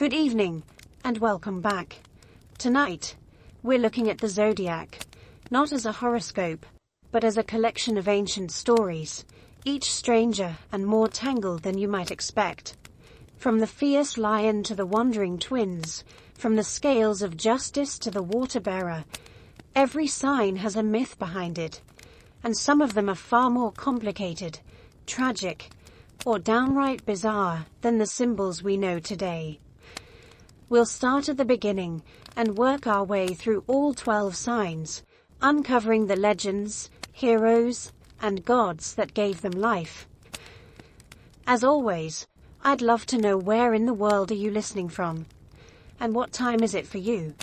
Good evening, and welcome back. Tonight, we're looking at the Zodiac, not as a horoscope, but as a collection of ancient stories, each stranger and more tangled than you might expect. From the fierce lion to the wandering twins, from the scales of justice to the water-bearer, every sign has a myth behind it, and some of them are far more complicated, tragic, or downright bizarre than the symbols we know today. We'll start at the beginning and work our way through all 12 signs, uncovering the legends, heroes, and gods that gave them life. As always, I'd love to know where in the world are you listening from? And what time is it for you?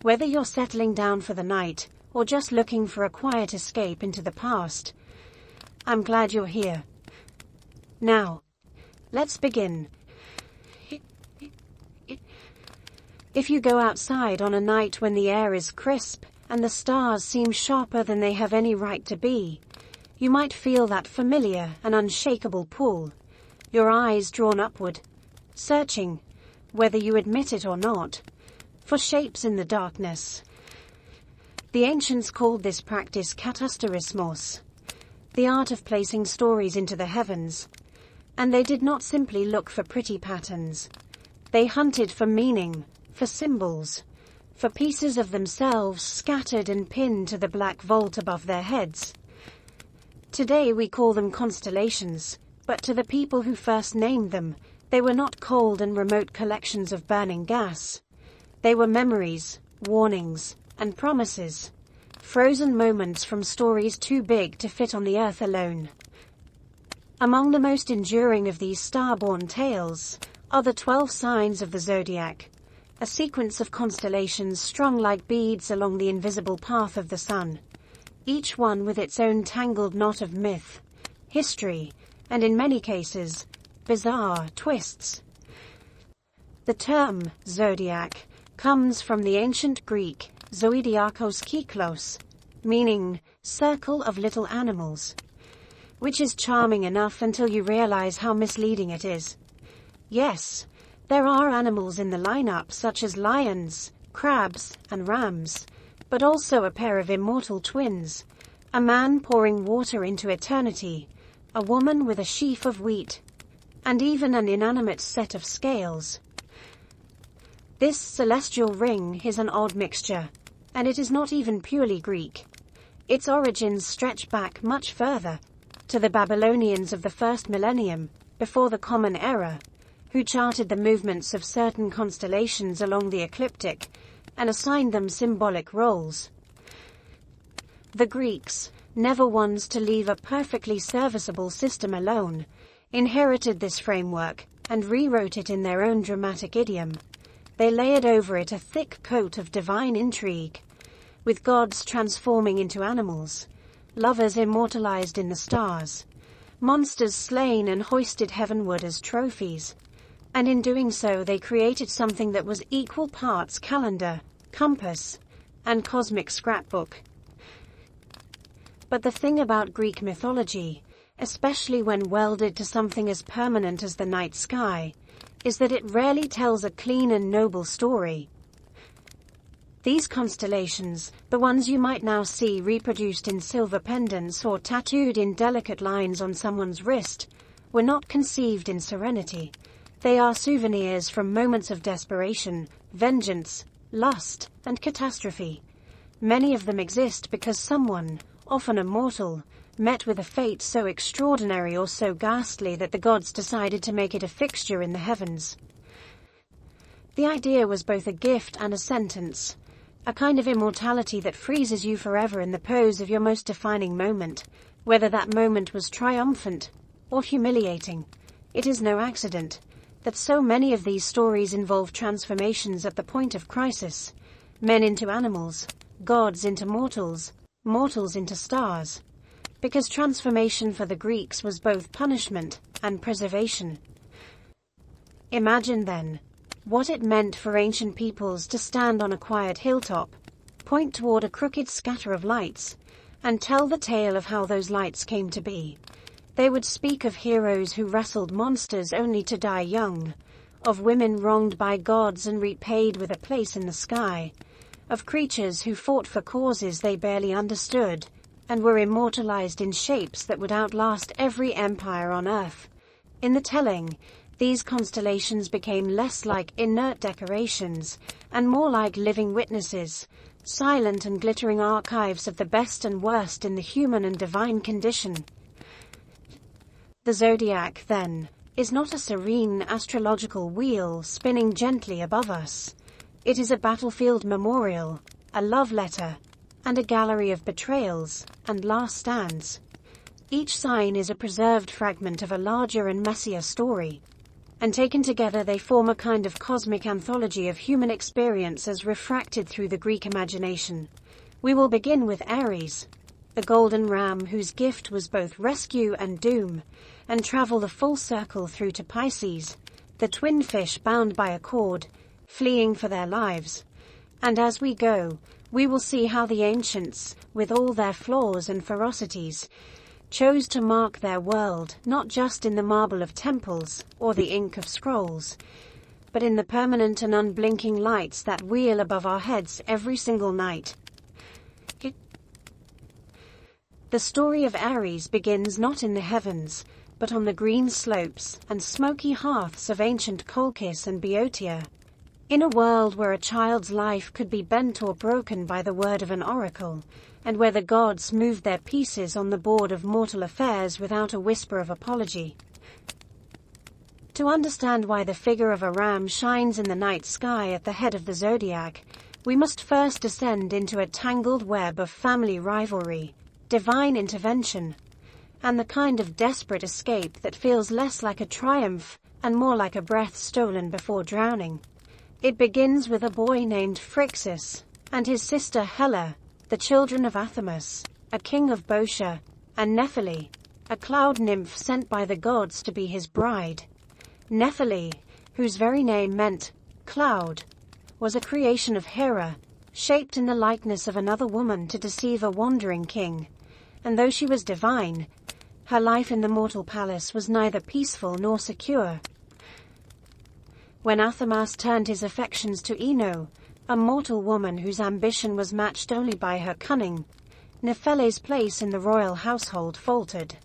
Whether you're settling down for the night or just looking for a quiet escape into the past, I'm glad you're here. Now, let's begin. If you go outside on a night when the air is crisp and the stars seem sharper than they have any right to be, you might feel that familiar and unshakable pull, your eyes drawn upward, searching, whether you admit it or not, for shapes in the darkness. The ancients called this practice katasterismos, the art of placing stories into the heavens, and they did not simply look for pretty patterns. They hunted for meaning, for symbols, for pieces of themselves scattered and pinned to the black vault above their heads. Today we call them constellations, but to the people who first named them, they were not cold and remote collections of burning gas. They were memories, warnings, and promises, frozen moments from stories too big to fit on the earth alone. Among the most enduring of these star-born tales are the 12 signs of the Zodiac, a sequence of constellations strung like beads along the invisible path of the sun, each one with its own tangled knot of myth, history, and in many cases, bizarre twists. The term zodiac comes from the ancient Greek zoidiakos kyklos, meaning circle of little animals, which is charming enough until you realize how misleading it is. Yes, there are animals in the lineup such as lions, crabs, and rams, but also a pair of immortal twins, a man pouring water into eternity, a woman with a sheaf of wheat, and even an inanimate set of scales. This celestial ring is an odd mixture, and it is not even purely Greek. Its origins stretch back much further, to the Babylonians of the first millennium, before the Common Era, who charted the movements of certain constellations along the ecliptic and assigned them symbolic roles. The Greeks, never ones to leave a perfectly serviceable system alone, inherited this framework and rewrote it in their own dramatic idiom. They layered over it a thick coat of divine intrigue, with gods transforming into animals, lovers immortalized in the stars, monsters slain and hoisted heavenward as trophies. And in doing so they created something that was equal parts calendar, compass, and cosmic scrapbook. But the thing about Greek mythology, especially when welded to something as permanent as the night sky, is that it rarely tells a clean and noble story. These constellations, the ones you might now see reproduced in silver pendants or tattooed in delicate lines on someone's wrist, were not conceived in serenity. They are souvenirs from moments of desperation, vengeance, lust, and catastrophe. Many of them exist because someone, often a mortal, met with a fate so extraordinary or so ghastly that the gods decided to make it a fixture in the heavens. The idea was both a gift and a sentence, a kind of immortality that freezes you forever in the pose of your most defining moment, whether that moment was triumphant or humiliating. It is no accident that so many of these stories involve transformations at the point of crisis, men into animals, gods into mortals, mortals into stars, because transformation for the Greeks was both punishment and preservation. Imagine then what it meant for ancient peoples to stand on a quiet hilltop, point toward a crooked scatter of lights, and tell the tale of how those lights came to be. They would speak of heroes who wrestled monsters only to die young, of women wronged by gods and repaid with a place in the sky, of creatures who fought for causes they barely understood, and were immortalized in shapes that would outlast every empire on earth. In the telling, these constellations became less like inert decorations, and more like living witnesses, silent and glittering archives of the best and worst in the human and divine condition. The zodiac, then, is not a serene astrological wheel spinning gently above us. It is a battlefield memorial, a love letter, and a gallery of betrayals and last stands. Each sign is a preserved fragment of a larger and messier story, and taken together they form a kind of cosmic anthology of human experience as refracted through the Greek imagination. We will begin with Aries, the golden ram whose gift was both rescue and doom, and travel the full circle through to Pisces, the twin fish bound by a cord, fleeing for their lives. And as we go, we will see how the ancients, with all their flaws and ferocities, chose to mark their world not just in the marble of temples or the ink of scrolls, but in the permanent and unblinking lights that wheel above our heads every single night. The story of Aries begins not in the heavens, but on the green slopes and smoky hearths of ancient Colchis and Boeotia. In a world where a child's life could be bent or broken by the word of an oracle, and where the gods moved their pieces on the board of mortal affairs without a whisper of apology. To understand why the figure of a ram shines in the night sky at the head of the zodiac, we must first descend into a tangled web of family rivalry, divine intervention, and the kind of desperate escape that feels less like a triumph and more like a breath stolen before drowning. It begins with a boy named Phrixus and his sister Helle, the children of Athamas, a king of Boeotia, and Nephele, a cloud nymph sent by the gods to be his bride. Nephele, whose very name meant cloud, was a creation of Hera, shaped in the likeness of another woman to deceive a wandering king, and though she was divine, her life in the mortal palace was neither peaceful nor secure. When Athamas turned his affections to Ino, a mortal woman whose ambition was matched only by her cunning, Nephele's place in the royal household faltered.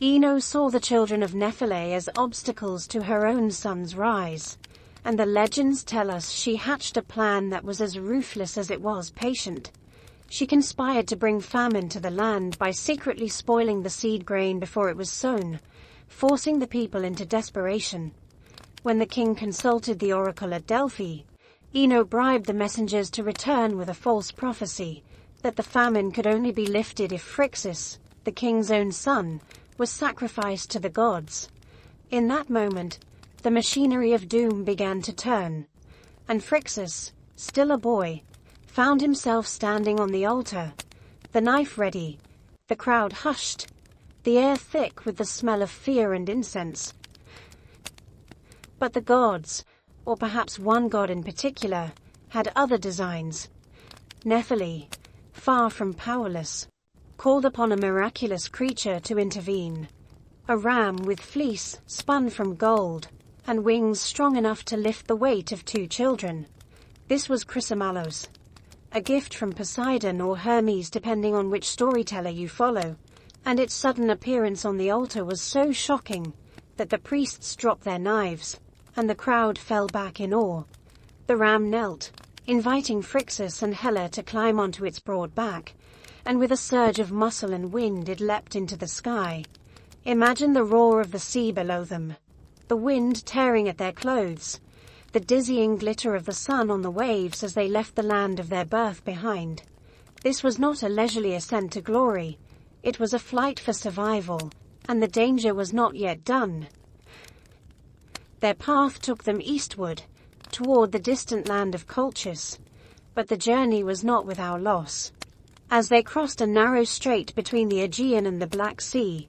Ino saw the children of Nephele as obstacles to her own son's rise, and the legends tell us she hatched a plan that was as ruthless as it was patient. She conspired to bring famine to the land by secretly spoiling the seed grain before it was sown, forcing the people into desperation. When the king consulted the oracle at Delphi, Ino bribed the messengers to return with a false prophecy that the famine could only be lifted if Phrixus, the king's own son, was sacrificed to the gods. In that moment, the machinery of doom began to turn, and Phrixus, still a boy, found himself standing on the altar, the knife ready, the crowd hushed, the air thick with the smell of fear and incense. But the gods, or perhaps one god in particular, had other designs. Nephele, far from powerless, called upon a miraculous creature to intervene. A ram with fleece spun from gold, and wings strong enough to lift the weight of 2 children. This was Chrysomalos, a gift from Poseidon or Hermes depending on which storyteller you follow, and its sudden appearance on the altar was so shocking that the priests dropped their knives, and the crowd fell back in awe. The ram knelt, inviting Phrixus and Helle to climb onto its broad back, and with a surge of muscle and wind it leapt into the sky. Imagine the roar of the sea below them, the wind tearing at their clothes, the dizzying glitter of the sun on the waves as they left the land of their birth behind. This was not a leisurely ascent to glory, it was a flight for survival, and the danger was not yet done. Their path took them eastward, toward the distant land of Colchis, but the journey was not without loss. As they crossed a narrow strait between the Aegean and the Black Sea,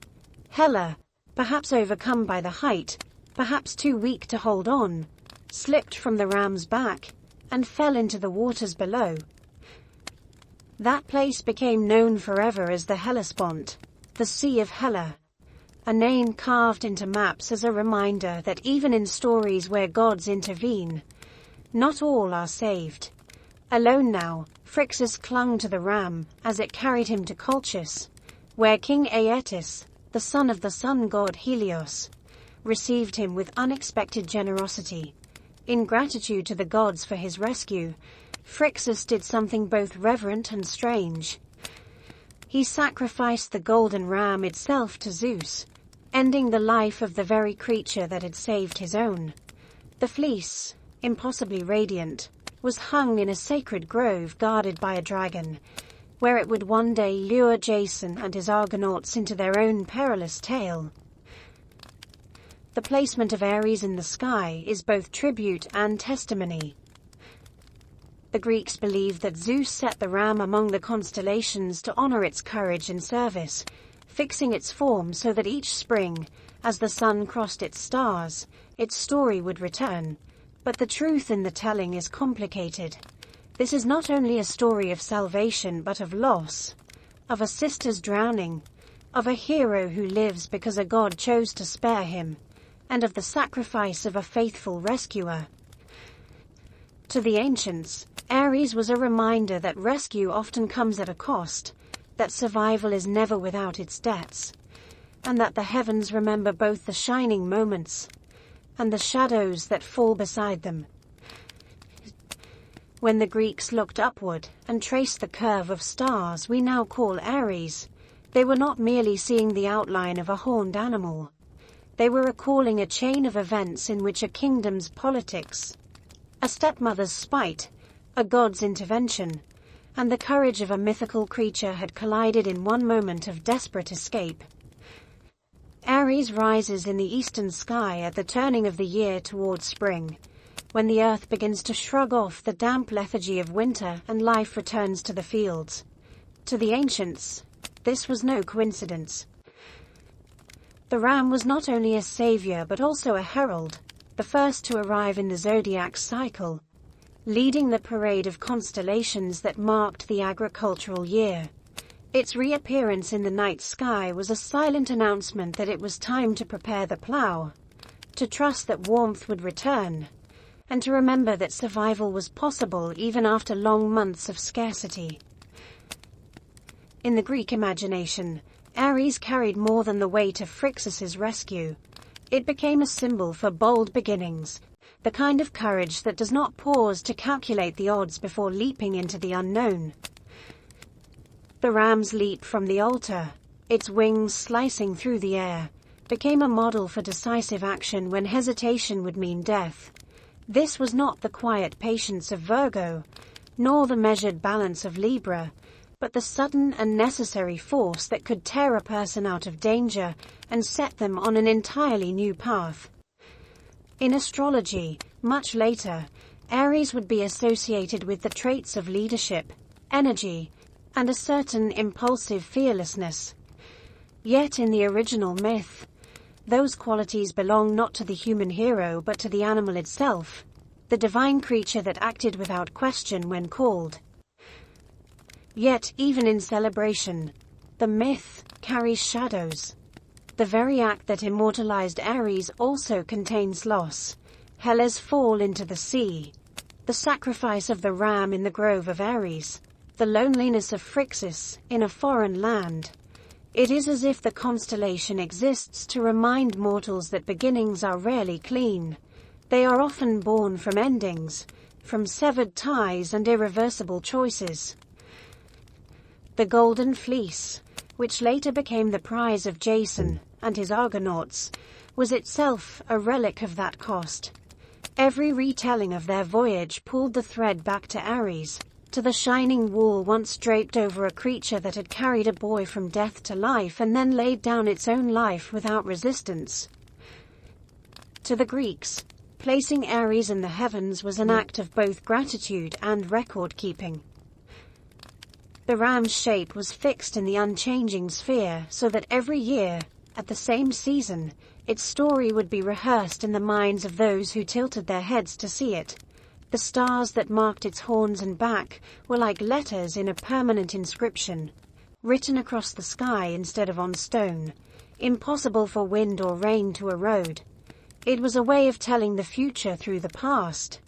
Helle, perhaps overcome by the height, perhaps too weak to hold on, slipped from the ram's back and fell into the waters below. That place became known forever as the Hellespont, the Sea of Helle. a name carved into maps as a reminder that even in stories where gods intervene, not all are saved. Alone now, Phrixus clung to the ram as it carried him to Colchis, where King Aeetes, the son of the sun god Helios, received him with unexpected generosity. In gratitude to the gods for his rescue, Phrixus did something both reverent and strange. He sacrificed the golden ram itself to Zeus, ending the life of the very creature that had saved his own. The fleece, impossibly radiant, was hung in a sacred grove guarded by a dragon, where it would one day lure Jason and his Argonauts into their own perilous tale. The placement of Aries in the sky is both tribute and testimony. The Greeks believed that Zeus set the ram among the constellations to honor its courage and service, fixing its form so that each spring, as the sun crossed its stars, its story would return. But the truth in the telling is complicated. This is not only a story of salvation but of loss, of a sister's drowning, of a hero who lives because a god chose to spare him, and of the sacrifice of a faithful rescuer. To the ancients, Aries was a reminder that rescue often comes at a cost, that survival is never without its debts, and that the heavens remember both the shining moments and the shadows that fall beside them. When the Greeks looked upward and traced the curve of stars we now call Aries, they were not merely seeing the outline of a horned animal. They were recalling a chain of events in which a kingdom's politics, a stepmother's spite, a god's intervention, and the courage of a mythical creature had collided in one moment of desperate escape. Aries rises in the eastern sky at the turning of the year towards spring, when the earth begins to shrug off the damp lethargy of winter and life returns to the fields. To the ancients, this was no coincidence. The ram was not only a savior but also a herald, the first to arrive in the Zodiac cycle, leading the parade of constellations that marked the agricultural year. Its reappearance in the night sky was a silent announcement that it was time to prepare the plow, to trust that warmth would return, and to remember that survival was possible even after long months of scarcity. In the Greek imagination, Aries carried more than the weight of Phrixus's rescue. It became a symbol for bold beginnings, the kind of courage that does not pause to calculate the odds before leaping into the unknown. The ram's leap from the altar, its wings slicing through the air, became a model for decisive action when hesitation would mean death. This was not the quiet patience of Virgo, nor the measured balance of Libra, but the sudden and necessary force that could tear a person out of danger and set them on an entirely new path. In astrology, much later, Aries would be associated with the traits of leadership, energy, and a certain impulsive fearlessness. Yet in the original myth, those qualities belong not to the human hero but to the animal itself, the divine creature that acted without question when called. Yet even in celebration, the myth carries shadows. The very act that immortalized Aries also contains loss. Hela's fall into the sea, the sacrifice of the ram in the grove of Aries, the loneliness of Phrixus in a foreign land. It is as if the constellation exists to remind mortals that beginnings are rarely clean. They are often born from endings, from severed ties and irreversible choices. The Golden Fleece, which later became the prize of Jason and his Argonauts, was itself a relic of that cost. Every retelling of their voyage pulled the thread back to Aries, to the shining wool once draped over a creature that had carried a boy from death to life and then laid down its own life without resistance. To the Greeks, placing Aries in the heavens was an act of both gratitude and record-keeping. The ram's shape was fixed in the unchanging sphere so that every year, at the same season, its story would be rehearsed in the minds of those who tilted their heads to see it. The stars that marked its horns and back were like letters in a permanent inscription, written across the sky instead of on stone. impossible for wind or rain to erode. It was a way of telling the future through the past.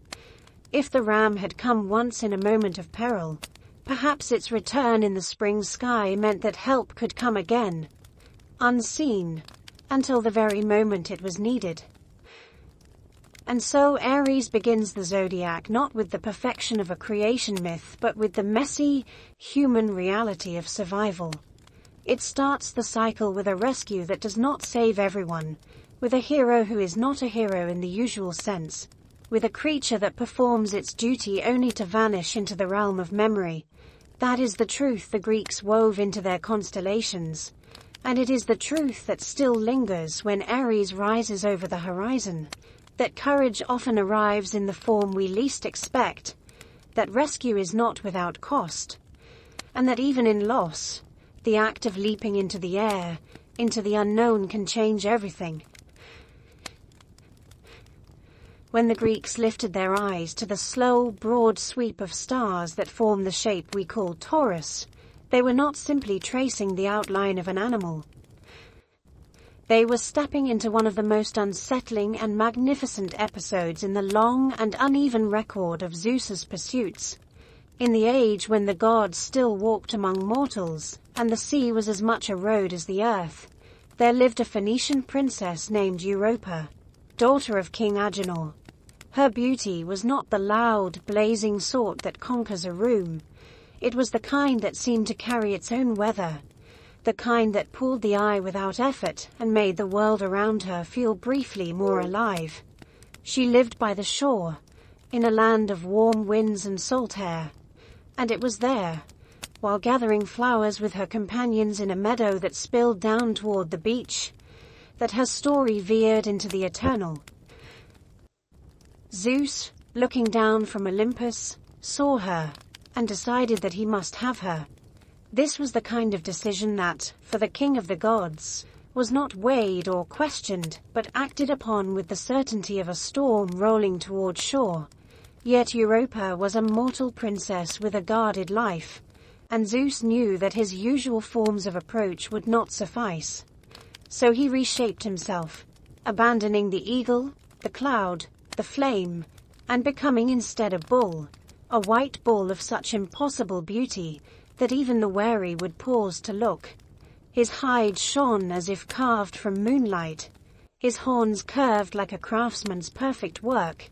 If the ram had come once in a moment of peril, perhaps its return in the spring sky meant that help could come again, unseen, until the very moment it was needed. And so Aries begins the zodiac not with the perfection of a creation myth, but with the messy, human reality of survival. It starts the cycle with a rescue that does not save everyone, with a hero who is not a hero in the usual sense, with a creature that performs its duty only to vanish into the realm of memory. That is the truth the Greeks wove into their constellations, and it is the truth that still lingers when Aries rises over the horizon, that courage often arrives in the form we least expect, that rescue is not without cost, and that even in loss, the act of leaping into the air, into the unknown, can change everything. When the Greeks lifted their eyes to the slow, broad sweep of stars that form the shape we call Taurus, they were not simply tracing the outline of an animal. They were stepping into one of the most unsettling and magnificent episodes in the long and uneven record of Zeus's pursuits. In the age when the gods still walked among mortals, and the sea was as much a road as the earth, there lived a Phoenician princess named Europa, daughter of King Agenor. Her beauty was not the loud, blazing sort that conquers a room. It was the kind that seemed to carry its own weather, the kind that pulled the eye without effort and made the world around her feel briefly more alive. She lived by the shore, in a land of warm winds and salt air, and it was there, while gathering flowers with her companions in a meadow that spilled down toward the beach, that her story veered into the eternal. Zeus, looking down from Olympus, saw her, and decided that he must have her. This was the kind of decision that, for the king of the gods, was not weighed or questioned, but acted upon with the certainty of a storm rolling toward shore. Yet Europa was a mortal princess with a guarded life, and Zeus knew that his usual forms of approach would not suffice. So he reshaped himself, abandoning the eagle, the cloud, the flame, and becoming instead a bull, a white bull of such impossible beauty that even the wary would pause to look. His hide shone as if carved from moonlight, his horns curved like a craftsman's perfect work,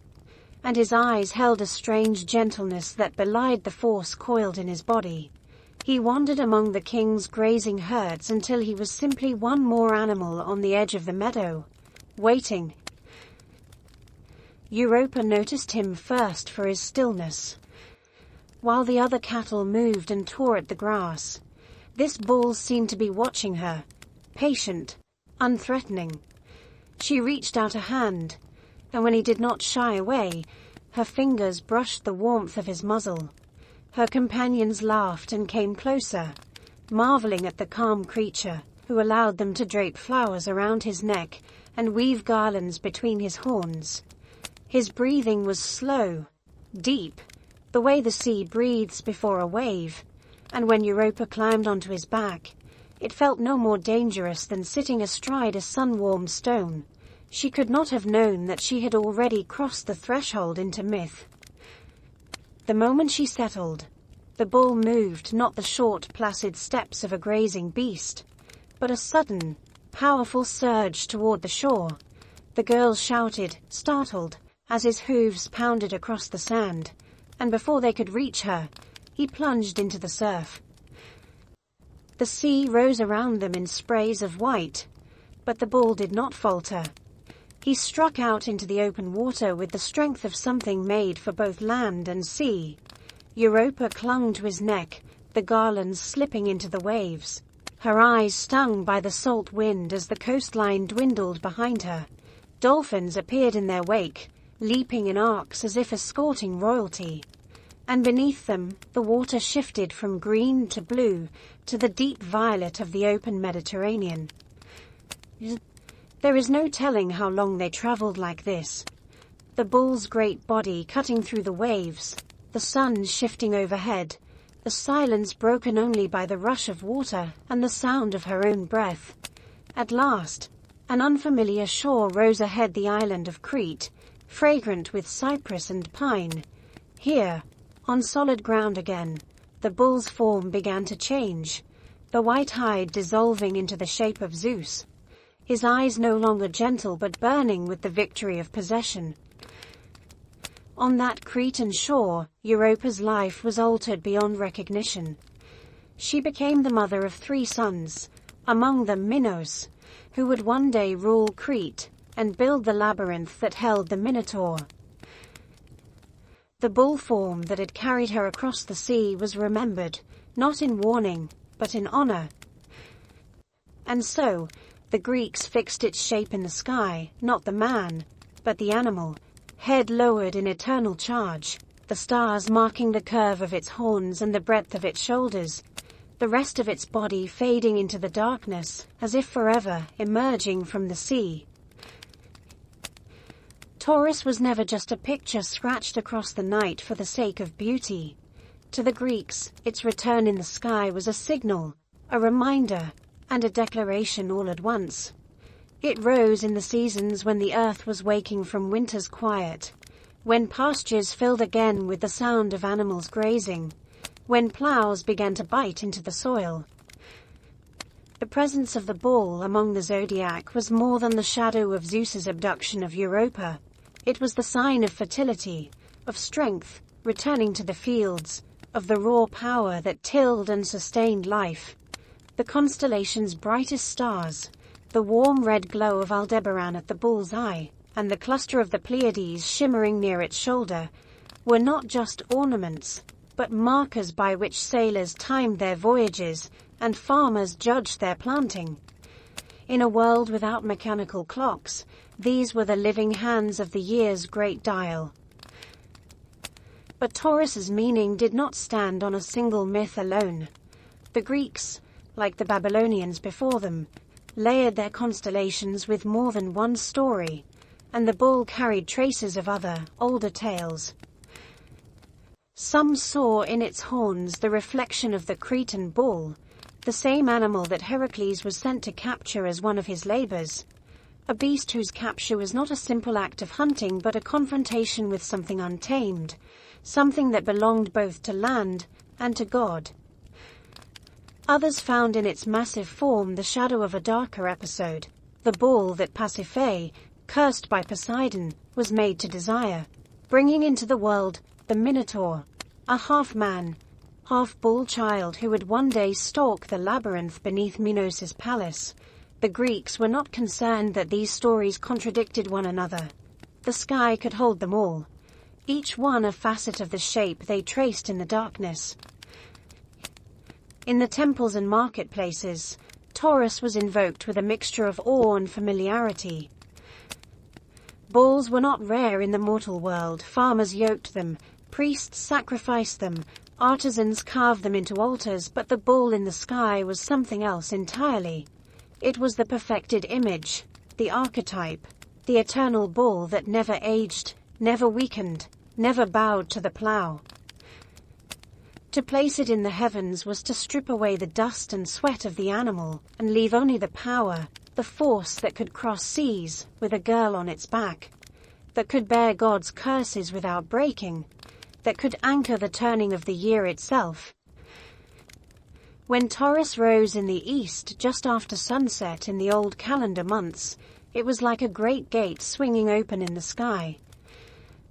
and his eyes held a strange gentleness that belied the force coiled in his body. He wandered among the king's grazing herds until he was simply one more animal on the edge of the meadow, waiting. Europa noticed him first for his stillness. While the other cattle moved and tore at the grass, this bull seemed to be watching her, patient, unthreatening. She reached out a hand, and when he did not shy away, her fingers brushed the warmth of his muzzle. Her companions laughed and came closer, marveling at the calm creature who allowed them to drape flowers around his neck and weave garlands between his horns. His breathing was slow, deep, the way the sea breathes before a wave, and when Europa climbed onto his back, it felt no more dangerous than sitting astride a sun-warmed stone. She could not have known that she had already crossed the threshold into myth. The moment she settled, the bull moved, not the short, placid steps of a grazing beast, but a sudden, powerful surge toward the shore. The girls shouted, startled, as his hooves pounded across the sand, and before they could reach her, he plunged into the surf. The sea rose around them in sprays of white, but the bull did not falter. He struck out into the open water with the strength of something made for both land and sea. Europa clung to his neck, the garlands slipping into the waves. Her eyes stung by the salt wind as the coastline dwindled behind her. Dolphins appeared in their wake, leaping in arcs as if escorting royalty. And beneath them, the water shifted from green to blue to the deep violet of the open Mediterranean. There is no telling how long they traveled like this. The bull's great body cutting through the waves, the sun shifting overhead, the silence broken only by the rush of water and the sound of her own breath. At last, an unfamiliar shore rose ahead, the island of Crete, fragrant with cypress and pine. Here, on solid ground again, the bull's form began to change, the white hide dissolving into the shape of Zeus, his eyes no longer gentle but burning with the victory of possession. On that Cretan shore, Europa's life was altered beyond recognition. She became the mother of 3 sons, among them Minos, who would one day rule Crete and build the labyrinth that held the Minotaur. The bull form that had carried her across the sea was remembered, not in warning, but in honor. And so, the Greeks fixed its shape in the sky, not the man, but the animal, head lowered in eternal charge, the stars marking the curve of its horns and the breadth of its shoulders, the rest of its body fading into the darkness, as if forever emerging from the sea. Taurus was never just a picture scratched across the night for the sake of beauty. To the Greeks, its return in the sky was a signal, a reminder, and a declaration all at once. It rose in the seasons when the earth was waking from winter's quiet, when pastures filled again with the sound of animals grazing, when plows began to bite into the soil. The presence of the bull among the zodiac was more than the shadow of Zeus's abduction of Europa. It was the sign of fertility, of strength, returning to the fields, of the raw power that tilled and sustained life. The constellation's brightest stars, the warm red glow of Aldebaran at the bull's eye, and the cluster of the Pleiades shimmering near its shoulder, were not just ornaments, but markers by which sailors timed their voyages and farmers judged their planting. In a world without mechanical clocks, these were the living hands of the year's great dial. But Taurus's meaning did not stand on a single myth alone. The Greeks, like the Babylonians before them, layered their constellations with more than one story, and the bull carried traces of other, older tales. Some saw in its horns the reflection of the Cretan bull, the same animal that Heracles was sent to capture as one of his labors, a beast whose capture was not a simple act of hunting but a confrontation with something untamed, something that belonged both to land and to God. Others found in its massive form the shadow of a darker episode, the bull that Pasiphae, cursed by Poseidon, was made to desire, bringing into the world the Minotaur, a half-man, half-bull child who would one day stalk the labyrinth beneath Minos' palace. The Greeks were not concerned that these stories contradicted one another. The sky could hold them all, each one a facet of the shape they traced in the darkness. In the temples and marketplaces, Taurus was invoked with a mixture of awe and familiarity. Bulls were not rare in the mortal world. Farmers yoked them, priests sacrificed them, artisans carved them into altars, but the bull in the sky was something else entirely. It was the perfected image, the archetype, the eternal bull that never aged, never weakened, never bowed to the plow. To place it in the heavens was to strip away the dust and sweat of the animal, and leave only the power, the force that could cross seas with a girl on its back, that could bear God's curses without breaking, that could anchor the turning of the year itself. When Taurus rose in the east just after sunset in the old calendar months, it was like a great gate swinging open in the sky.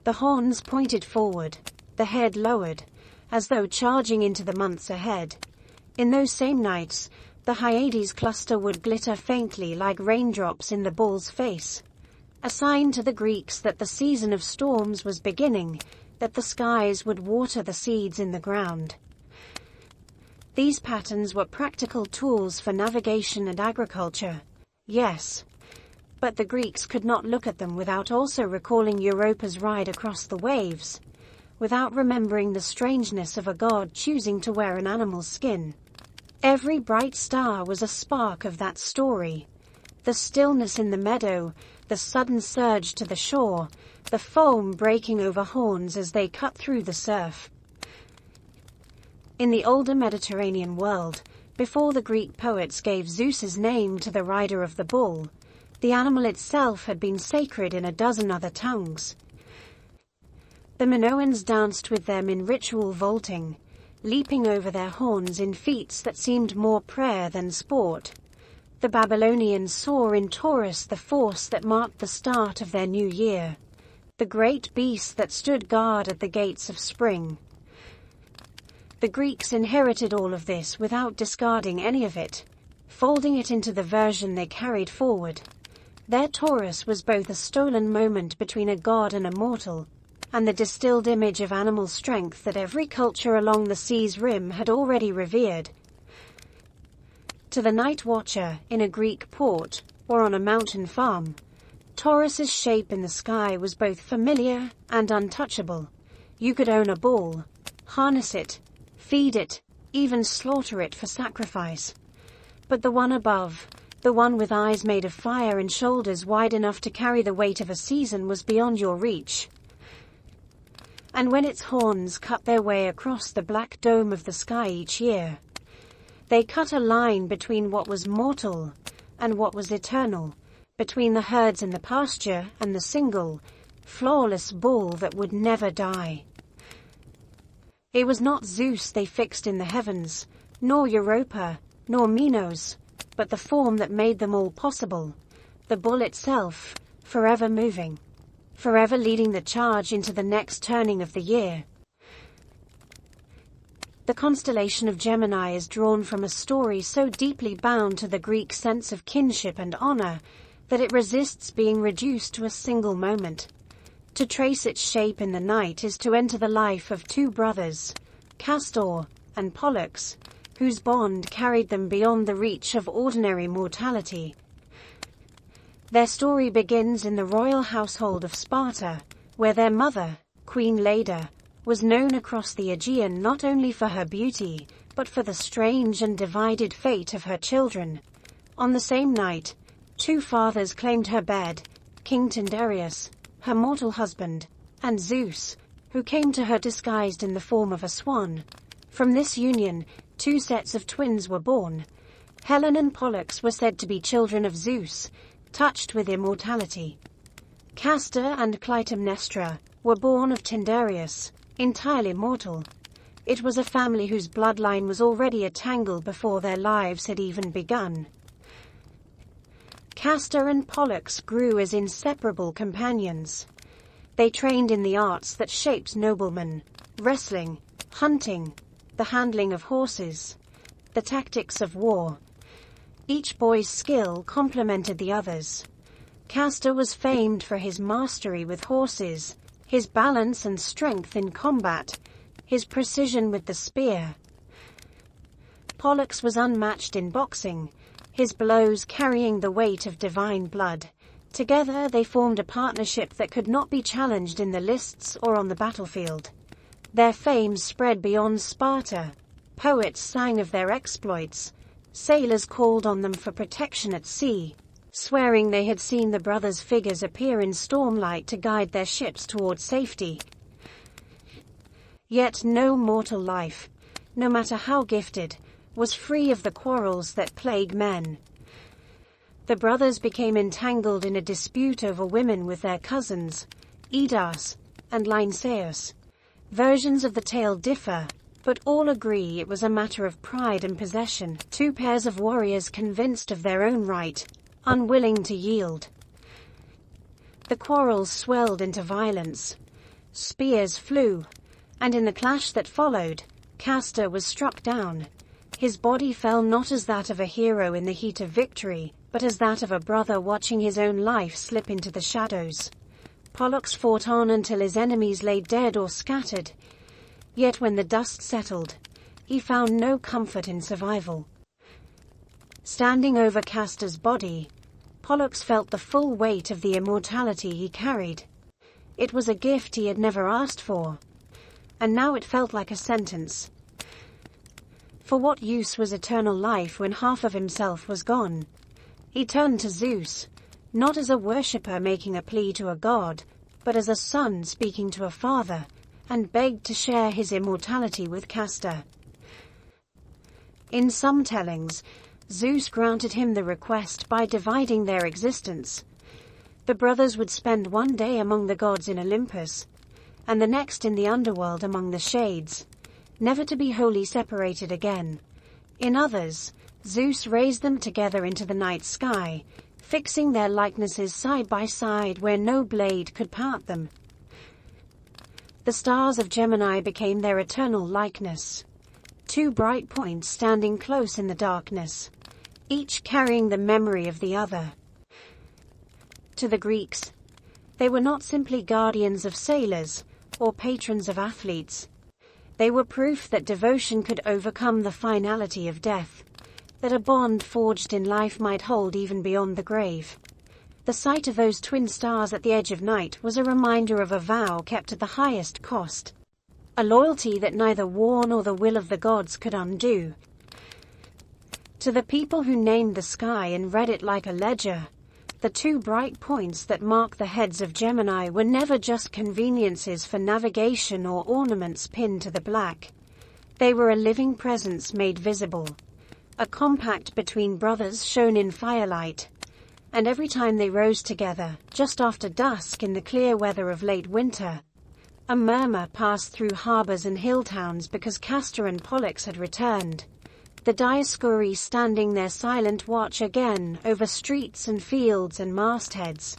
The horns pointed forward, the head lowered, as though charging into the months ahead. In those same nights, the Hyades cluster would glitter faintly like raindrops in the bull's face, a sign to the Greeks that the season of storms was beginning, that the skies would water the seeds in the ground. These patterns were practical tools for navigation and agriculture, yes, but the Greeks could not look at them without also recalling Europa's ride across the waves, without remembering the strangeness of a god choosing to wear an animal's skin. Every bright star was a spark of that story. The stillness in the meadow, the sudden surge to the shore, the foam breaking over horns as they cut through the surf. In the older Mediterranean world, Before the Greek poets gave Zeus's name to the rider of the bull, the animal itself had been sacred in a dozen other tongues. The Minoans danced with them in ritual vaulting, leaping over their horns in feats that seemed more prayer than sport. The Babylonians saw in Taurus the force that marked the start of their new year, the great beast that stood guard at the gates of spring. The Greeks inherited all of this without discarding any of it, folding it into the version they carried forward. Their Taurus was both a stolen moment between a god and a mortal, and the distilled image of animal strength that every culture along the sea's rim had already revered. To the night watcher in a Greek port or on a mountain farm, Taurus's shape in the sky was both familiar and untouchable. You could own a bull, harness it, feed it, even slaughter it for sacrifice. But the one above, the one with eyes made of fire and shoulders wide enough to carry the weight of a season, was beyond your reach. And when its horns cut their way across the black dome of the sky each year, they cut a line between what was mortal and what was eternal, between the herds in the pasture and the single, flawless bull that would never die. It was not Zeus they fixed in the heavens, nor Europa, nor Minos, but the form that made them all possible, the bull itself, forever moving, forever leading the charge into the next turning of the year. The constellation of Gemini is drawn from a story so deeply bound to the Greek sense of kinship and honor that it resists being reduced to a single moment. To trace its shape in the night is to enter the life of two brothers, Castor and Pollux, whose bond carried them beyond the reach of ordinary mortality. Their story begins in the royal household of Sparta, where their mother, Queen Leda, was known across the Aegean not only for her beauty, but for the strange and divided fate of her children. On the same night, two fathers claimed her bed, King Tyndareus, her mortal husband, and Zeus, who came to her disguised in the form of a swan. From this union, two sets of twins were born. Helen and Pollux were said to be children of Zeus, touched with immortality. Castor and Clytemnestra were born of Tyndareus, entirely mortal. It was a family whose bloodline was already a tangle before their lives had even begun. Castor and Pollux grew as inseparable companions. They trained in the arts that shaped noblemen: wrestling, hunting, the handling of horses, the tactics of war. Each boy's skill complemented the other's. Castor was famed for his mastery with horses, his balance and strength in combat, his precision with the spear. Pollux was unmatched in boxing, his blows carrying the weight of divine blood. Together they formed a partnership that could not be challenged in the lists or on the battlefield. Their fame spread beyond Sparta. Poets sang of their exploits. Sailors called on them for protection at sea, swearing they had seen the brothers' figures appear in stormlight to guide their ships toward safety. Yet no mortal life, no matter how gifted, was free of the quarrels that plague men. The brothers became entangled in a dispute over women with their cousins, Idas and Lynceus. Versions of the tale differ, but all agree it was a matter of pride and possession, two pairs of warriors convinced of their own right, unwilling to yield. The quarrels swelled into violence. Spears flew, and in the clash that followed, Castor was struck down. His body fell not as that of a hero in the heat of victory, but as that of a brother watching his own life slip into the shadows. Pollux fought on until his enemies lay dead or scattered. Yet when the dust settled, he found no comfort in survival. Standing over Castor's body, Pollux felt the full weight of the immortality he carried. It was a gift he had never asked for, and now it felt like a sentence. For what use was eternal life when half of himself was gone? He turned to Zeus, not as a worshipper making a plea to a god, but as a son speaking to a father, and begged to share his immortality with Castor. In some tellings, Zeus granted him the request by dividing their existence. The brothers would spend one day among the gods in Olympus, and the next in the underworld among the shades, never to be wholly separated again. In others, Zeus raised them together into the night sky, fixing their likenesses side by side where no blade could part them. The stars of Gemini became their eternal likeness, two bright points standing close in the darkness, each carrying the memory of the other. To the Greeks, they were not simply guardians of sailors or patrons of athletes. They were proof that devotion could overcome the finality of death, that a bond forged in life might hold even beyond the grave. The sight of those twin stars at the edge of night was a reminder of a vow kept at the highest cost, a loyalty that neither war nor the will of the gods could undo. To the people who named the sky and read it like a ledger, the two bright points that mark the heads of Gemini were never just conveniences for navigation or ornaments pinned to the black. They were a living presence made visible, a compact between brothers shown in firelight. And every time they rose together, just after dusk in the clear weather of late winter, a murmur passed through harbors and hill towns because Castor and Pollux had returned, the Dioscuri standing their silent watch again over streets and fields and mastheads,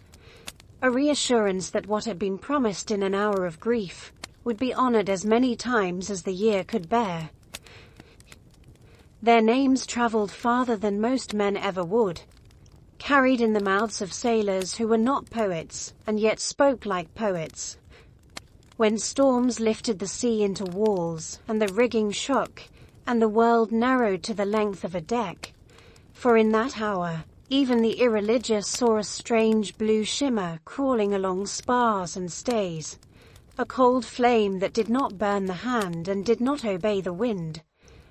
a reassurance that what had been promised in an hour of grief would be honored as many times as the year could bear. Their names traveled farther than most men ever would, carried in the mouths of sailors who were not poets, and yet spoke like poets. When storms lifted the sea into walls, and the rigging shook, and the world narrowed to the length of a deck, for in that hour, even the irreligious saw a strange blue shimmer crawling along spars and stays, a cold flame that did not burn the hand and did not obey the wind,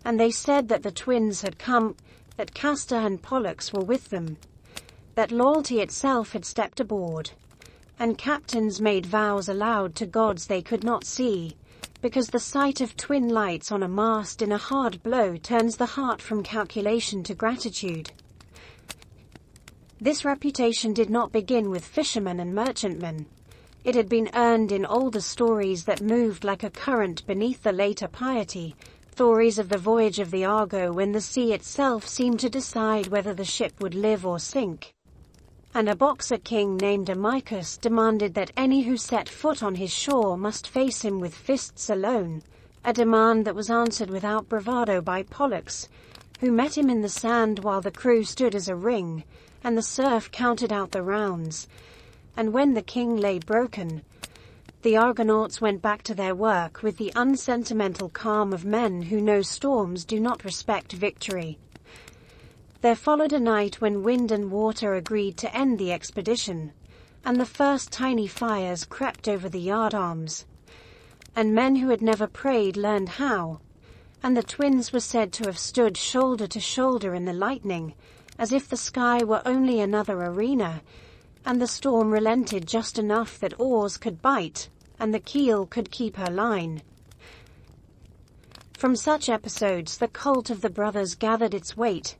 and they said that the twins had come, that Castor and Pollux were with them, that loyalty itself had stepped aboard, and captains made vows aloud to gods they could not see, because the sight of twin lights on a mast in a hard blow turns the heart from calculation to gratitude. This reputation did not begin with fishermen and merchantmen. It had been earned in older stories that moved like a current beneath the later piety, stories of the voyage of the Argo when the sea itself seemed to decide whether the ship would live or sink. And a boxer king named Amycus demanded that any who set foot on his shore must face him with fists alone, a demand that was answered without bravado by Pollux, who met him in the sand while the crew stood as a ring, and the surf counted out the rounds. And when the king lay broken, the Argonauts went back to their work with the unsentimental calm of men who know storms do not respect victory. There followed a night when wind and water agreed to end the expedition, and the first tiny fires crept over the yardarms. And men who had never prayed learned how, and the twins were said to have stood shoulder to shoulder in the lightning, as if the sky were only another arena, and the storm relented just enough that oars could bite, and the keel could keep her line. From such episodes the cult of the brothers gathered its weight,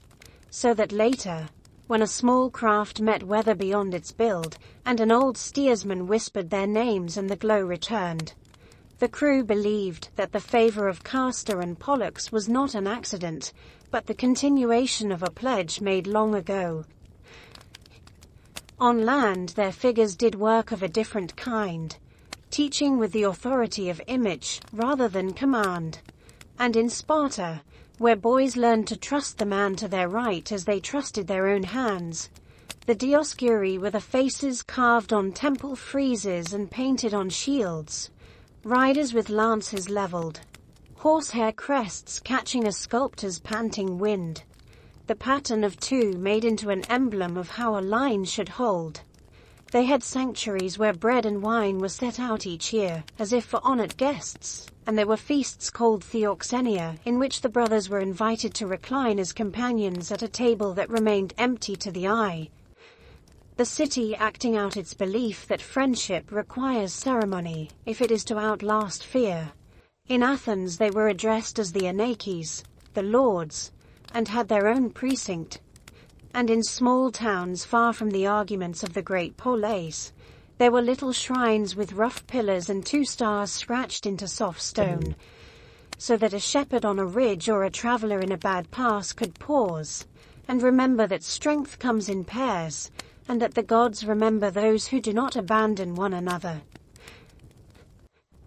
so that later, when a small craft met weather beyond its build, and an old steersman whispered their names and the glow returned, the crew believed that the favor of Castor and Pollux was not an accident, but the continuation of a pledge made long ago. On land their figures did work of a different kind, teaching with the authority of image rather than command. And in Sparta, where boys learned to trust the man to their right as they trusted their own hands, the Dioscuri were the faces carved on temple friezes and painted on shields, riders with lances leveled, horsehair crests catching a sculptor's panting wind, the pattern of two made into an emblem of how a line should hold. They had sanctuaries where bread and wine were set out each year, as if for honored guests, and there were feasts called Theoxenia, in which the brothers were invited to recline as companions at a table that remained empty to the eye. The city acting out its belief that friendship requires ceremony if it is to outlast fear. In Athens they were addressed as the Anakes, the lords, and had their own precinct. And in small towns far from the arguments of the great polis, there were little shrines with rough pillars and 2 stars scratched into soft stone, so that a shepherd on a ridge or a traveler in a bad pass could pause and remember that strength comes in pairs, and that the gods remember those who do not abandon one another.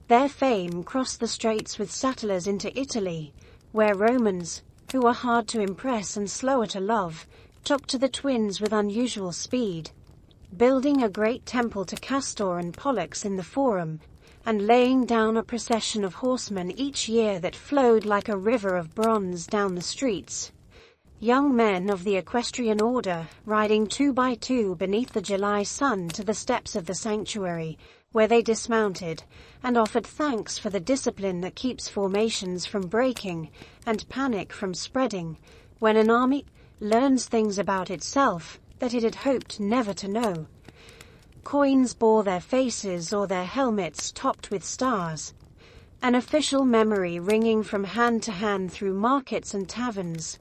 Their fame crossed the straits with settlers into Italy, where Romans, who were hard to impress and slower to love, took to the twins with unusual speed, building a great temple to Castor and Pollux in the Forum, and laying down a procession of horsemen each year that flowed like a river of bronze down the streets. Young men of the equestrian order, riding 2 by 2 beneath the July sun to the steps of the sanctuary, where they dismounted, and offered thanks for the discipline that keeps formations from breaking, and panic from spreading, when an army learns things about itself that it had hoped never to know. Coins bore their faces or their helmets topped with stars. An official memory ringing from hand to hand through markets and taverns.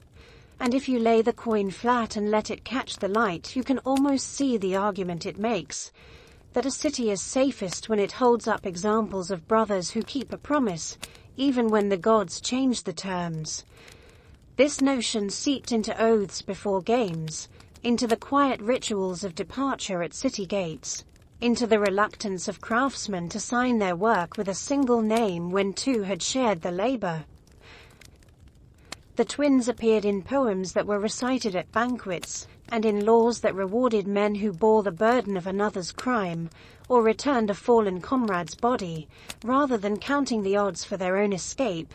And if you lay the coin flat and let it catch the light, you can almost see the argument it makes, that a city is safest when it holds up examples of brothers who keep a promise, even when the gods change the terms. This notion seeped into oaths before games, into the quiet rituals of departure at city gates, into the reluctance of craftsmen to sign their work with a single name when 2 had shared the labor. The twins appeared in poems that were recited at banquets, and in laws that rewarded men who bore the burden of another's crime, or returned a fallen comrade's body, rather than counting the odds for their own escape,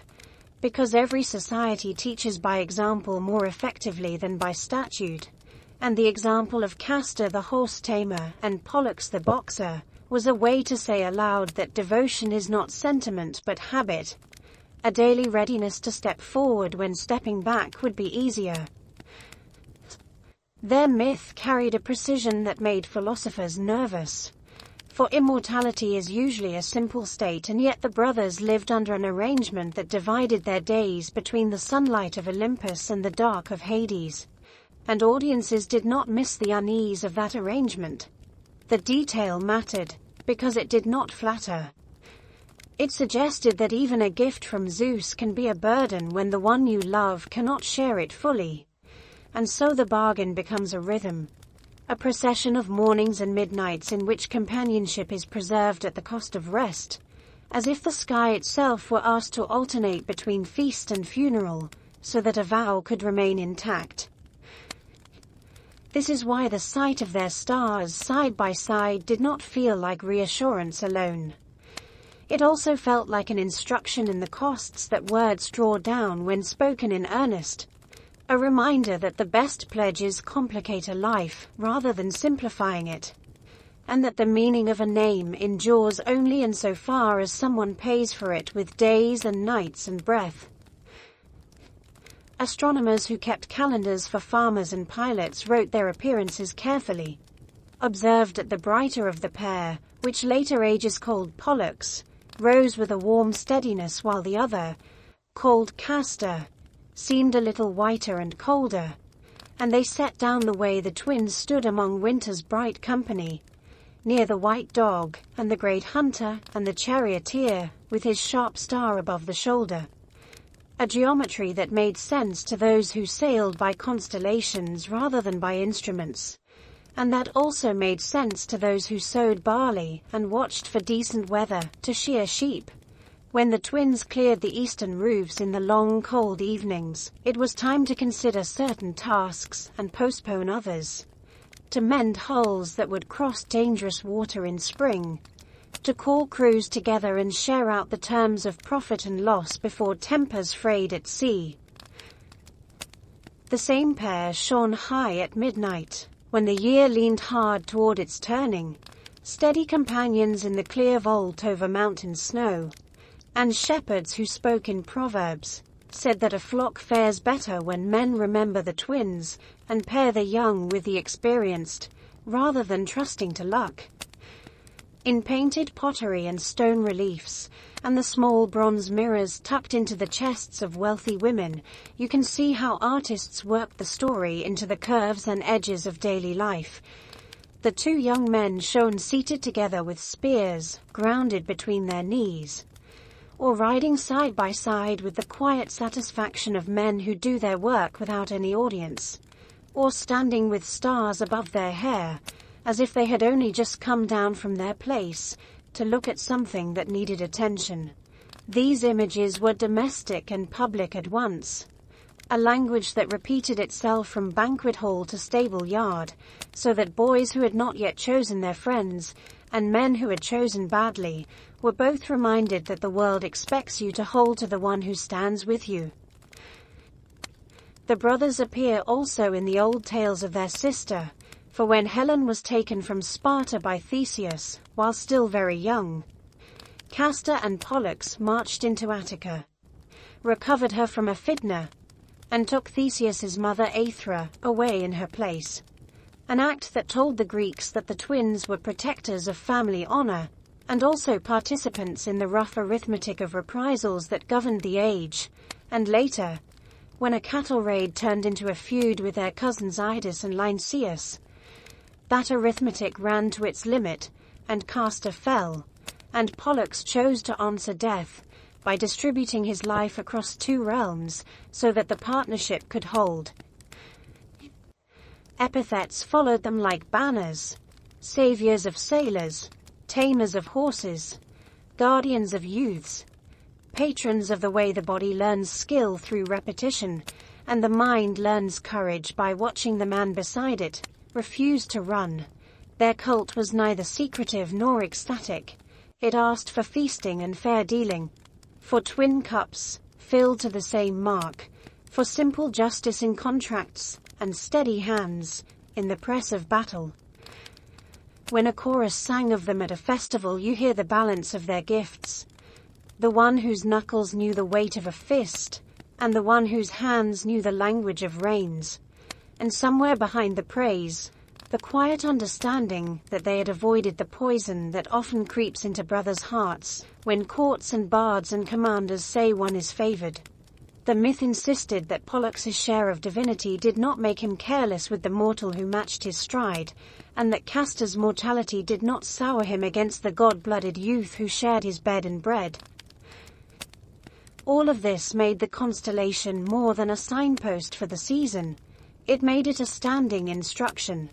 because every society teaches by example more effectively than by statute, and the example of Castor the horse tamer and Pollux the boxer was a way to say aloud that devotion is not sentiment but habit, a daily readiness to step forward when stepping back would be easier. Their myth carried a precision that made philosophers nervous. For immortality is usually a simple state, and yet the brothers lived under an arrangement that divided their days between the sunlight of Olympus and the dark of Hades. And audiences did not miss the unease of that arrangement. The detail mattered, because it did not flatter. It suggested that even a gift from Zeus can be a burden when the one you love cannot share it fully. And so the bargain becomes a rhythm, a procession of mornings and midnights in which companionship is preserved at the cost of rest, as if the sky itself were asked to alternate between feast and funeral, so that a vow could remain intact. This is why the sight of their stars side by side did not feel like reassurance alone. It also felt like an instruction in the costs that words draw down when spoken in earnest, a reminder that the best pledges complicate a life rather than simplifying it, and that the meaning of a name endures only insofar as someone pays for it with days and nights and breath. Astronomers who kept calendars for farmers and pilots wrote their appearances carefully, observed that the brighter of the pair, which later ages called Pollux, rose with a warm steadiness, while the other, called Castor, seemed a little whiter and colder, and they set down the way the twins stood among winter's bright company, near the white dog, and the great hunter, and the charioteer, with his sharp star above the shoulder. A geometry that made sense to those who sailed by constellations rather than by instruments, and that also made sense to those who sowed barley and watched for decent weather to shear sheep. When the twins cleared the eastern roofs in the long cold evenings, it was time to consider certain tasks and postpone others. To mend hulls that would cross dangerous water in spring, to call crews together and share out the terms of profit and loss before tempers frayed at sea. The same pair shone high at midnight, when the year leaned hard toward its turning, steady companions in the clear vault over mountain snow, and shepherds who spoke in proverbs, said that a flock fares better when men remember the twins and pair the young with the experienced, rather than trusting to luck. In painted pottery and stone reliefs, and the small bronze mirrors tucked into the chests of wealthy women, you can see how artists work the story into the curves and edges of daily life. The two young men shown seated together with spears grounded between their knees, or riding side by side with the quiet satisfaction of men who do their work without any audience, or standing with stars above their hair, as if they had only just come down from their place to look at something that needed attention. These images were domestic and public at once, a language that repeated itself from banquet hall to stable yard, so that boys who had not yet chosen their friends, and men who had chosen badly, were both reminded that the world expects you to hold to the one who stands with you. The brothers appear also in the old tales of their sister, for when Helen was taken from Sparta by Theseus, while still very young, Castor and Pollux marched into Attica, recovered her from Aphidna, and took Theseus's mother Aethra away in her place, an act that told the Greeks that the twins were protectors of family honor, and also participants in the rough arithmetic of reprisals that governed the age, and later, when a cattle raid turned into a feud with their cousins Idas and Lynceus, that arithmetic ran to its limit, and Castor fell, and Pollux chose to answer death by distributing his life across two realms so that the partnership could hold. Epithets followed them like banners: saviors of sailors, tamers of horses, guardians of youths, patrons of the way the body learns skill through repetition, and the mind learns courage by watching the man beside it refuse to run. Their cult was neither secretive nor ecstatic. It asked for feasting and fair dealing, for twin cups filled to the same mark, for simple justice in contracts, and steady hands in the press of battle. When a chorus sang of them at a festival, you hear the balance of their gifts. The one whose knuckles knew the weight of a fist, and the one whose hands knew the language of reins. And somewhere behind the praise, the quiet understanding that they had avoided the poison that often creeps into brothers' hearts when courts and bards and commanders say one is favored. The myth insisted that Pollux's share of divinity did not make him careless with the mortal who matched his stride, and that Castor's mortality did not sour him against the god-blooded youth who shared his bed and bread. All of this made the constellation more than a signpost for the season. It made it a standing instruction,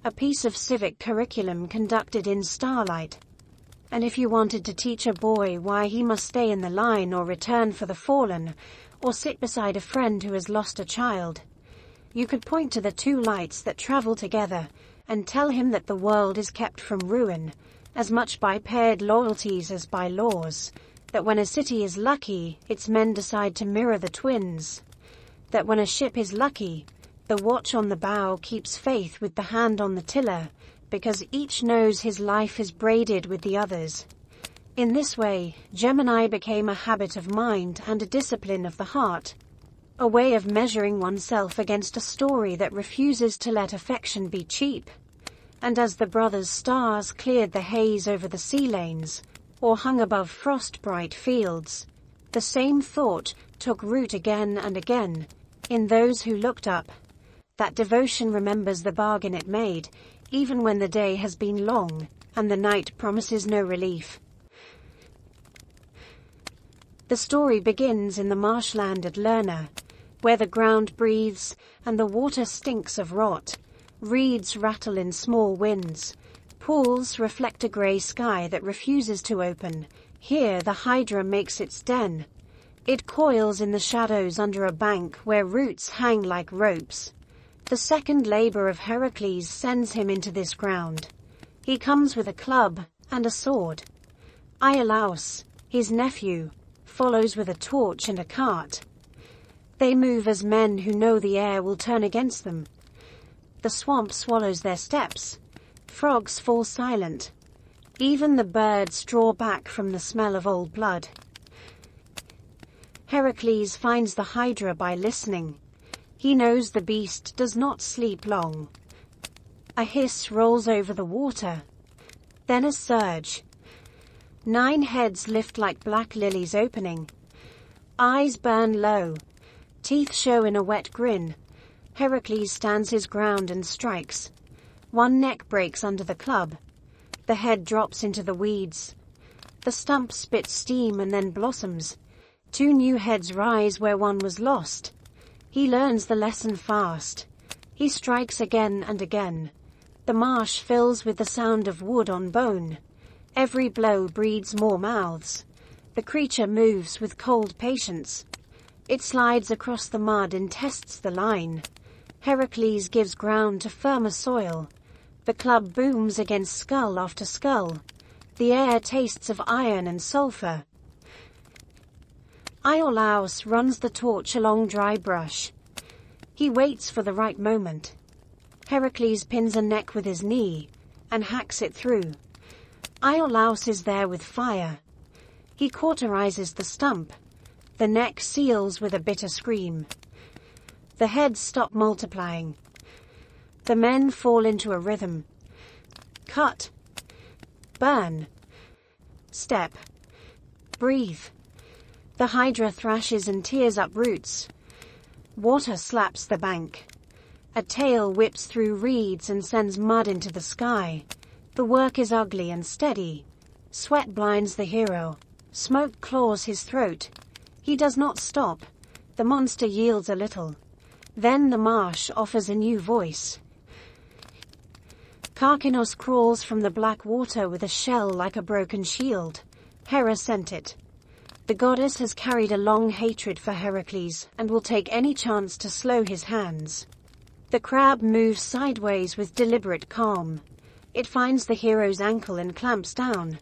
a piece of civic curriculum conducted in starlight. And if you wanted to teach a boy why he must stay in the line or return for the fallen, or sit beside a friend who has lost a child, you could point to the two lights that travel together and tell him that the world is kept from ruin, as much by paired loyalties as by laws, that when a city is lucky, its men decide to mirror the twins, that when a ship is lucky, the watch on the bow keeps faith with the hand on the tiller, because each knows his life is braided with the others. In this way, Gemini became a habit of mind and a discipline of the heart, a way of measuring oneself against a story that refuses to let affection be cheap. And as the brothers' stars cleared the haze over the sea lanes, or hung above frost-bright fields, the same thought took root again and again in those who looked up, that devotion remembers the bargain it made, even when the day has been long and the night promises no relief. The story begins in the marshland at Lerna, where the ground breathes and the water stinks of rot. Reeds rattle in small winds. Pools reflect a grey sky that refuses to open. Here the hydra makes its den. It coils in the shadows under a bank where roots hang like ropes. The second labor of Heracles sends him into this ground. He comes with a club and a sword. Iolaus, his nephew, follows with a torch and a cart. They move as men who know the air will turn against them. The swamp swallows their steps. Frogs fall silent. Even the birds draw back from the smell of old blood. Heracles finds the hydra by listening. He knows the beast does not sleep long. A hiss rolls over the water, then a surge. 9 heads lift like black lilies opening. Eyes burn low. Teeth show in a wet grin. Heracles stands his ground and strikes. 1 neck breaks under the club. The head drops into the weeds. The stump spits steam and then blossoms. 2 new heads rise where 1 was lost. He learns the lesson fast. He strikes again and again. The marsh fills with the sound of wood on bone. Every blow breeds more mouths. The creature moves with cold patience. It slides across the mud and tests the line. Heracles gives ground to firmer soil. The club booms against skull after skull. The air tastes of iron and sulfur. Iolaus runs the torch along dry brush. He waits for the right moment. Heracles pins a neck with his knee and hacks it through. Iolaus is there with fire. He cauterizes the stump. The neck seals with a bitter scream. The heads stop multiplying. The men fall into a rhythm. Cut. Burn. Step. Breathe. The hydra thrashes and tears up roots. Water slaps the bank. A tail whips through reeds and sends mud into the sky. The work is ugly and steady. Sweat blinds the hero. Smoke claws his throat. He does not stop. The monster yields a little. Then the marsh offers a new voice. Karkinos crawls from the black water with a shell like a broken shield. Hera sent it. The goddess has carried a long hatred for Heracles and will take any chance to slow his hands. The crab moves sideways with deliberate calm. It finds the hero's ankle and clamps down.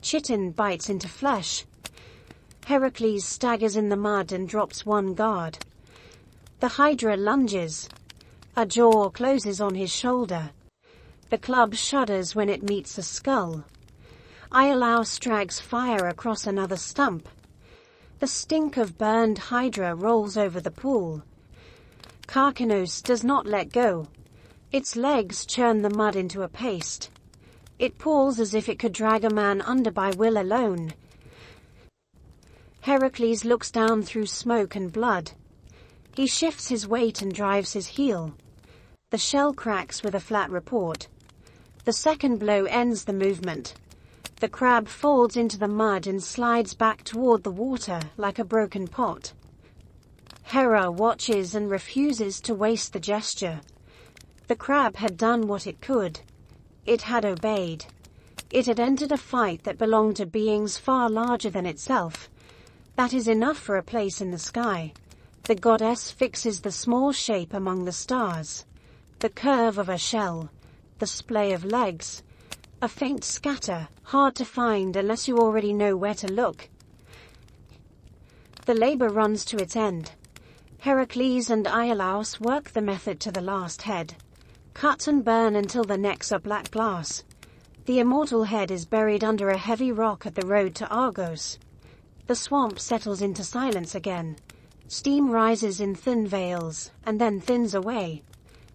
Chitin bites into flesh. Heracles staggers in the mud and drops 1 guard. The hydra lunges. A jaw closes on his shoulder. The club shudders when it meets a skull. Iolaus drags fire across another stump. The stink of burned hydra rolls over the pool. Karkinos does not let go. Its legs churn the mud into a paste. It pulls as if it could drag a man under by will alone. Heracles looks down through smoke and blood. He shifts his weight and drives his heel. The shell cracks with a flat report. The second blow ends the movement. The crab folds into the mud and slides back toward the water like a broken pot. Hera watches and refuses to waste the gesture. The crab had done what it could. It had obeyed. It had entered a fight that belonged to beings far larger than itself. That is enough for a place in the sky. The goddess fixes the small shape among the stars. The curve of a shell. The splay of legs. A faint scatter, hard to find unless you already know where to look. The labor runs to its end. Heracles and Iolaus work the method to the last head. Cut and burn until the necks are black glass. The immortal head is buried under a heavy rock at the road to Argos. The swamp settles into silence again. Steam rises in thin veils, and then thins away.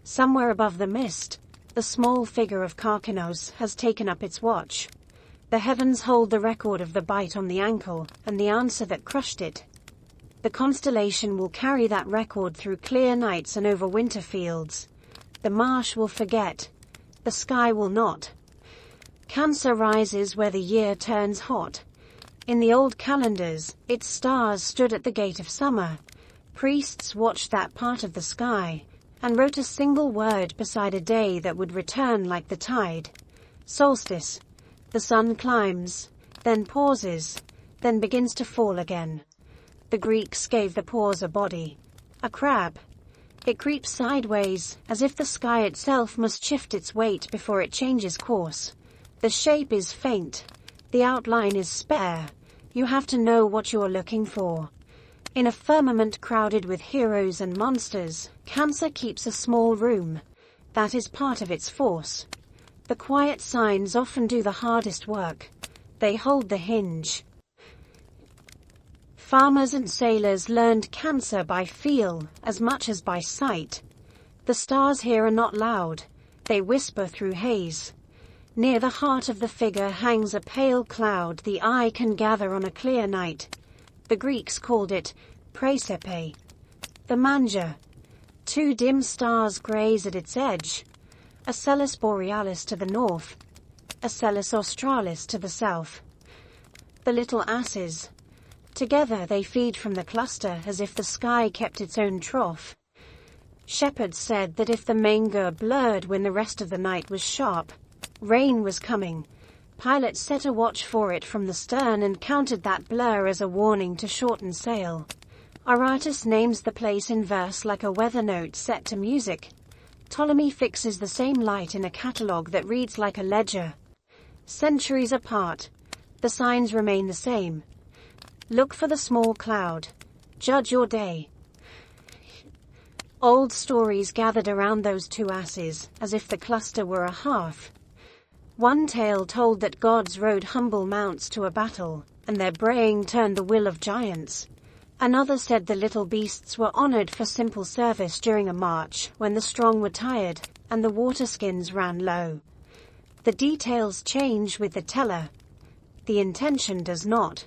Somewhere above the mist, the small figure of Karkinos has taken up its watch. The heavens hold the record of the bite on the ankle, and the answer that crushed it. The constellation will carry that record through clear nights and over winter fields. The marsh will forget. The sky will not. Cancer rises where the year turns hot. In the old calendars, its stars stood at the gate of summer. Priests watched that part of the sky, and wrote a single word beside a day that would return like the tide. Solstice. The sun climbs, then pauses, then begins to fall again. The Greeks gave the pause a body. A crab. It creeps sideways, as if the sky itself must shift its weight before it changes course. The shape is faint. The outline is spare. You have to know what you're looking for. In a firmament crowded with heroes and monsters, Cancer keeps a small room. That is part of its force. The quiet signs often do the hardest work. They hold the hinge. Farmers and sailors learned Cancer by feel as much as by sight. The stars here are not loud. They whisper through haze. Near the heart of the figure hangs a pale cloud the eye can gather on a clear night. The Greeks called it Praesepe. The Manja. Two dim stars graze at its edge. Asellus borealis to the north, Asellus australis to the south. The little asses. Together they feed from the cluster as if the sky kept its own trough. Shepherds said that if the manger blurred when the rest of the night was sharp, rain was coming. Pilots set a watch for it from the stern and counted that blur as a warning to shorten sail. Aratus names the place in verse like a weather note set to music. Ptolemy fixes the same light in a catalogue that reads like a ledger. Centuries apart, the signs remain the same. Look for the small cloud. Judge your day. Old stories gathered around those two asses, as if the cluster were a hearth. One tale told that gods rode humble mounts to a battle, and their braying turned the will of giants. Another said the little beasts were honored for simple service during a march when the strong were tired, and the waterskins ran low. The details change with the teller. The intention does not.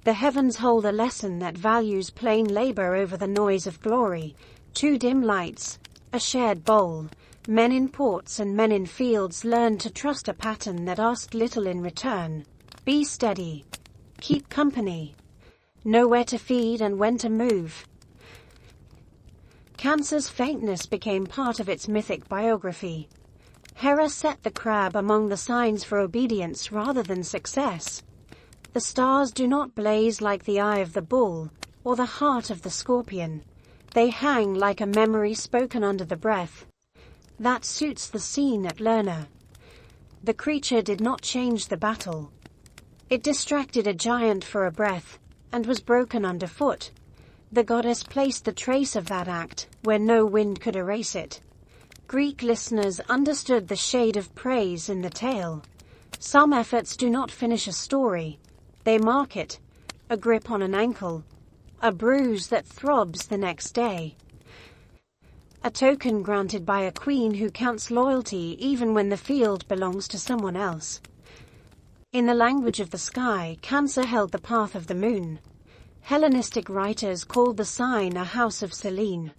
The heavens hold a lesson that values plain labor over the noise of glory. Two dim lights, a shared bowl. Men in ports and men in fields learned to trust a pattern that asked little in return. Be steady. Keep company. Know where to feed and when to move. Cancer's faintness became part of its mythic biography. Hera set the crab among the signs for obedience rather than success. The stars do not blaze like the eye of the bull, or the heart of the scorpion. They hang like a memory spoken under the breath. That suits the scene at Lerna. The creature did not change the battle. It distracted a giant for a breath, and was broken underfoot. The goddess placed the trace of that act, where no wind could erase it. Greek listeners understood the shade of praise in the tale. Some efforts do not finish a story. They mark it. A grip on an ankle. A bruise that throbs the next day. A token granted by a queen who counts loyalty even when the field belongs to someone else. In the language of the sky, Cancer held the path of the moon. Hellenistic writers called the sign a house of Selene.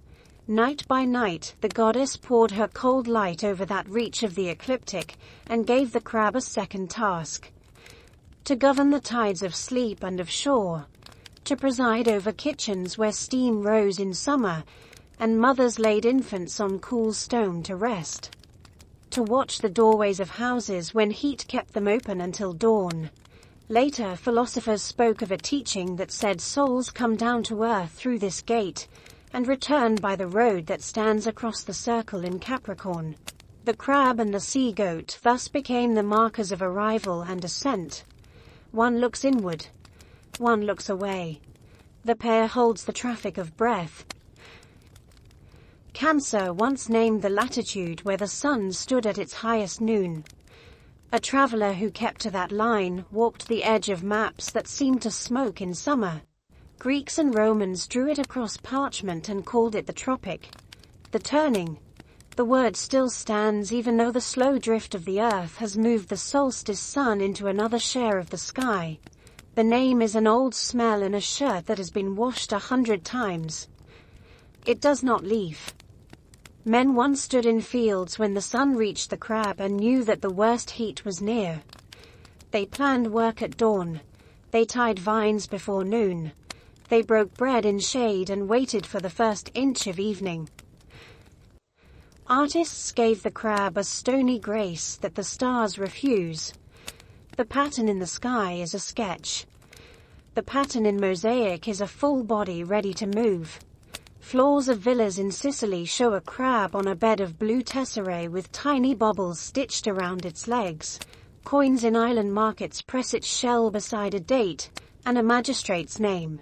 Night by night, the goddess poured her cold light over that reach of the ecliptic and gave the crab a second task. To govern the tides of sleep and of shore. To preside over kitchens where steam rose in summer, and mothers laid infants on cool stone to rest. To watch the doorways of houses when heat kept them open until dawn. Later, philosophers spoke of a teaching that said souls come down to earth through this gate, and return by the road that stands across the circle in Capricorn. The crab and the sea goat thus became the markers of arrival and ascent. One looks inward. One looks away. The pair holds the traffic of breath. Cancer once named the latitude where the sun stood at its highest noon. A traveler who kept to that line walked the edge of maps that seemed to smoke in summer. Greeks and Romans drew it across parchment and called it the tropic. The turning. The word still stands even though the slow drift of the earth has moved the solstice sun into another share of the sky. The name is an old smell in a shirt that has been washed 100 times. It does not leave. Men once stood in fields when the sun reached the crab and knew that the worst heat was near. They planned work at dawn. They tied vines before noon. They broke bread in shade and waited for the first inch of evening. Artists gave the crab a stony grace that the stars refuse. The pattern in the sky is a sketch. The pattern in mosaic is a full body ready to move. Floors of villas in Sicily show a crab on a bed of blue tesserae with tiny baubles stitched around its legs. Coins in island markets press its shell beside a date and a magistrate's name.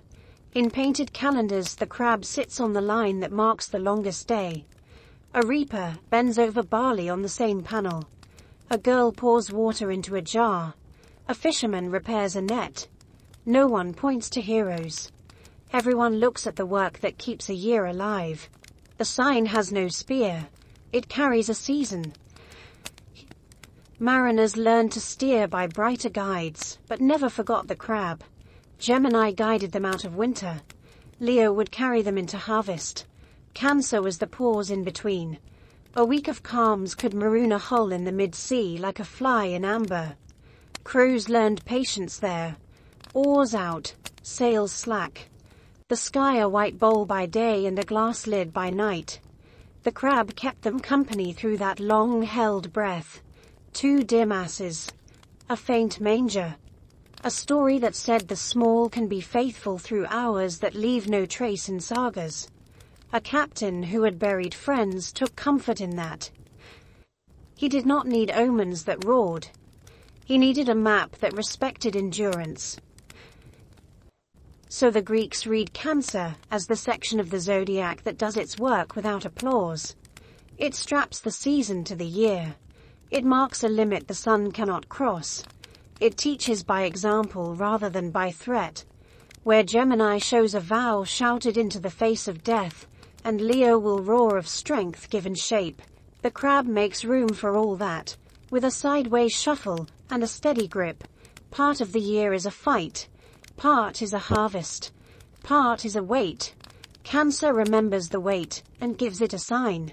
In painted calendars, the crab sits on the line that marks the longest day. A reaper bends over barley on the same panel. A girl pours water into a jar. A fisherman repairs a net. No one points to heroes. Everyone looks at the work that keeps a year alive. The sign has no spear. It carries a season. Mariners learned to steer by brighter guides, but never forgot the crab. Gemini guided them out of winter. Leo would carry them into harvest. Cancer was the pause in between. A week of calms could maroon a hull in the mid-sea like a fly in amber. Crews learned patience there. Oars out, sails slack. The sky a white bowl by day and a glass lid by night. The crab kept them company through that long-held breath. 2 dear masses. A faint manger. A story that said the small can be faithful through hours that leave no trace in sagas. A captain who had buried friends took comfort in that. He did not need omens that roared. He needed a map that respected endurance. So the Greeks read Cancer as the section of the zodiac that does its work without applause. It straps the season to the year. It marks a limit the sun cannot cross. It teaches by example rather than by threat. Where Gemini shows a vow shouted into the face of death, and Leo will roar of strength given shape, the crab makes room for all that, with a sideways shuffle and a steady grip. Part of the year is a fight, part is a harvest, part is a wait. Cancer remembers the wait and gives it a sign.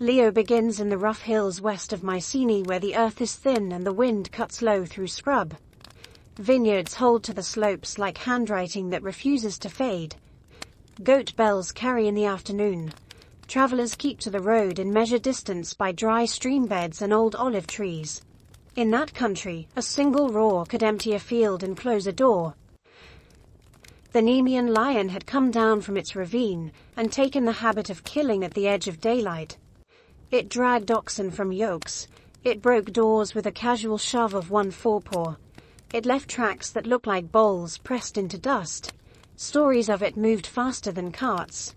Leo begins in the rough hills west of Mycenae where the earth is thin and the wind cuts low through scrub. Vineyards hold to the slopes like handwriting that refuses to fade. Goat bells carry in the afternoon. Travelers keep to the road and measure distance by dry stream beds and old olive trees. In that country, a single roar could empty a field and close a door. The Nemean lion had come down from its ravine and taken the habit of killing at the edge of daylight. It dragged oxen from yokes. It broke doors with a casual shove of one forepaw. It left tracks that looked like bowls pressed into dust. Stories of it moved faster than carts.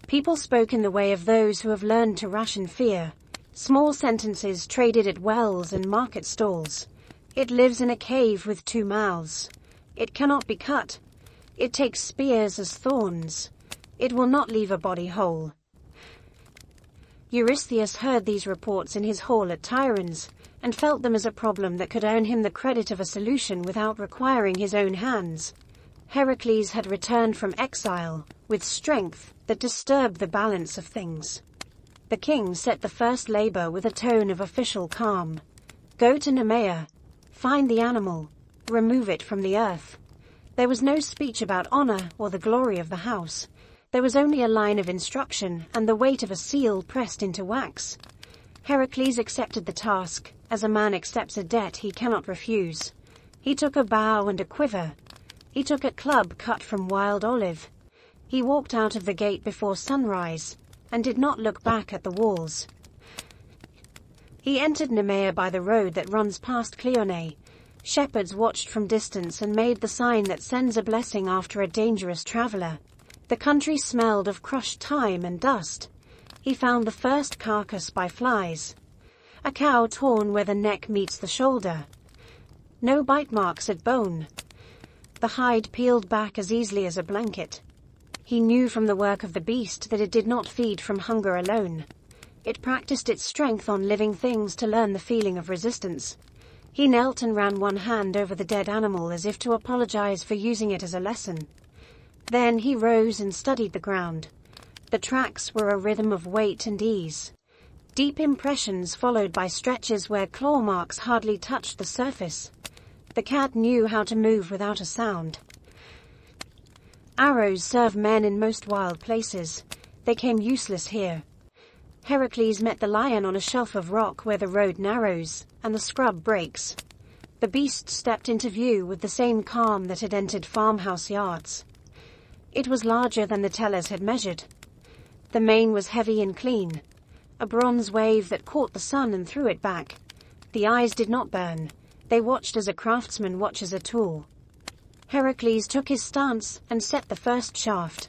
People spoke in the way of those who have learned to ration fear. Small sentences traded at wells and market stalls. It lives in a cave with 2 mouths. It cannot be cut. It takes spears as thorns. It will not leave a body whole. Eurystheus heard these reports in his hall at Tiryns, and felt them as a problem that could earn him the credit of a solution without requiring his own hands. Heracles had returned from exile, with strength that disturbed the balance of things. The king set the first labor with a tone of official calm. Go to Nemea, find the animal, remove it from the earth. There was no speech about honor or the glory of the house. There was only a line of instruction and the weight of a seal pressed into wax. Heracles accepted the task, as a man accepts a debt he cannot refuse. He took a bow and a quiver. He took a club cut from wild olive. He walked out of the gate before sunrise, and did not look back at the walls. He entered Nemea by the road that runs past Cleone. Shepherds watched from distance and made the sign that sends a blessing after a dangerous traveler. The country smelled of crushed thyme and dust. He found the first carcass by flies. A cow torn where the neck meets the shoulder. No bite marks at bone. The hide peeled back as easily as a blanket. He knew from the work of the beast that it did not feed from hunger alone. It practiced its strength on living things to learn the feeling of resistance. He knelt and ran one hand over the dead animal as if to apologize for using it as a lesson. Then he rose and studied the ground. The tracks were a rhythm of weight and ease. Deep impressions followed by stretches where claw marks hardly touched the surface. The cat knew how to move without a sound. Arrows serve men in most wild places. They came useless here. Heracles met the lion on a shelf of rock where the road narrows and the scrub breaks. The beast stepped into view with the same calm that had entered farmhouse yards. It was larger than the tellers had measured. The mane was heavy and clean, a bronze wave that caught the sun and threw it back. The eyes did not burn. They watched as a craftsman watches a tool. Heracles took his stance and set the first shaft.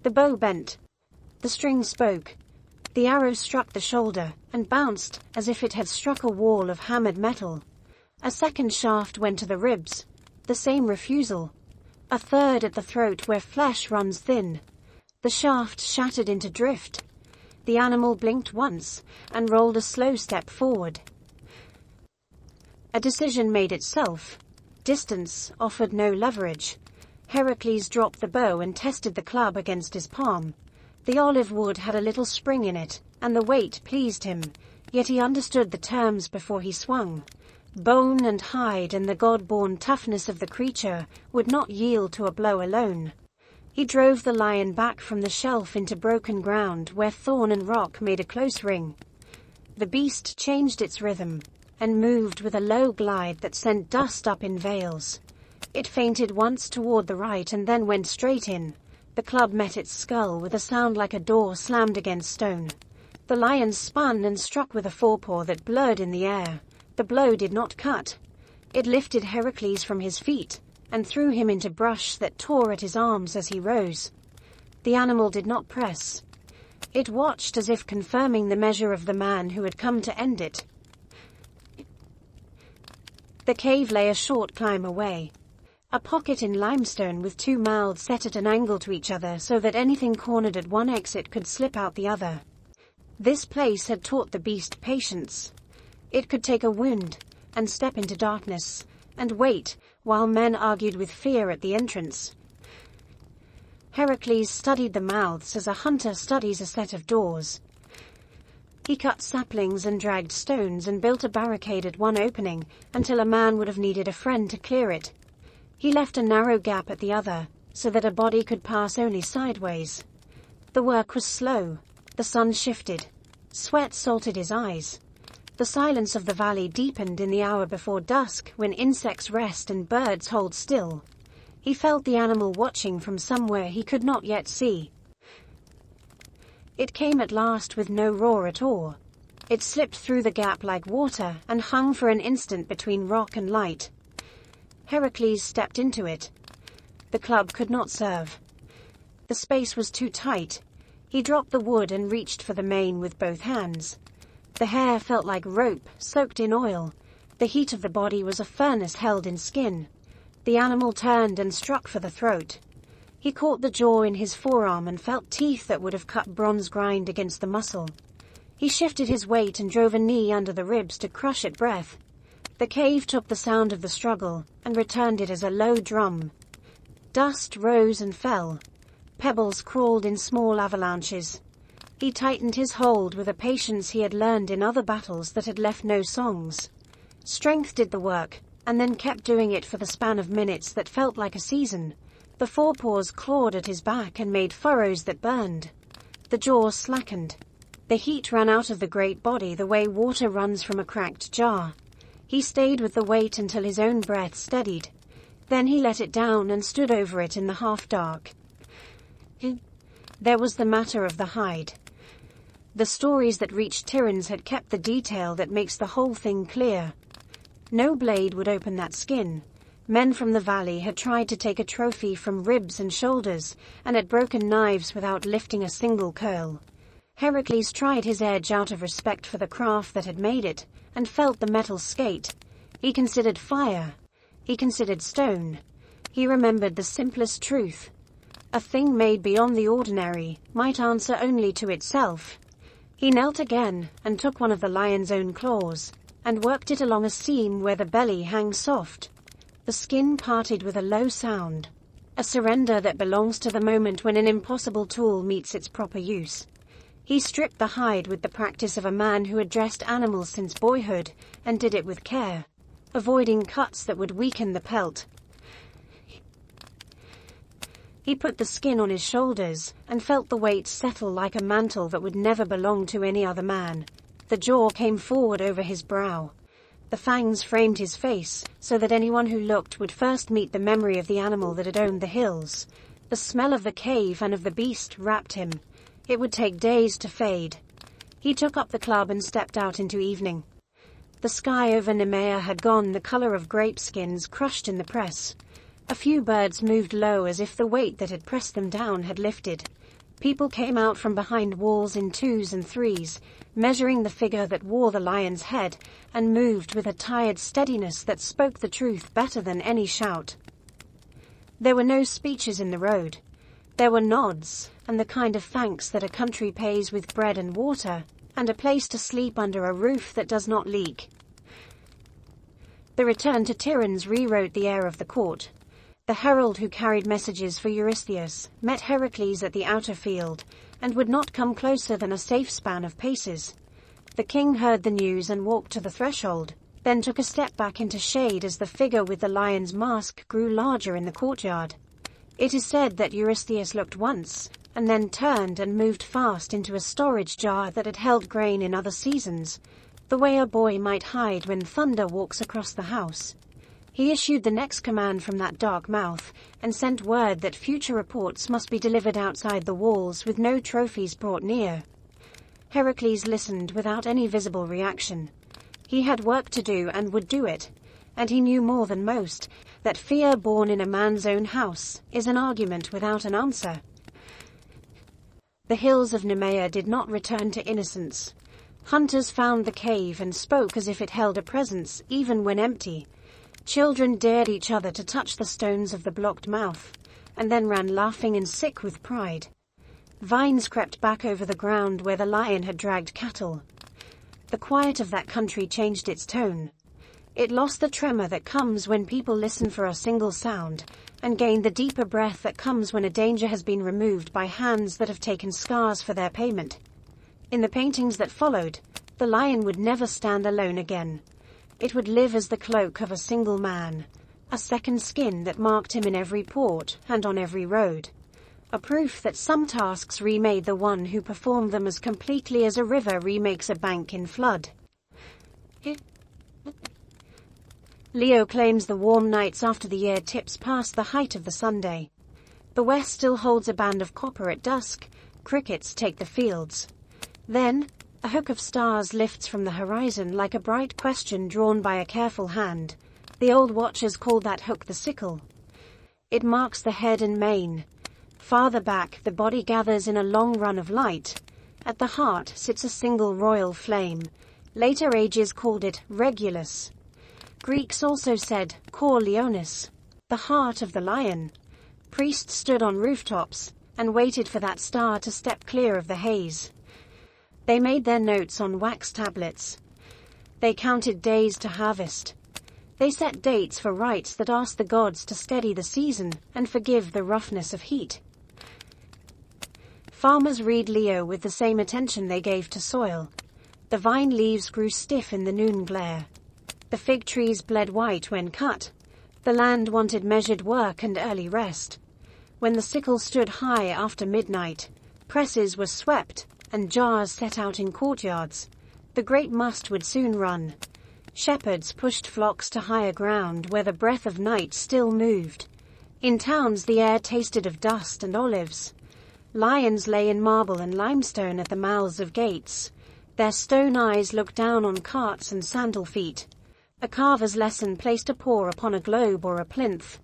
The bow bent. The string spoke. The arrow struck the shoulder and bounced as if it had struck a wall of hammered metal. A second shaft went to the ribs. The same refusal. A third at the throat where flesh runs thin. The shaft shattered into drift. The animal blinked once, and rolled a slow step forward. A decision made itself. Distance offered no leverage. Heracles dropped the bow and tested the club against his palm. The olive wood had a little spring in it, and the weight pleased him, yet he understood the terms before he swung. Bone and hide and the god-born toughness of the creature would not yield to a blow alone. He drove the lion back from the shelf into broken ground where thorn and rock made a close ring. The beast changed its rhythm, and moved with a low glide that sent dust up in veils. It feinted once toward the right and then went straight in. The club met its skull with a sound like a door slammed against stone. The lion spun and struck with a forepaw that blurred in the air. The blow did not cut. It lifted Heracles from his feet, and threw him into brush that tore at his arms as he rose. The animal did not press. It watched as if confirming the measure of the man who had come to end it. The cave lay a short climb away. A pocket in limestone with two mouths set at an angle to each other so that anything cornered at one exit could slip out the other. This place had taught the beast patience. It could take a wound, and step into darkness, and wait, while men argued with fear at the entrance. Heracles studied the mouths as a hunter studies a set of doors. He cut saplings and dragged stones and built a barricade at one opening until a man would have needed a friend to clear it. He left a narrow gap at the other, so that a body could pass only sideways. The work was slow. The sun shifted. Sweat salted his eyes. The silence of the valley deepened in the hour before dusk when insects rest and birds hold still. He felt the animal watching from somewhere he could not yet see. It came at last with no roar at all. It slipped through the gap like water and hung for an instant between rock and light. Heracles stepped into it. The club could not serve. The space was too tight. He dropped the wood and reached for the mane with both hands. The hair felt like rope soaked in oil. The heat of the body was a furnace held in skin. The animal turned and struck for the throat. He caught the jaw in his forearm and felt teeth that would have cut bronze grind against the muscle. He shifted his weight and drove a knee under the ribs to crush at breath. The cave took the sound of the struggle and returned it as a low drum. Dust rose and fell. Pebbles crawled in small avalanches. He tightened his hold with a patience he had learned in other battles that had left no songs. Strength did the work, and then kept doing it for the span of minutes that felt like a season. The forepaws clawed at his back and made furrows that burned. The jaw slackened. The heat ran out of the great body the way water runs from a cracked jar. He stayed with the weight until his own breath steadied. Then he let it down and stood over it in the half-dark. There was the matter of the hide. The stories that reached Tiryns had kept the detail that makes the whole thing clear. No blade would open that skin. Men from the valley had tried to take a trophy from ribs and shoulders, and had broken knives without lifting a single curl. Heracles tried his edge out of respect for the craft that had made it, and felt the metal skate. He considered fire. He considered stone. He remembered the simplest truth. A thing made beyond the ordinary might answer only to itself. He knelt again and took one of the lion's own claws, and worked it along a seam where the belly hangs soft. The skin parted with a low sound, a surrender that belongs to the moment when an impossible tool meets its proper use. He stripped the hide with the practice of a man who had dressed animals since boyhood, and did it with care, avoiding cuts that would weaken the pelt. He put the skin on his shoulders, and felt the weight settle like a mantle that would never belong to any other man. The jaw came forward over his brow. The fangs framed his face, so that anyone who looked would first meet the memory of the animal that had owned the hills. The smell of the cave and of the beast wrapped him. It would take days to fade. He took up the club and stepped out into evening. The sky over Nemea had gone the color of grape skins crushed in the press. A few birds moved low as if the weight that had pressed them down had lifted. People came out from behind walls in twos and threes, measuring the figure that wore the lion's head, and moved with a tired steadiness that spoke the truth better than any shout. There were no speeches in the road. There were nods, and the kind of thanks that a country pays with bread and water, and a place to sleep under a roof that does not leak. The return to Tiryns rewrote the air of the court. The herald who carried messages for Eurystheus met Heracles at the outer field, and would not come closer than a safe span of paces. The king heard the news and walked to the threshold, then took a step back into shade as the figure with the lion's mask grew larger in the courtyard. It is said that Eurystheus looked once, and then turned and moved fast into a storage jar that had held grain in other seasons, the way a boy might hide when thunder walks across the house. He issued the next command from that dark mouth, and sent word that future reports must be delivered outside the walls with no trophies brought near. Heracles listened without any visible reaction. He had work to do and would do it, and he knew more than most, that fear born in a man's own house is an argument without an answer. The hills of Nemea did not return to innocence. Hunters found the cave and spoke as if it held a presence, even when empty. Children dared each other to touch the stones of the blocked mouth, and then ran laughing and sick with pride. Vines crept back over the ground where the lion had dragged cattle. The quiet of that country changed its tone. It lost the tremor that comes when people listen for a single sound, and gained the deeper breath that comes when a danger has been removed by hands that have taken scars for their payment. In the paintings that followed, the lion would never stand alone again. It would live as the cloak of a single man, a second skin that marked him in every port and on every road. A proof that some tasks remade the one who performed them as completely as a river remakes a bank in flood. Leo claims the warm nights after the year tips past the height of the Sunday. The west still holds a band of copper at dusk. Crickets take the fields. Then, a hook of stars lifts from the horizon like a bright question drawn by a careful hand. The old watchers called that hook the sickle. It marks the head and mane. Farther back, the body gathers in a long run of light. At the heart sits a single royal flame. Later ages called it Regulus. Greeks also said Cor Leonis, the heart of the lion. Priests stood on rooftops and waited for that star to step clear of the haze. They made their notes on wax tablets. They counted days to harvest. They set dates for rites that asked the gods to steady the season and forgive the roughness of heat. Farmers read Leo with the same attention they gave to soil. The vine leaves grew stiff in the noon glare. The fig trees bled white when cut. The land wanted measured work and early rest. When the sickle stood high after midnight, presses were swept and jars set out in courtyards. The great must would soon run. Shepherds pushed flocks to higher ground where the breath of night still moved. In towns the air tasted of dust and olives. Lions lay in marble and limestone at the mouths of gates. Their stone eyes looked down on carts and sandal feet. A carver's lesson placed a paw upon a globe or a plinth.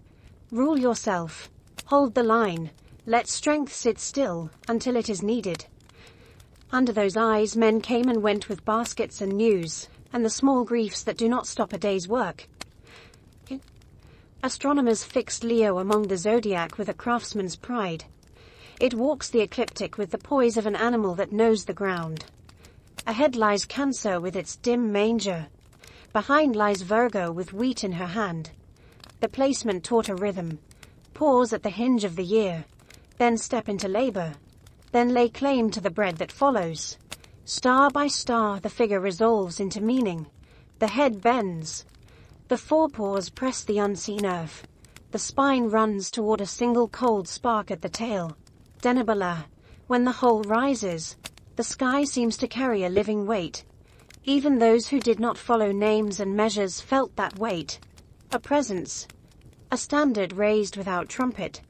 Rule yourself. Hold the line. Let strength sit still until it is needed. Under those eyes men came and went with baskets and news, and the small griefs that do not stop a day's work. Astronomers fixed Leo among the zodiac with a craftsman's pride. It walks the ecliptic with the poise of an animal that knows the ground. Ahead lies Cancer with its dim manger. Behind lies Virgo with wheat in her hand. The placement taught a rhythm. Pause at the hinge of the year, then step into labor, then lay claim to the bread that follows. Star by star the figure resolves into meaning. The head bends. The forepaws press the unseen earth. The spine runs toward a single cold spark at the tail. Denebala, when the whole rises, the sky seems to carry a living weight. Even those who did not follow names and measures felt that weight. A presence. A standard raised without trumpet.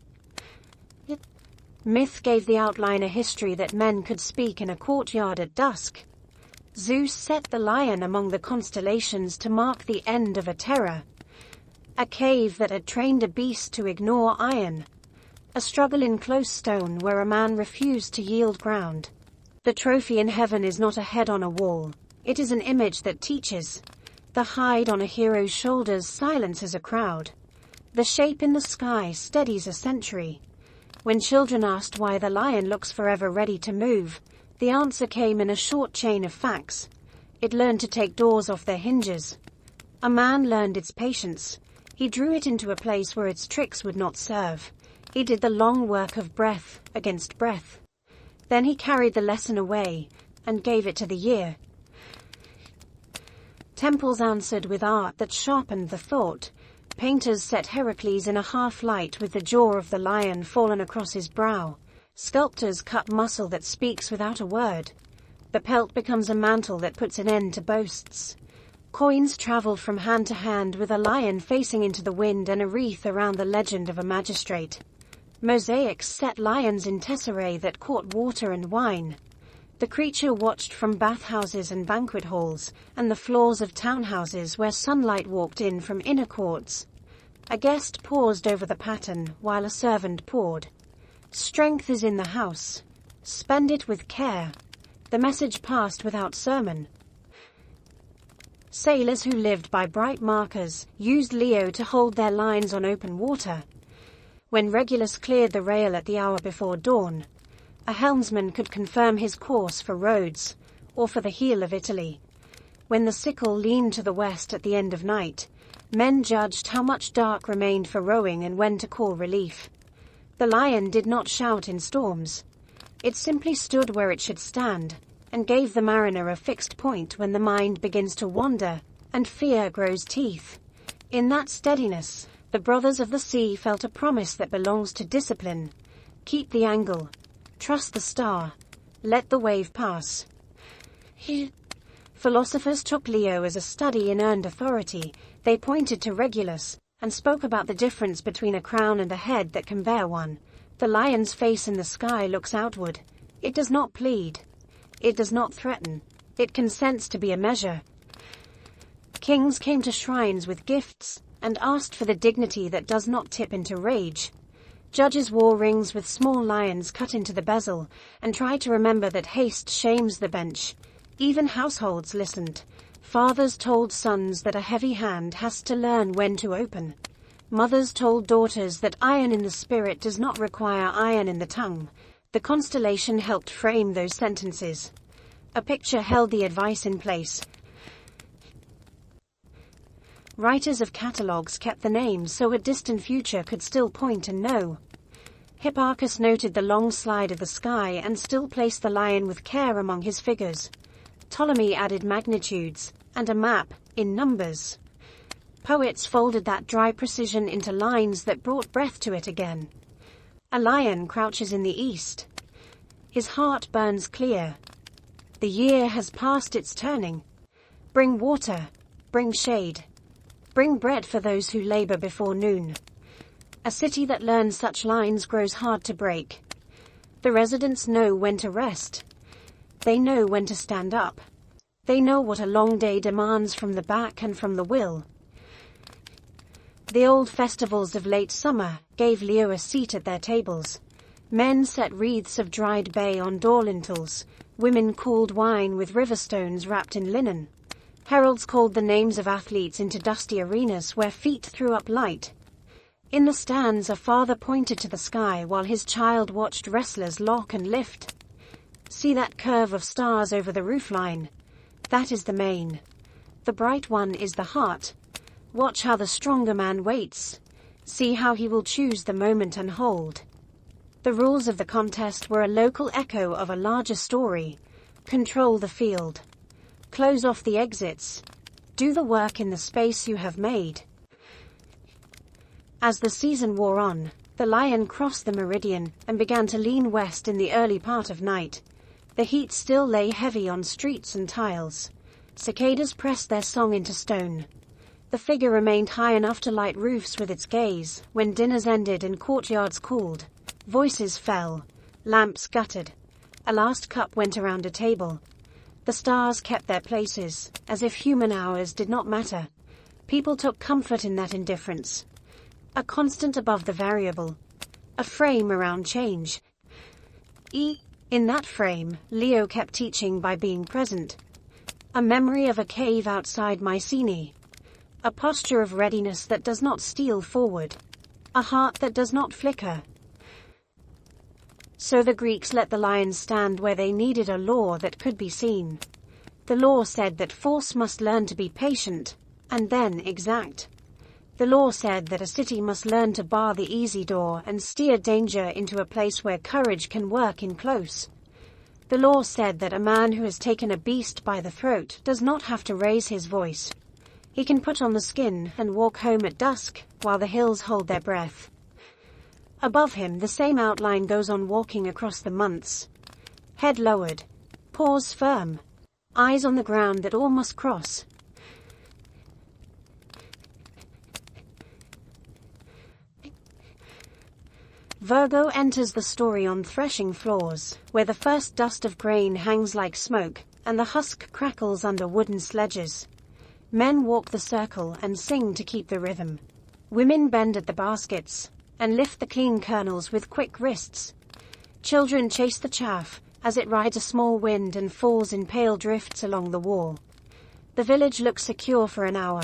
Myth gave the outline a history that men could speak in a courtyard at dusk. Zeus set the lion among the constellations to mark the end of a terror. A cave that had trained a beast to ignore iron. A struggle in close stone where a man refused to yield ground. The trophy in heaven is not a head on a wall. It is an image that teaches. The hide on a hero's shoulders silences a crowd. The shape in the sky steadies a century. When children asked why the lion looks forever ready to move, the answer came in a short chain of facts. It learned to take doors off their hinges. A man learned its patience. He drew it into a place where its tricks would not serve. He did the long work of breath against breath. Then he carried the lesson away and gave it to the year. Temples answered with art that sharpened the thought. Painters set Heracles in a half-light with the jaw of the lion fallen across his brow. Sculptors cut muscle that speaks without a word. The pelt becomes a mantle that puts an end to boasts. Coins traveled from hand to hand with a lion facing into the wind and a wreath around the legend of a magistrate. Mosaics set lions in tesserae that caught water and wine. The creature watched from bathhouses and banquet halls, and the floors of townhouses where sunlight walked in from inner courts. A guest paused over the pattern while a servant poured. Strength is in the house. Spend it with care. The message passed without sermon. Sailors who lived by bright markers used Leo to hold their lines on open water. When Regulus cleared the rail at the hour before dawn, a helmsman could confirm his course for Rhodes, or for the heel of Italy. When the sickle leaned to the west at the end of night, men judged how much dark remained for rowing and when to call relief. The lion did not shout in storms. It simply stood where it should stand, and gave the mariner a fixed point when the mind begins to wander, and fear grows teeth. In that steadiness, the brothers of the sea felt a promise that belongs to discipline. Keep the angle. Trust the star. Let the wave pass. Philosophers took Leo as a study in earned authority. They pointed to Regulus, and spoke about the difference between a crown and a head that can bear one. The lion's face in the sky looks outward. It does not plead. It does not threaten. It consents to be a measure. Kings came to shrines with gifts, and asked for the dignity that does not tip into rage. Judges wore rings with small lions cut into the bezel, and tried to remember that haste shames the bench. Even households listened. Fathers told sons that a heavy hand has to learn when to open. Mothers told daughters that iron in the spirit does not require iron in the tongue. The constellation helped frame those sentences. A picture held the advice in place. Writers of catalogues kept the names so a distant future could still point and know. Hipparchus noted the long slide of the sky and still placed the lion with care among his figures. Ptolemy added magnitudes, and a map, in numbers. Poets folded that dry precision into lines that brought breath to it again. A lion crouches in the east. His heart burns clear. The year has passed its turning. Bring water, bring shade. Bring bread for those who labor before noon. A city that learns such lines grows hard to break. The residents know when to rest. They know when to stand up. They know what a long day demands from the back and from the will. The old festivals of late summer gave Leo a seat at their tables. Men set wreaths of dried bay on door lintels. Women cooled wine with river stones wrapped in linen. Heralds called the names of athletes into dusty arenas where feet threw up light. In the stands, a father pointed to the sky while his child watched wrestlers lock and lift. See that curve of stars over the roofline? That is the main. The bright one is the heart. Watch how the stronger man waits. See how he will choose the moment and hold. The rules of the contest were a local echo of a larger story. Control the field. Close off the exits. Do the work in the space you have made. As the season wore on, the lion crossed the meridian and began to lean west in the early part of night. The heat still lay heavy on streets and tiles. Cicadas pressed their song into stone. The figure remained high enough to light roofs with its gaze. When dinners ended and courtyards cooled, voices fell, lamps guttered. A last cup went around a table. The stars kept their places, as if human hours did not matter. People took comfort in that indifference. A constant above the variable. A frame around change. In that frame, Leo kept teaching by being present. A memory of a cave outside Mycenae. A posture of readiness that does not steal forward. A heart that does not flicker. So the Greeks let the lions stand where they needed a law that could be seen. The law said that force must learn to be patient, and then exact. The law said that a city must learn to bar the easy door and steer danger into a place where courage can work in close. The law said that a man who has taken a beast by the throat does not have to raise his voice. He can put on the skin and walk home at dusk, while the hills hold their breath. Above him, the same outline goes on walking across the months. Head lowered, paws firm, eyes on the ground that all must cross. Virgo enters the story on threshing floors, where the first dust of grain hangs like smoke, and the husk crackles under wooden sledges. Men walk the circle and sing to keep the rhythm. Women bend at the baskets, and lift the clean kernels with quick wrists. Children chase the chaff, as it rides a small wind and falls in pale drifts along the wall. The village looks secure for an hour.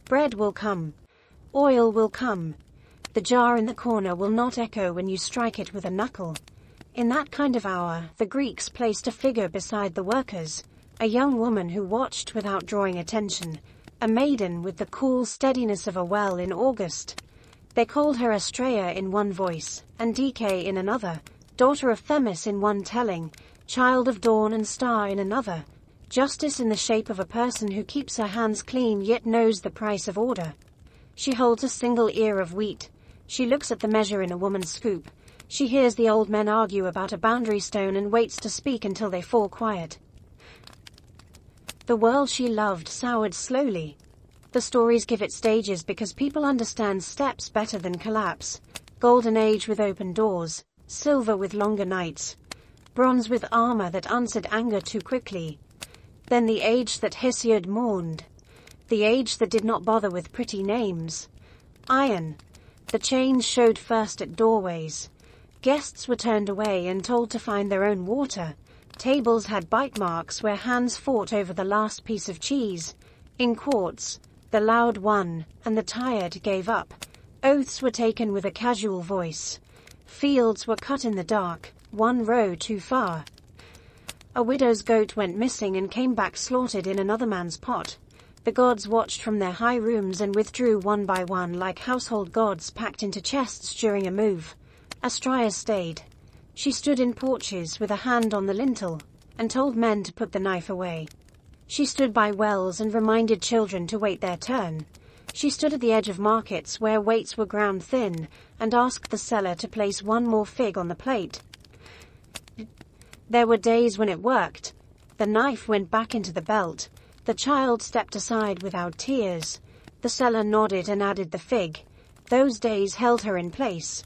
Bread will come. Oil will come. The jar in the corner will not echo when you strike it with a knuckle. In that kind of hour, the Greeks placed a figure beside the workers, a young woman who watched without drawing attention, a maiden with the cool steadiness of a well in August. They called her Astraea in one voice, and Dike in another, daughter of Themis in one telling, child of dawn and star in another, justice in the shape of a person who keeps her hands clean yet knows the price of order. She holds a single ear of wheat. She looks at the measure in a woman's scoop. She hears the old men argue about a boundary stone and waits to speak until they fall quiet. The world she loved soured slowly. The stories give it stages because people understand steps better than collapse. Golden age with open doors, silver with longer nights, bronze with armor that answered anger too quickly. Then the age that Hesiod mourned. The age that did not bother with pretty names. Iron. The chains showed first at doorways. Guests were turned away and told to find their own water. Tables had bite marks where hands fought over the last piece of cheese. In courts, the loud won, and the tired gave up. Oaths were taken with a casual voice. Fields were cut in the dark, one row too far. A widow's goat went missing and came back slaughtered in another man's pot. The gods watched from their high rooms and withdrew one by one like household gods packed into chests during a move. Astraea stayed. She stood in porches with a hand on the lintel, and told men to put the knife away. She stood by wells and reminded children to wait their turn. She stood at the edge of markets where weights were ground thin, and asked the seller to place one more fig on the plate. There were days when it worked. The knife went back into the belt. The child stepped aside without tears. The seller nodded and added the fig. Those days held her in place.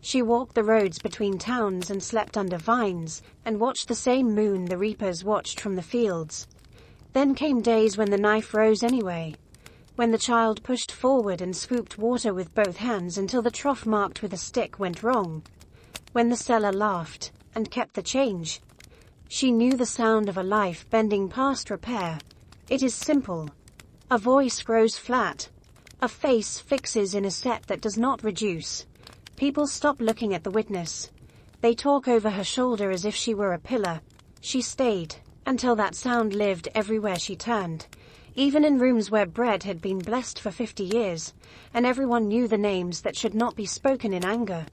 She walked the roads between towns and slept under vines, and watched the same moon the reapers watched from the fields. Then came days when the knife rose anyway, when the child pushed forward and scooped water with both hands until the trough marked with a stick went wrong, when the seller laughed and kept the change. She knew the sound of a life bending past repair. It is simple. A voice grows flat. A face fixes in a set that does not reduce. People stop looking at the witness. They talk over her shoulder as if she were a pillar. She stayed, until that sound lived everywhere she turned, even in rooms where bread had been blessed for 50 years, and everyone knew the names that should not be spoken in anger.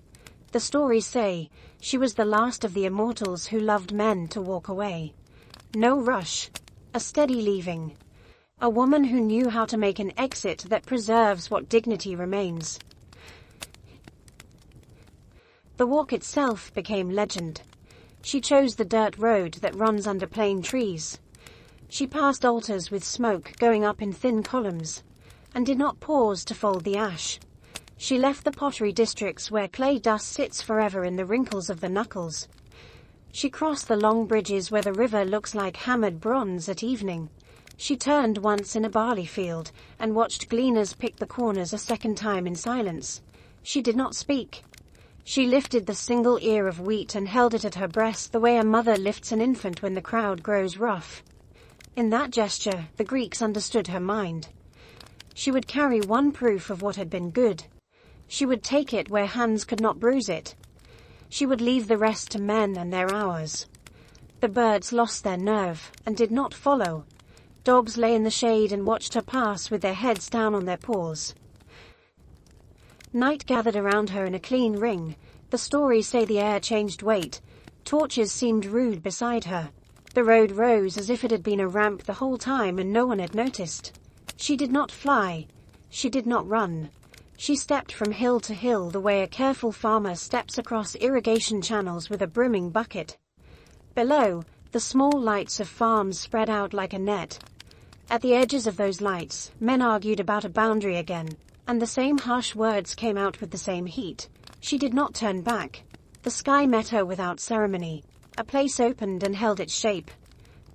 The stories say, she was the last of the immortals who loved men to walk away. No rush. A steady leaving. A woman who knew how to make an exit that preserves what dignity remains. The walk itself became legend. She chose the dirt road that runs under plane trees. She passed altars with smoke going up in thin columns, and did not pause to fold the ash. She left the pottery districts where clay dust sits forever in the wrinkles of the knuckles. She crossed the long bridges where the river looks like hammered bronze at evening. She turned once in a barley field, and watched gleaners pick the corners a second time in silence. She did not speak. She lifted the single ear of wheat and held it at her breast the way a mother lifts an infant when the crowd grows rough. In that gesture, the Greeks understood her mind. She would carry one proof of what had been good. She would take it where hands could not bruise it. She would leave the rest to men and their hours. The birds lost their nerve and did not follow. Dogs lay in the shade and watched her pass with their heads down on their paws. Night gathered around her in a clean ring. The stories say the air changed weight. Torches seemed rude beside her. The road rose as if it had been a ramp the whole time and no one had noticed. She did not fly. She did not run. She stepped from hill to hill the way a careful farmer steps across irrigation channels with a brimming bucket. Below, the small lights of farms spread out like a net. At the edges of those lights, men argued about a boundary again, and the same harsh words came out with the same heat. She did not turn back. The sky met her without ceremony. A place opened and held its shape.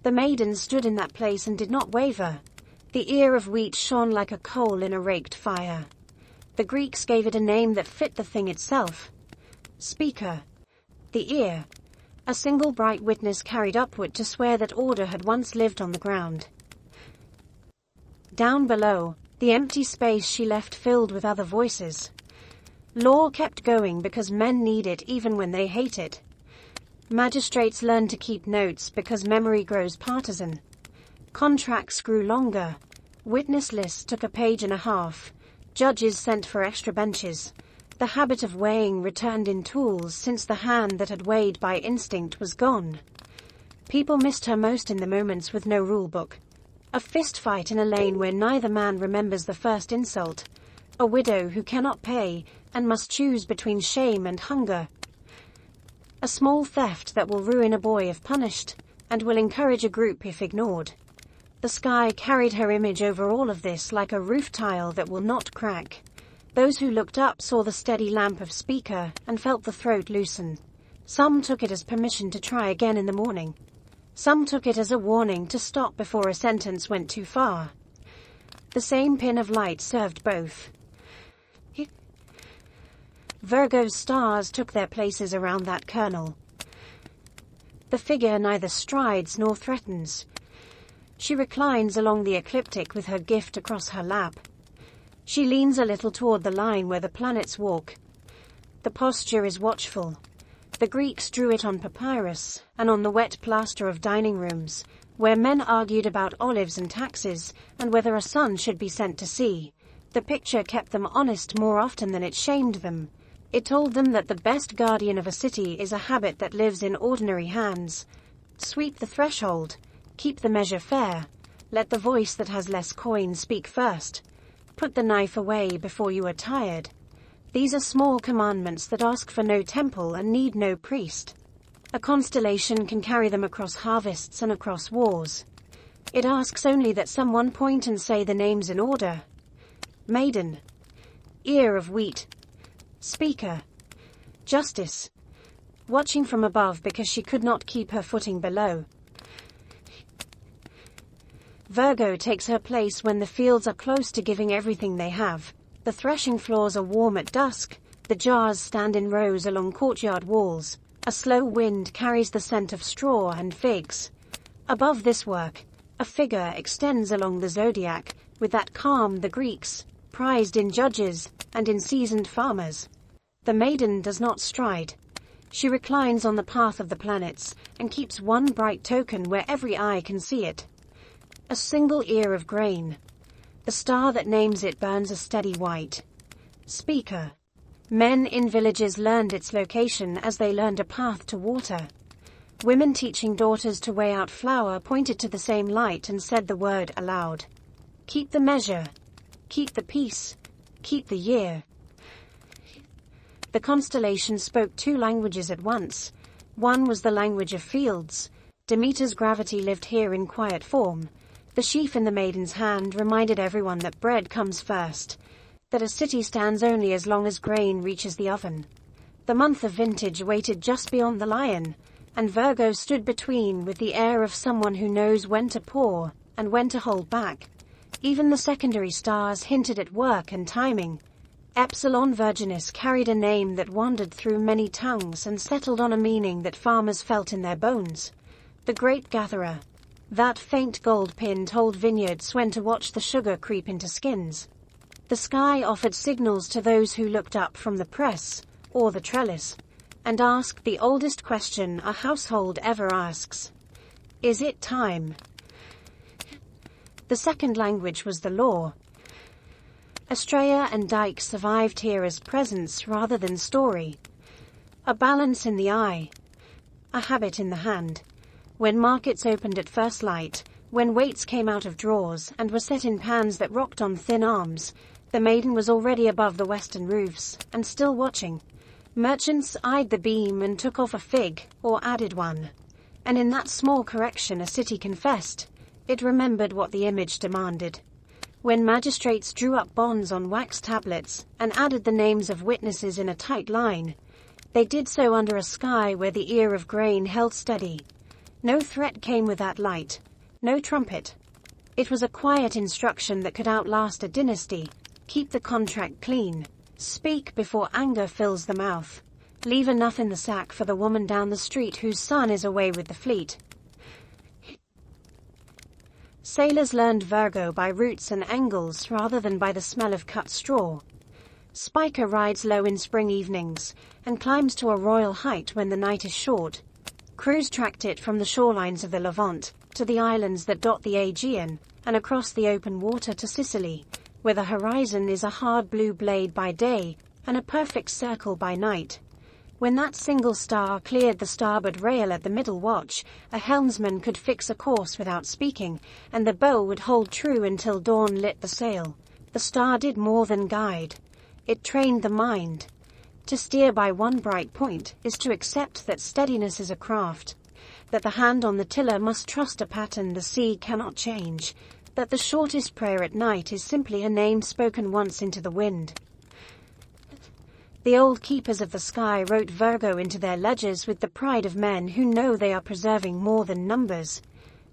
The maiden stood in that place and did not waver. The ear of wheat shone like a coal in a raked fire. The Greeks gave it a name that fit the thing itself. Speaker. The ear. A single bright witness carried upward to swear that order had once lived on the ground. Down below, the empty space she left filled with other voices. Law kept going because men need it even when they hate it. Magistrates learned to keep notes because memory grows partisan. Contracts grew longer. Witness lists took a page and a half. Judges sent for extra benches. The habit of weighing returned in tools since the hand that had weighed by instinct was gone. People missed her most in the moments with no rulebook. A fist fight in a lane where neither man remembers the first insult. A widow who cannot pay and must choose between shame and hunger. A small theft that will ruin a boy if punished, and will encourage a group if ignored. The sky carried her image over all of this like a roof tile that will not crack. Those who looked up saw the steady lamp of speaker and felt the throat loosen. Some took it as permission to try again in the morning. Some took it as a warning to stop before a sentence went too far. The same pin of light served both. Virgo's stars took their places around that kernel. The figure neither strides nor threatens. She reclines along the ecliptic with her gift across her lap. She leans a little toward the line where the planets walk. The posture is watchful. The Greeks drew it on papyrus and on the wet plaster of dining rooms, where men argued about olives and taxes and whether a son should be sent to sea. The picture kept them honest more often than it shamed them. It told them that the best guardian of a city is a habit that lives in ordinary hands. Sweep the threshold. Keep the measure fair. Let the voice that has less coin speak first. Put the knife away before you are tired. These are small commandments that ask for no temple and need no priest. A constellation can carry them across harvests and across wars. It asks only that someone point and say the names in order. Maiden. Ear of wheat. Speaker. Justice. Watching from above because she could not keep her footing below. Virgo takes her place when the fields are close to giving everything they have. The threshing floors are warm at dusk. The jars stand in rows along courtyard walls. A slow wind carries the scent of straw and figs. Above this work, a figure extends along the Zodiac, with that calm the Greeks prized in judges and in seasoned farmers. The maiden does not stride. She reclines on the path of the planets and keeps one bright token where every eye can see it. A single ear of grain. The star that names it burns a steady white. Speaker. Men in villages learned its location as they learned a path to water. Women teaching daughters to weigh out flour pointed to the same light and said the word aloud. Keep the measure. Keep the peace. Keep the year. The constellation spoke two languages at once. One was the language of fields. Demeter's gravity lived here in quiet form. The sheaf in the maiden's hand reminded everyone that bread comes first, that a city stands only as long as grain reaches the oven. The month of vintage waited just beyond the lion, and Virgo stood between with the air of someone who knows when to pour and when to hold back. Even the secondary stars hinted at work and timing. Epsilon Virginis carried a name that wandered through many tongues and settled on a meaning that farmers felt in their bones. The Great Gatherer. That faint gold pin told vineyards when to watch the sugar creep into skins. The sky offered signals to those who looked up from the press or the trellis. and asked the oldest question a household ever asks. Is it time? The second language was the law. Estrella and Dyke survived here as presence rather than story. A balance in the eye. A habit in the hand. When markets opened at first light, when weights came out of drawers and were set in pans that rocked on thin arms, the maiden was already above the western roofs, and still watching. Merchants eyed the beam and took off a fig, or added one. And in that small correction a city confessed. It remembered what the image demanded. When magistrates drew up bonds on wax tablets, and added the names of witnesses in a tight line, they did so under a sky where the ear of grain held steady. No threat came with that light, no trumpet. It was a quiet instruction that could outlast a dynasty. Keep the contract clean. Speak before anger fills the mouth. Leave enough in the sack for the woman down the street whose son is away with the fleet. Sailors learned Virgo by roots and angles rather than by the smell of cut straw. Spiker rides low in spring evenings, and climbs to a royal height when the night is short. Crews tracked it from the shorelines of the Levant, to the islands that dot the Aegean, and across the open water to Sicily, where the horizon is a hard blue blade by day, and a perfect circle by night. When that single star cleared the starboard rail at the middle watch, a helmsman could fix a course without speaking, and the bow would hold true until dawn lit the sail. The star did more than guide. It trained the mind. To steer by one bright point is to accept that steadiness is a craft, that the hand on the tiller must trust a pattern the sea cannot change, that the shortest prayer at night is simply a name spoken once into the wind. The old keepers of the sky wrote Virgo into their ledgers with the pride of men who know they are preserving more than numbers.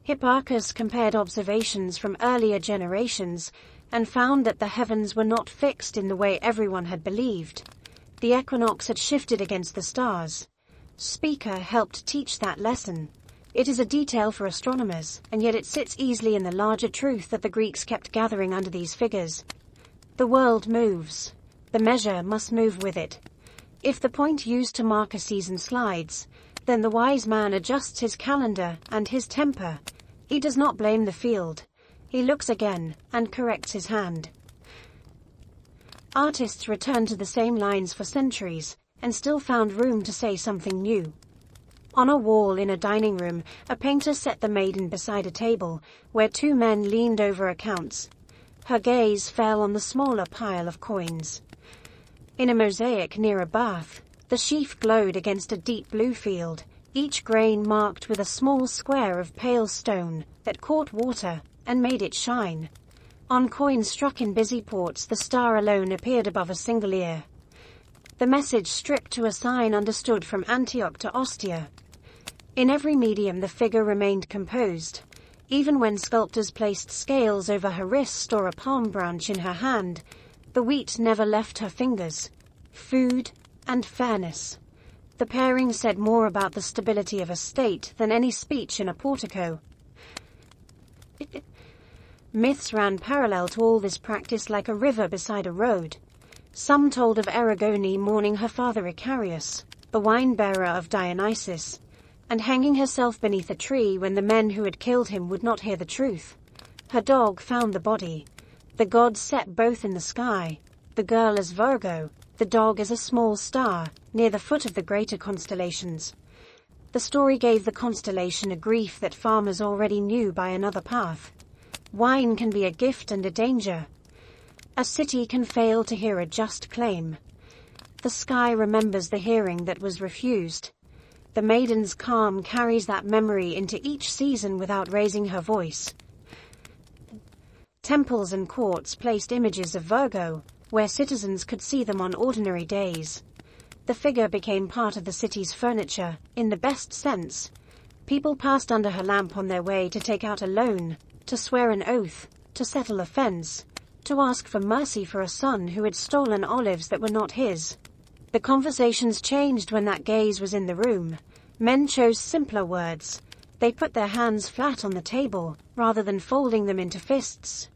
Hipparchus compared observations from earlier generations and found that the heavens were not fixed in the way everyone had believed. The equinox had shifted against the stars. Spica helped teach that lesson. It is a detail for astronomers, and yet it sits easily in the larger truth that the Greeks kept gathering under these figures. The world moves. The measure must move with it. If the point used to mark a season slides, then the wise man adjusts his calendar and his temper. He does not blame the field. He looks again and corrects his hand. Artists returned to the same lines for centuries and still found room to say something new. On a wall in a dining room, a painter set the maiden beside a table where two men leaned over accounts. Her gaze fell on the smaller pile of coins. In a mosaic near a bath, the sheaf glowed against a deep blue field, each grain marked with a small square of pale stone that caught water and made it shine. On coins struck in busy ports, the star alone appeared above a single ear. The message stripped to a sign understood from Antioch to Ostia. In every medium the figure remained composed. Even when sculptors placed scales over her wrist or a palm branch in her hand, the wheat never left her fingers. Food and fairness. The pairing said more about the stability of a state than any speech in a portico. Myths ran parallel to all this practice like a river beside a road. Some told of Erigone mourning her father Aquarius, the wine-bearer of Dionysus, and hanging herself beneath a tree when the men who had killed him would not hear the truth. Her dog found the body. The gods set both in the sky, the girl as Virgo, the dog as a small star, near the foot of the greater constellations. The story gave the constellation a grief that farmers already knew by another path. Wine can be a gift and a danger. A city can fail to hear a just claim. The sky remembers the hearing that was refused. The maiden's calm carries that memory into each season without raising her voice. Temples and courts placed images of Virgo, where citizens could see them on ordinary days. The figure became part of the city's furniture, in the best sense. People passed under her lamp on their way to take out a loan, to swear an oath, to settle a fence, to ask for mercy for a son who had stolen olives that were not his. The conversations changed when that gaze was in the room. Men chose simpler words. They put their hands flat on the table, rather than folding them into fists.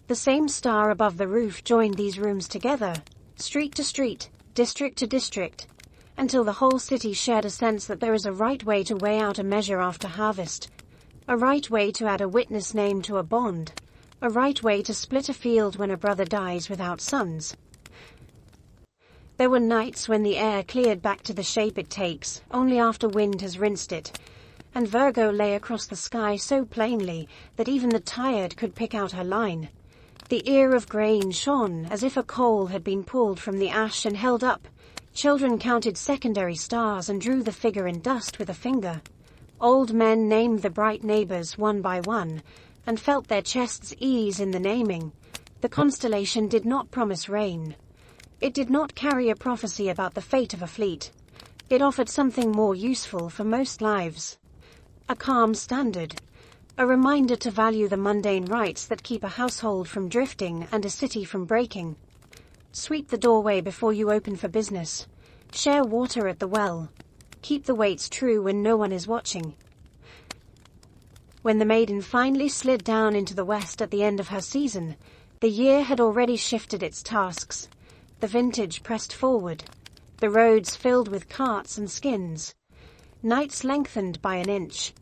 The same star above the roof joined these rooms together, street to street, district to district. until the whole city shared a sense that there is a right way to weigh out a measure after harvest, a right way to add a witness name to a bond, a right way to split a field when a brother dies without sons. There were nights when the air cleared back to the shape it takes, only after wind has rinsed it, and Virgo lay across the sky so plainly that even the tired could pick out her line. The ear of grain shone as if a coal had been pulled from the ash and held up. Children counted secondary stars and drew the figure in dust with a finger. Old men named the bright neighbors one by one, and felt their chests ease in the naming. The constellation did not promise rain. It did not carry a prophecy about the fate of a fleet. It offered something more useful for most lives. A calm standard. A reminder to value the mundane rights that keep a household from drifting and a city from breaking. Sweep the doorway before you open for business. Share water at the well. Keep the weights true when no one is watching. When the maiden finally slid down into the west at the end of her season, the year had already shifted its tasks. The vintage pressed forward. The roads filled with carts and skins. Nights lengthened by an inch.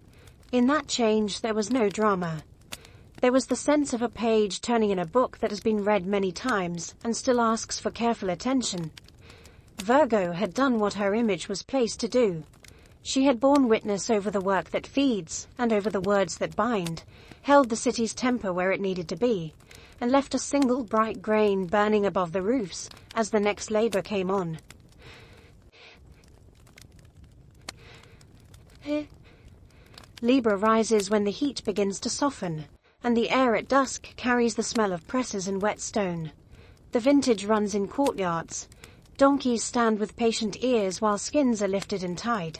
In that change there was no drama. There was the sense of a page turning in a book that has been read many times and still asks for careful attention. Virgo had done what her image was placed to do. She had borne witness over the work that feeds and over the words that bind, held the city's temper where it needed to be, and left a single bright grain burning above the roofs as the next labor came on. Libra rises when the heat begins to soften, and the air at dusk carries the smell of presses and wet stone. The vintage runs in courtyards. Donkeys stand with patient ears while skins are lifted and tied.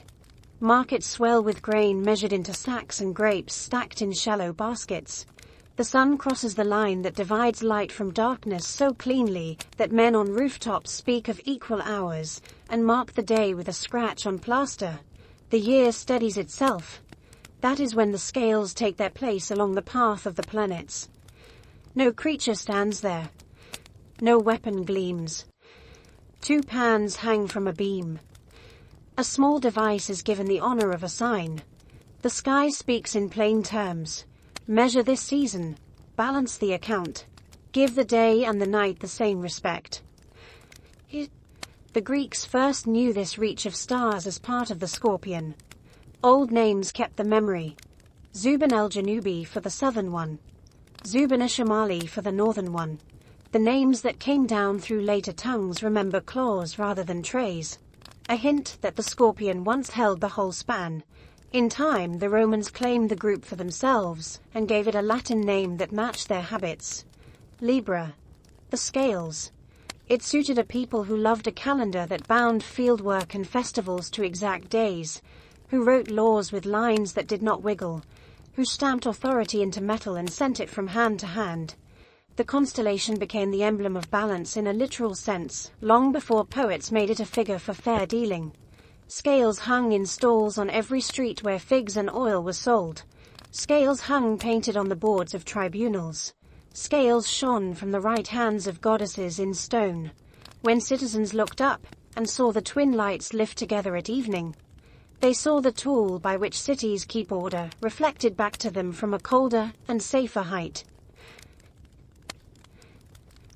Markets swell with grain measured into sacks and grapes stacked in shallow baskets. The sun crosses the line that divides light from darkness so cleanly that men on rooftops speak of equal hours and mark the day with a scratch on plaster. The year steadies itself. That is when the scales take their place along the path of the planets. No creature stands there. No weapon gleams. 2 pans hang from a beam. A small device is given the honor of a sign. The sky speaks in plain terms. Measure this season. Balance the account. Give the day and the night the same respect. The Greeks first knew this reach of stars as part of the Scorpion. Old names kept the memory. Zubin el-Janubi for the southern one. Zubin el-Shamali for the northern one. The names that came down through later tongues remember claws rather than trays. A hint that the Scorpion once held the whole span. In time, the Romans claimed the group for themselves and gave it a Latin name that matched their habits. Libra. The scales. It suited a people who loved a calendar that bound fieldwork and festivals to exact days, who wrote laws with lines that did not wiggle, who stamped authority into metal and sent it from hand to hand. The constellation became the emblem of balance in a literal sense, long before poets made it a figure for fair dealing. Scales hung in stalls on every street where figs and oil were sold. Scales hung painted on the boards of tribunals. Scales shone from the right hands of goddesses in stone. When citizens looked up and saw the twin lights lift together at evening, they saw the tool by which cities keep order reflected back to them from a colder and safer height.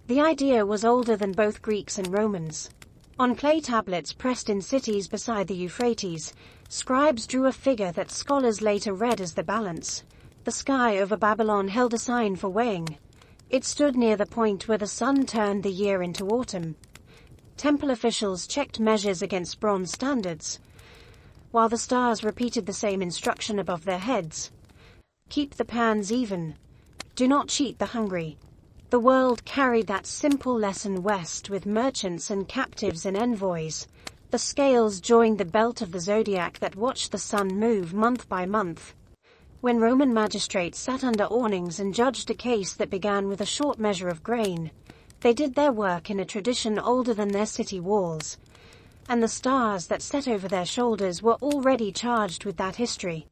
The idea was older than both Greeks and Romans. On clay tablets pressed in cities beside the Euphrates, scribes drew a figure that scholars later read as the balance. The sky over Babylon held a sign for weighing. It stood near the point where the sun turned the year into autumn. Temple officials checked measures against bronze standards, while the stars repeated the same instruction above their heads. Keep the pans even. Do not cheat the hungry. The world carried that simple lesson west with merchants and captives and envoys. The scales joined the belt of the Zodiac that watched the sun move month by month. When Roman magistrates sat under awnings and judged a case that began with a short measure of grain, they did their work in a tradition older than their city walls, and the stars that set over their shoulders were already charged with that history.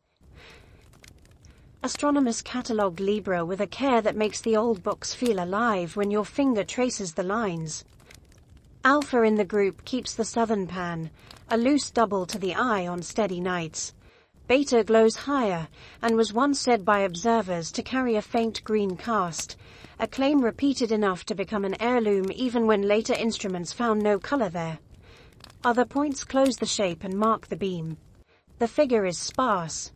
Astronomers catalogued Libra with a care that makes the old books feel alive when your finger traces the lines. Alpha in the group keeps the southern pan, a loose double to the eye on steady nights. Beta glows higher, and was once said by observers to carry a faint green cast, a claim repeated enough to become an heirloom even when later instruments found no color there. Other points close the shape and mark the beam. The figure is sparse.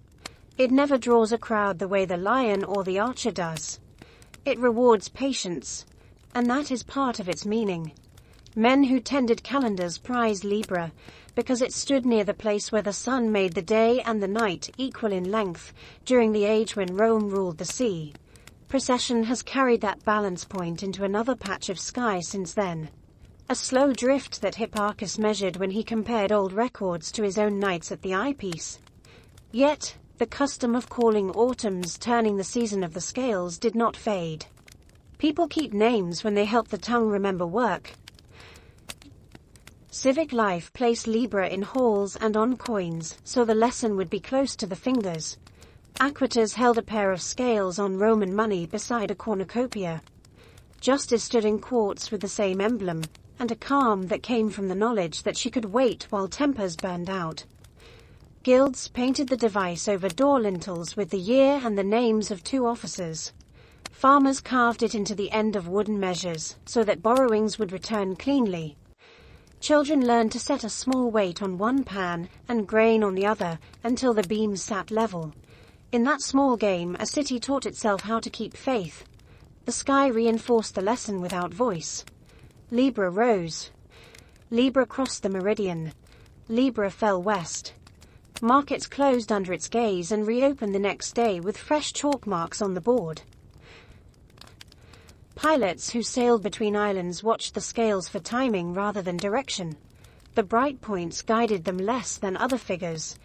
It never draws a crowd the way the lion or the archer does. It rewards patience, and that is part of its meaning. Men who tended calendars prized Libra, because it stood near the place where the sun made the day and the night equal in length, during the age when Rome ruled the sea. Precession has carried that balance point into another patch of sky since then. A slow drift that Hipparchus measured when he compared old records to his own nights at the eyepiece. Yet, the custom of calling autumns turning the season of the scales did not fade. People keep names when they help the tongue remember work. Civic life placed Libra in halls and on coins, so the lesson would be close to the fingers. Aquitas held a pair of scales on Roman money beside a cornucopia. Justice stood in quartz with the same emblem, and a calm that came from the knowledge that she could wait while tempers burned out. Guilds painted the device over door lintels with the year and the names of 2 officers. Farmers carved it into the end of wooden measures, so that borrowings would return cleanly. Children learned to set a small weight on one pan and grain on the other until the beams sat level. In that small game, a city taught itself how to keep faith. The sky reinforced the lesson without voice. Libra rose. Libra crossed the meridian. Libra fell west. Markets closed under its gaze and reopened the next day with fresh chalk marks on the board. Pilots who sailed between islands watched the scales for timing rather than direction. The bright points guided them less than other figures.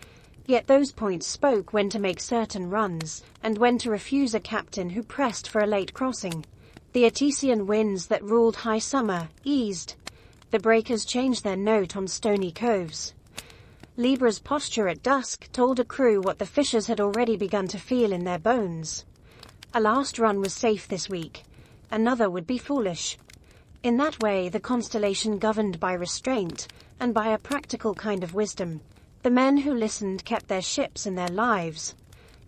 Yet those points spoke when to make certain runs, and when to refuse a captain who pressed for a late crossing. The Etesian winds that ruled high summer eased. The breakers changed their note on stony coves. Libra's posture at dusk told a crew what the fishers had already begun to feel in their bones. A last run was safe this week. Another would be foolish. In that way, the constellation governed by restraint, and by a practical kind of wisdom. The men who listened kept their ships and their lives.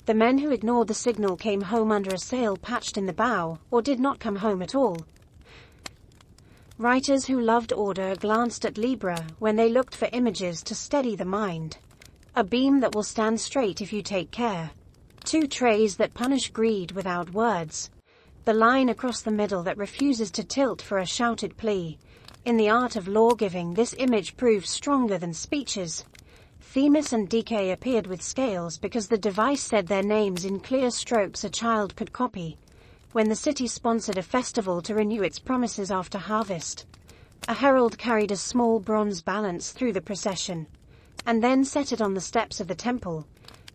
The men who ignored the signal came home under a sail patched in the bow, or did not come home at all. Writers who loved order glanced at Libra when they looked for images to steady the mind. A beam that will stand straight if you take care. 2 trays that punish greed without words. The line across the middle that refuses to tilt for a shouted plea. In the art of law-giving, this image proved stronger than speeches. Themis and Dike appeared with scales because the device said their names in clear strokes a child could copy. When the city sponsored a festival to renew its promises after harvest, a herald carried a small bronze balance through the procession, and then set it on the steps of the temple.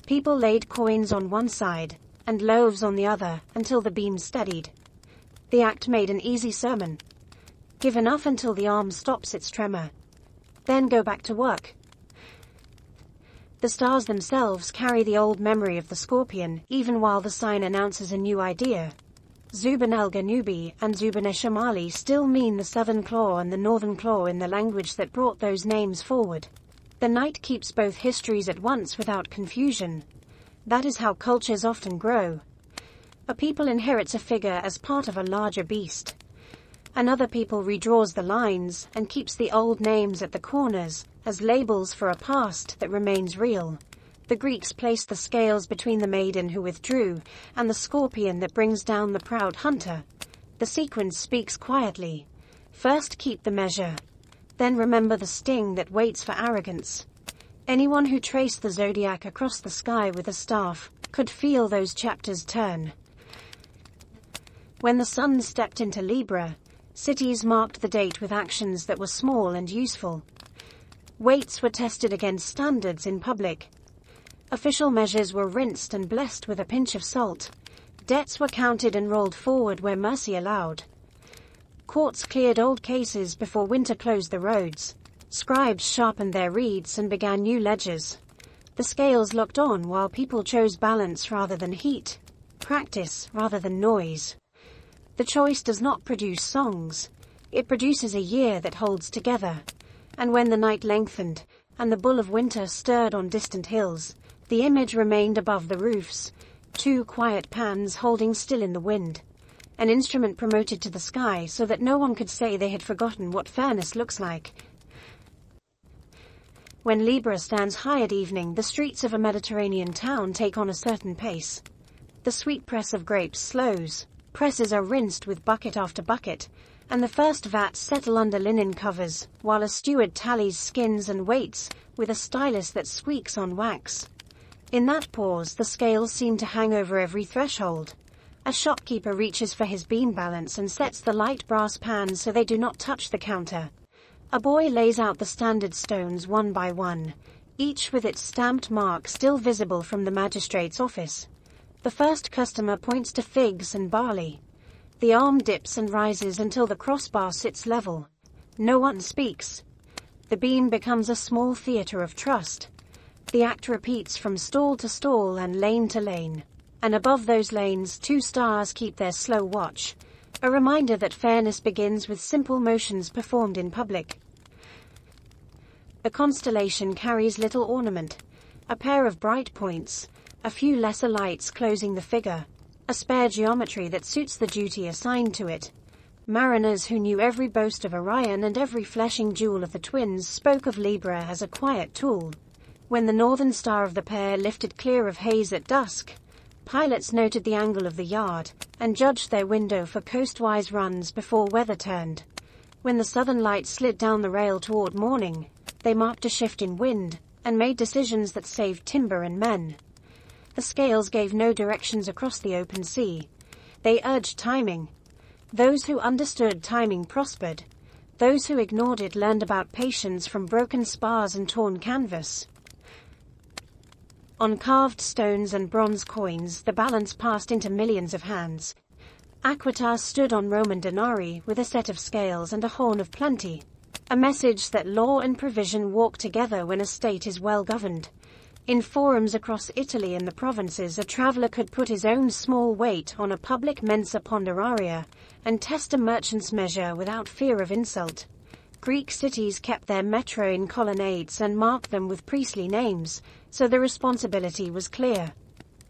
People laid coins on one side, and loaves on the other, until the beam steadied. The act made an easy sermon. Give enough until the arm stops its tremor. Then go back to work. The stars themselves carry the old memory of the scorpion, even while the sign announces a new idea. Zuban el-Ganubi and Zuban-e-Shamali still mean the southern claw and the northern claw in the language that brought those names forward. The night keeps both histories at once without confusion. That is how cultures often grow. A people inherits a figure as part of a larger beast. Another people redraws the lines and keeps the old names at the corners as labels for a past that remains real. The Greeks placed the scales between the maiden who withdrew and the scorpion that brings down the proud hunter. The sequence speaks quietly. First keep the measure. Then remember the sting that waits for arrogance. Anyone who traced the zodiac across the sky with a staff could feel those chapters turn. When the sun stepped into Libra, cities marked the date with actions that were small and useful. Weights were tested against standards in public. Official measures were rinsed and blessed with a pinch of salt. Debts were counted and rolled forward where mercy allowed. Courts cleared old cases before winter closed the roads. Scribes sharpened their reeds and began new ledgers. The scales looked on while people chose balance rather than heat, practice rather than noise. The choice does not produce songs. It produces a year that holds together. And when the night lengthened, and the bull of winter stirred on distant hills, the image remained above the roofs, two quiet pans holding still in the wind. An instrument promoted to the sky so that no one could say they had forgotten what fairness looks like. When Libra stands high at evening, the streets of a Mediterranean town take on a certain pace. The sweet press of grapes slows, presses are rinsed with bucket after bucket, and the first vats settle under linen covers, while a steward tallies skins and weights, with a stylus that squeaks on wax. In that pause, the scales seem to hang over every threshold. A shopkeeper reaches for his beam balance and sets the light brass pans so they do not touch the counter. A boy lays out the standard stones one by one, each with its stamped mark still visible from the magistrate's office. The first customer points to figs and barley. The arm dips and rises until the crossbar sits level. No one speaks. The beam becomes a small theatre of trust. The act repeats from stall to stall and lane to lane. And above those lanes, two stars keep their slow watch, a reminder that fairness begins with simple motions performed in public. The constellation carries little ornament, a pair of bright points, a few lesser lights closing the figure, a spare geometry that suits the duty assigned to it. Mariners who knew every boast of Orion and every flashing jewel of the twins spoke of Libra as a quiet tool. When the northern star of the pair lifted clear of haze at dusk, pilots noted the angle of the yard, and judged their window for coastwise runs before weather turned. When the southern light slid down the rail toward morning, they marked a shift in wind, and made decisions that saved timber and men. The scales gave no directions across the open sea. They urged timing. Those who understood timing prospered. Those who ignored it learned about patience from broken spars and torn canvas. On carved stones and bronze coins, the balance passed into millions of hands. Aquitas stood on Roman denarii with a set of scales and a horn of plenty, a message that law and provision walk together when a state is well governed. In forums across Italy and the provinces, a traveller could put his own small weight on a public mensa ponderaria and test a merchant's measure without fear of insult. Greek cities kept their metroin colonnades and marked them with priestly names, so the responsibility was clear.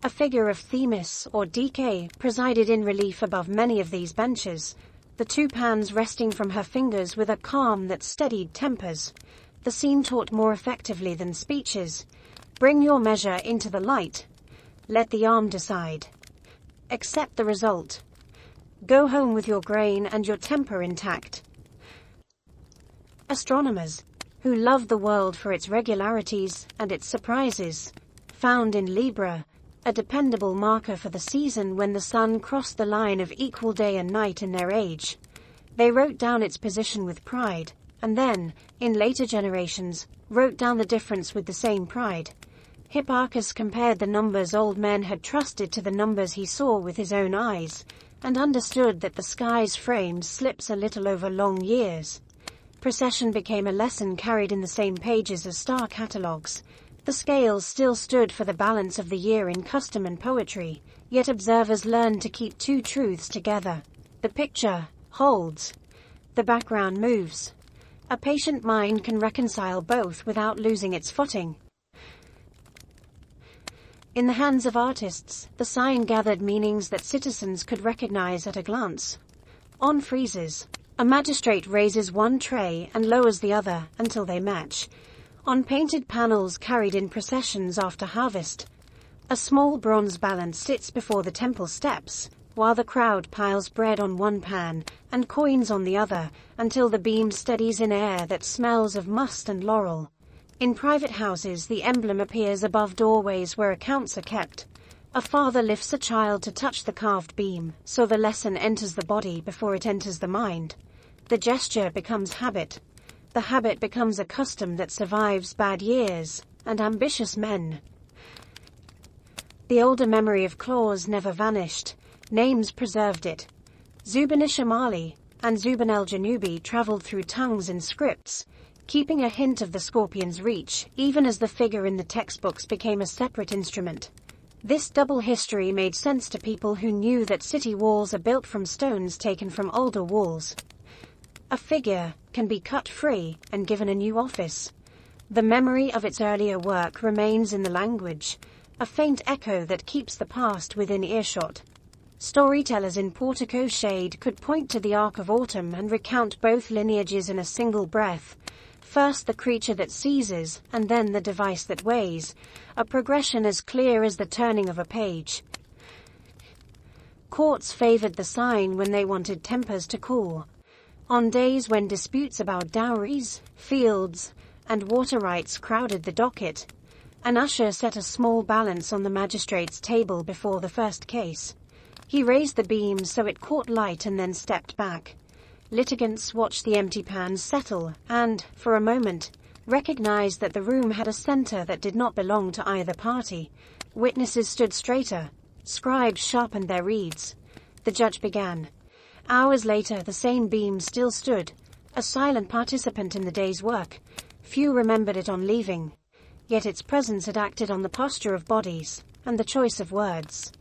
A figure of Themis or Dike presided in relief above many of these benches, the two pans resting from her fingers with a calm that steadied tempers. The scene taught more effectively than speeches. Bring your measure into the light. Let the arm decide. Accept the result. Go home with your grain and your temper intact. Astronomers, who love the world for its regularities and its surprises, found in Libra a dependable marker for the season when the sun crossed the line of equal day and night in their age. They wrote down its position with pride, and then, in later generations, wrote down the difference with the same pride. Hipparchus compared the numbers old men had trusted to the numbers he saw with his own eyes, and understood that the sky's frame slips a little over long years. Precession became a lesson carried in the same pages as star catalogues. The scales still stood for the balance of the year in custom and poetry, yet observers learned to keep two truths together. The picture holds. The background moves. A patient mind can reconcile both without losing its footing. In the hands of artists, the sign gathered meanings that citizens could recognize at a glance. On friezes, a magistrate raises one tray and lowers the other until they match. On painted panels carried in processions after harvest, a small bronze balance sits before the temple steps, while the crowd piles bread on one pan and coins on the other until the beam steadies in air that smells of must and laurel. In private houses, the emblem appears above doorways where accounts are kept. A father lifts a child to touch the carved beam, so the lesson enters the body before it enters the mind. The gesture becomes habit. The habit becomes a custom that survives bad years and ambitious men. The older memory of claws never vanished. Names preserved it. Zubin Shamali and Zubin el-Janubi traveled through tongues and scripts, keeping a hint of the scorpion's reach, even as the figure in the textbooks became a separate instrument. This double history made sense to people who knew that city walls are built from stones taken from older walls. A figure can be cut free and given a new office. The memory of its earlier work remains in the language, a faint echo that keeps the past within earshot. Storytellers in Portico shade could point to the arc of autumn and recount both lineages in a single breath. First the creature that seizes, and then the device that weighs, a progression as clear as the turning of a page. Courts favored the sign when they wanted tempers to cool. On days when disputes about dowries, fields, and water rights crowded the docket, an usher set a small balance on the magistrate's table before the first case. He raised the beam so it caught light and then stepped back. Litigants watched the empty pans settle and, for a moment, recognized that the room had a center that did not belong to either party. Witnesses stood straighter. Scribes sharpened their reeds. The judge began. Hours later, the same beam still stood, a silent participant in the day's work. Few remembered it on leaving, yet its presence had acted on the posture of bodies and the choice of words,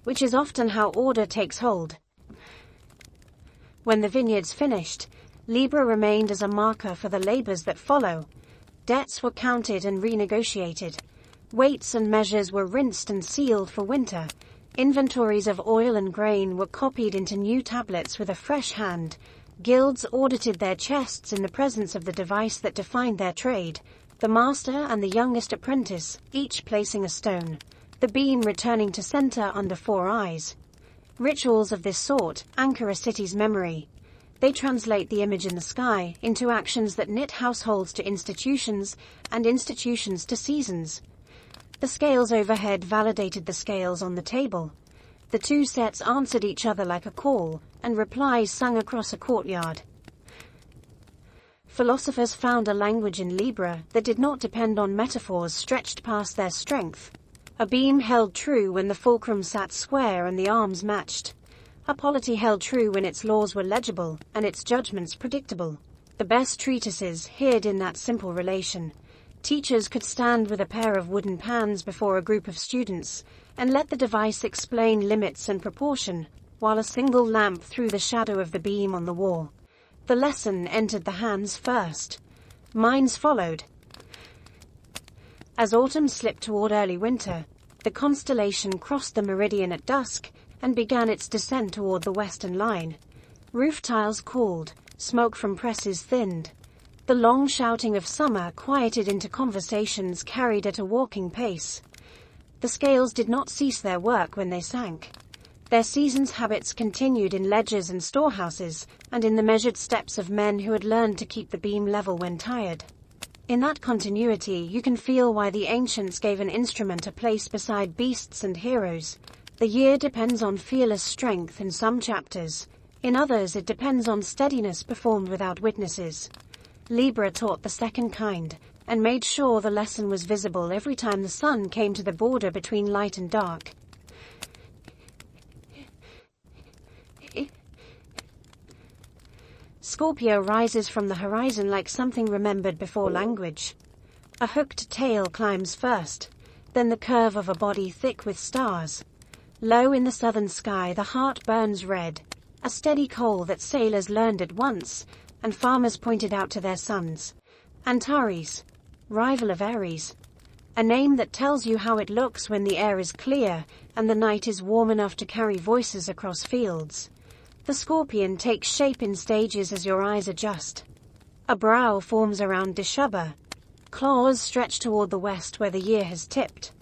which is often how order takes hold. When the vineyards finished, Libra remained as a marker for the labors that follow. Debts were counted and renegotiated. Weights and measures were rinsed and sealed for winter. Inventories of oil and grain were copied into new tablets with a fresh hand. Guilds audited their chests in the presence of the device that defined their trade, the master and the youngest apprentice, each placing a stone, the beam returning to center under 4 eyes. Rituals of this sort anchor a city's memory. They translate the image in the sky into actions that knit households to institutions and institutions to seasons. The scales overhead validated the scales on the table. The two sets answered each other like a call, and replies sung across a courtyard. Philosophers found a language in Libra that did not depend on metaphors stretched past their strength. A beam held true when the fulcrum sat square and the arms matched. A polity held true when its laws were legible and its judgments predictable. The best treatises hid in that simple relation. Teachers could stand with a pair of wooden pans before a group of students and let the device explain limits and proportion, while a single lamp threw the shadow of the beam on the wall. The lesson entered the hands first. Minds followed. As autumn slipped toward early winter, the constellation crossed the meridian at dusk and began its descent toward the western line. Roof tiles cooled, smoke from presses thinned. The long shouting of summer quieted into conversations carried at a walking pace. The scales did not cease their work when they sank. Their season's habits continued in ledgers and storehouses, and in the measured steps of men who had learned to keep the beam level when tired. In that continuity you can feel why the ancients gave an instrument a place beside beasts and heroes. The year depends on fearless strength in some chapters. In others it depends on steadiness performed without witnesses. Libra taught the second kind, and made sure the lesson was visible every time the sun came to the border between light and dark. Scorpio rises from the horizon like something remembered before language. A hooked tail climbs first, then the curve of a body thick with stars. Low in the southern sky the heart burns red, a steady coal that sailors learned at once, and farmers pointed out to their sons. Antares, rival of Aries. A name that tells you how it looks when the air is clear and the night is warm enough to carry voices across fields. The scorpion takes shape in stages as your eyes adjust. A brow forms around Dishubba. Claws stretch toward the west where the year has tipped.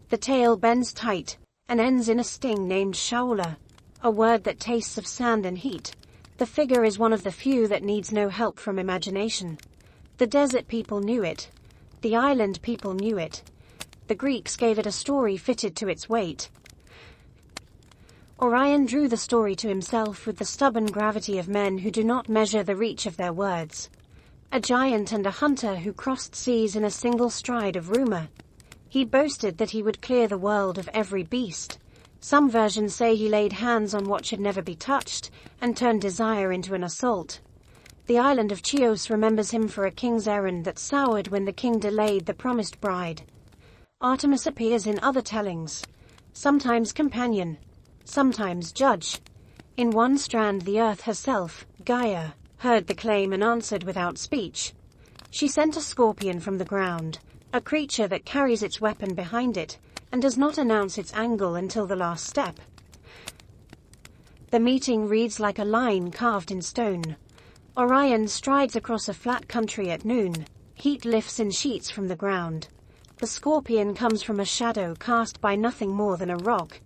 The tail bends tight and ends in a sting named Shaula, a word that tastes of sand and heat. The figure is one of the few that needs no help from imagination. The desert people knew it. The island people knew it. The Greeks gave it a story fitted to its weight. Orion drew the story to himself with the stubborn gravity of men who do not measure the reach of their words. A giant and a hunter who crossed seas in a single stride of rumor. He boasted that he would clear the world of every beast. Some versions say he laid hands on what should never be touched and turned desire into an assault. The island of Chios remembers him for a king's errand that soured when the king delayed the promised bride. Artemis appears in other tellings, sometimes companion, sometimes judge. In one strand the earth herself, Gaia, heard the claim and answered without speech. She sent a scorpion from the ground, a creature that carries its weapon behind it, and does not announce its angle until the last step. The meeting reads like a line carved in stone. Orion strides across a flat country at noon. Heat lifts in sheets from the ground. The scorpion comes from a shadow cast by nothing more than a rock.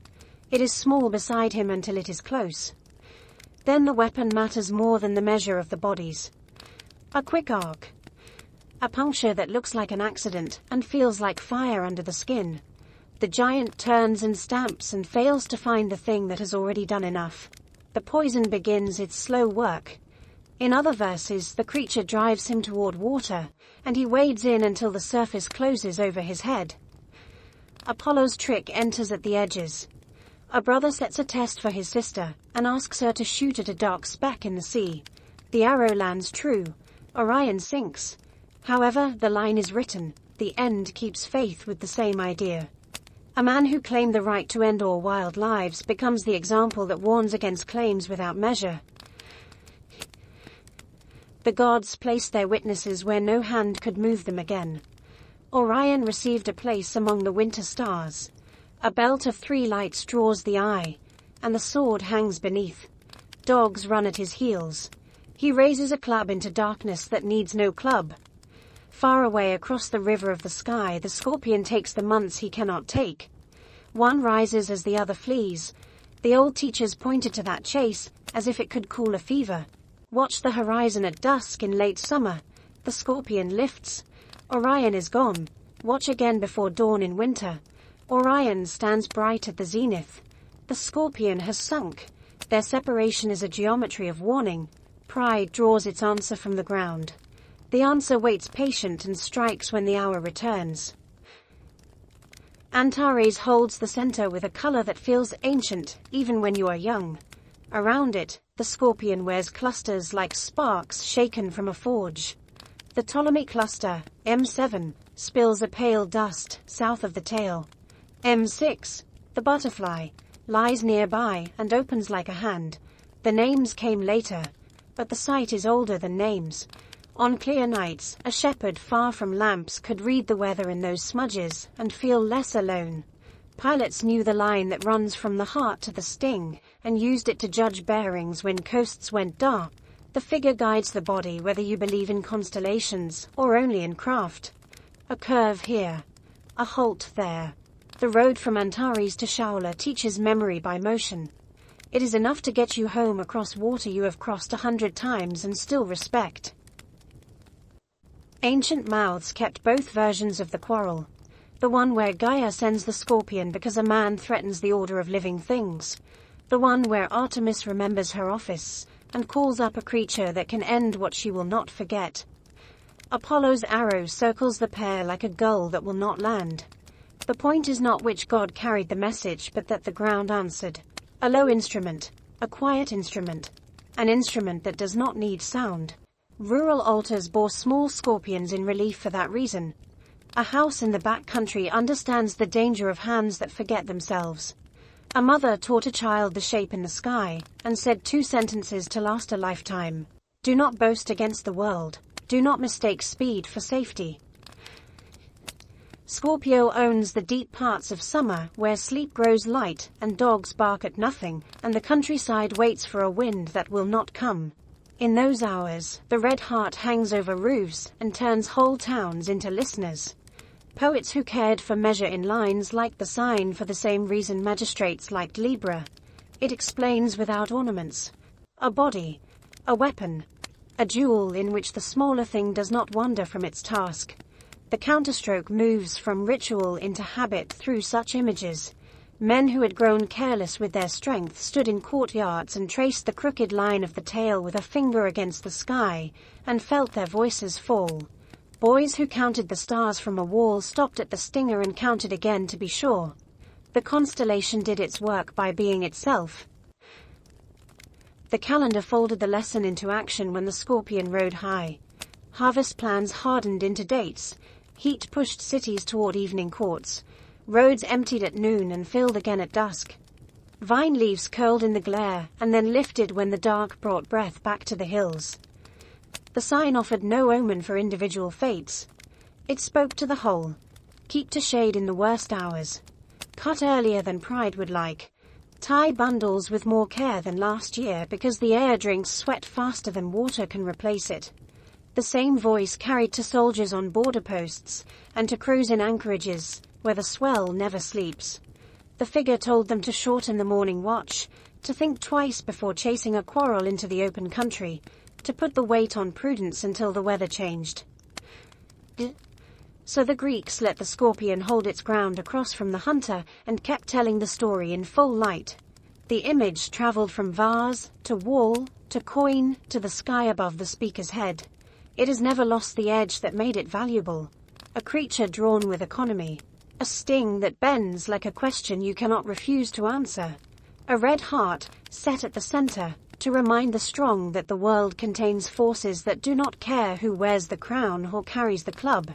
It is small beside him until it is close. Then the weapon matters more than the measure of the bodies. A quick arc. A puncture that looks like an accident and feels like fire under the skin. The giant turns and stamps and fails to find the thing that has already done enough. The poison begins its slow work. In other verses, the creature drives him toward water, and he wades in until the surface closes over his head. Apollo's trick enters at the edges. A brother sets a test for his sister, and asks her to shoot at a dark speck in the sea. The arrow lands true. Orion sinks. However, the line is written. The end keeps faith with the same idea. A man who claimed the right to end all wild lives becomes the example that warns against claims without measure. The gods placed their witnesses where no hand could move them again. Orion received a place among the winter stars. A belt of 3 lights draws the eye, and the sword hangs beneath. Dogs run at his heels. He raises a club into darkness that needs no club. Far away across the river of the sky, the scorpion takes the months he cannot take. One rises as the other flees. The old teachers pointed to that chase, as if it could cool a fever. Watch the horizon at dusk in late summer. The scorpion lifts. Orion is gone. Watch again before dawn in winter. Orion stands bright at the zenith. The scorpion has sunk. Their separation is a geometry of warning. Pride draws its answer from the ground. The answer waits patient and strikes when the hour returns. Antares holds the center with a color that feels ancient, even when you are young. Around it, the scorpion wears clusters like sparks shaken from a forge. The Ptolemy cluster, M7, spills a pale dust south of the tail. M6, the butterfly, lies nearby and opens like a hand. The names came later, but the sight is older than names. On clear nights, a shepherd far from lamps could read the weather in those smudges and feel less alone. Pilots knew the line that runs from the heart to the sting and used it to judge bearings when coasts went dark. The figure guides the body whether you believe in constellations or only in craft. A curve here, a halt there. The road from Antares to Shaula teaches memory by motion. It is enough to get you home across water you have crossed 100 times and still respect. Ancient mouths kept both versions of the quarrel. The one where Gaia sends the scorpion because a man threatens the order of living things. The one where Artemis remembers her office and calls up a creature that can end what she will not forget. Apollo's arrow circles the pair like a gull that will not land. The point is not which god carried the message, but that the ground answered. A low instrument, a quiet instrument, an instrument that does not need sound. Rural altars bore small scorpions in relief for that reason. A house in the back country understands the danger of hands that forget themselves. A mother taught a child the shape in the sky, and said 2 sentences to last a lifetime. Do not boast against the world. Do not mistake speed for safety. Scorpio owns the deep parts of summer where sleep grows light and dogs bark at nothing, and the countryside waits for a wind that will not come. In those hours, the red heart hangs over roofs and turns whole towns into listeners. Poets who cared for measure in lines liked the sign for the same reason magistrates liked Libra. It explains without ornaments. A body, a weapon, a jewel in which the smaller thing does not wander from its task. The counterstroke moves from ritual into habit through such images. Men who had grown careless with their strength stood in courtyards and traced the crooked line of the tail with a finger against the sky, and felt their voices fall. Boys who counted the stars from a wall stopped at the stinger and counted again to be sure. The constellation did its work by being itself. The calendar folded the lesson into action when the scorpion rode high. Harvest plans hardened into dates. Heat pushed cities toward evening courts. Roads emptied at noon and filled again at dusk. Vine leaves curled in the glare and then lifted when the dark brought breath back to the hills. The sign offered no omen for individual fates. It spoke to the whole. Keep to shade in the worst hours. Cut earlier than pride would like. Tie bundles with more care than last year because the air drinks sweat faster than water can replace it. The same voice carried to soldiers on border posts and to crews in anchorages where the swell never sleeps. The figure told them to shorten the morning watch, to think twice before chasing a quarrel into the open country, to put the weight on prudence until the weather changed. So the Greeks let the scorpion hold its ground across from the hunter and kept telling the story in full light. The image traveled from vase, to wall, to coin, to the sky above the speaker's head. It has never lost the edge that made it valuable. A creature drawn with economy. A sting that bends like a question you cannot refuse to answer. A red heart, set at the center, to remind the strong that the world contains forces that do not care who wears the crown or carries the club.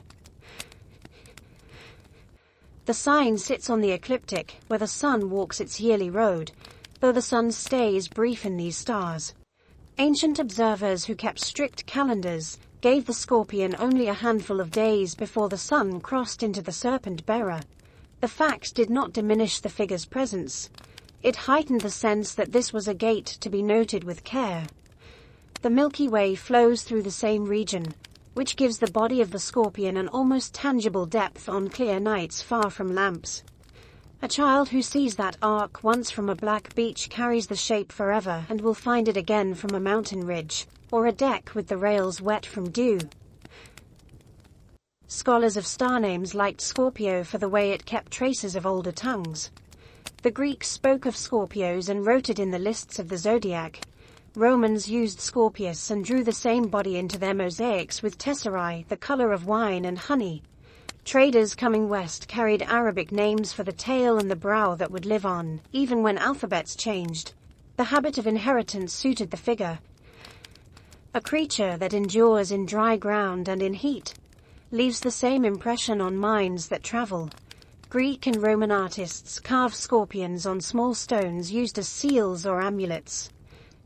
The sign sits on the ecliptic, where the sun walks its yearly road, though the sun's stay is brief in these stars. Ancient observers who kept strict calendars gave the scorpion only a handful of days before the sun crossed into the serpent bearer. The fact did not diminish the figure's presence. It heightened the sense that this was a gate to be noted with care. The Milky Way flows through the same region, which gives the body of the scorpion an almost tangible depth on clear nights far from lamps. A child who sees that arc once from a black beach carries the shape forever and will find it again from a mountain ridge, or a deck with the rails wet from dew. Scholars of star names liked Scorpio for the way it kept traces of older tongues. The Greeks spoke of Scorpios and wrote it in the lists of the Zodiac. Romans used Scorpius and drew the same body into their mosaics with tesserae, the color of wine and honey. Traders coming west carried Arabic names for the tail and the brow that would live on, even when alphabets changed. The habit of inheritance suited the figure. A creature that endures in dry ground and in heat leaves the same impression on minds that travel. Greek and Roman artists carved scorpions on small stones used as seals or amulets.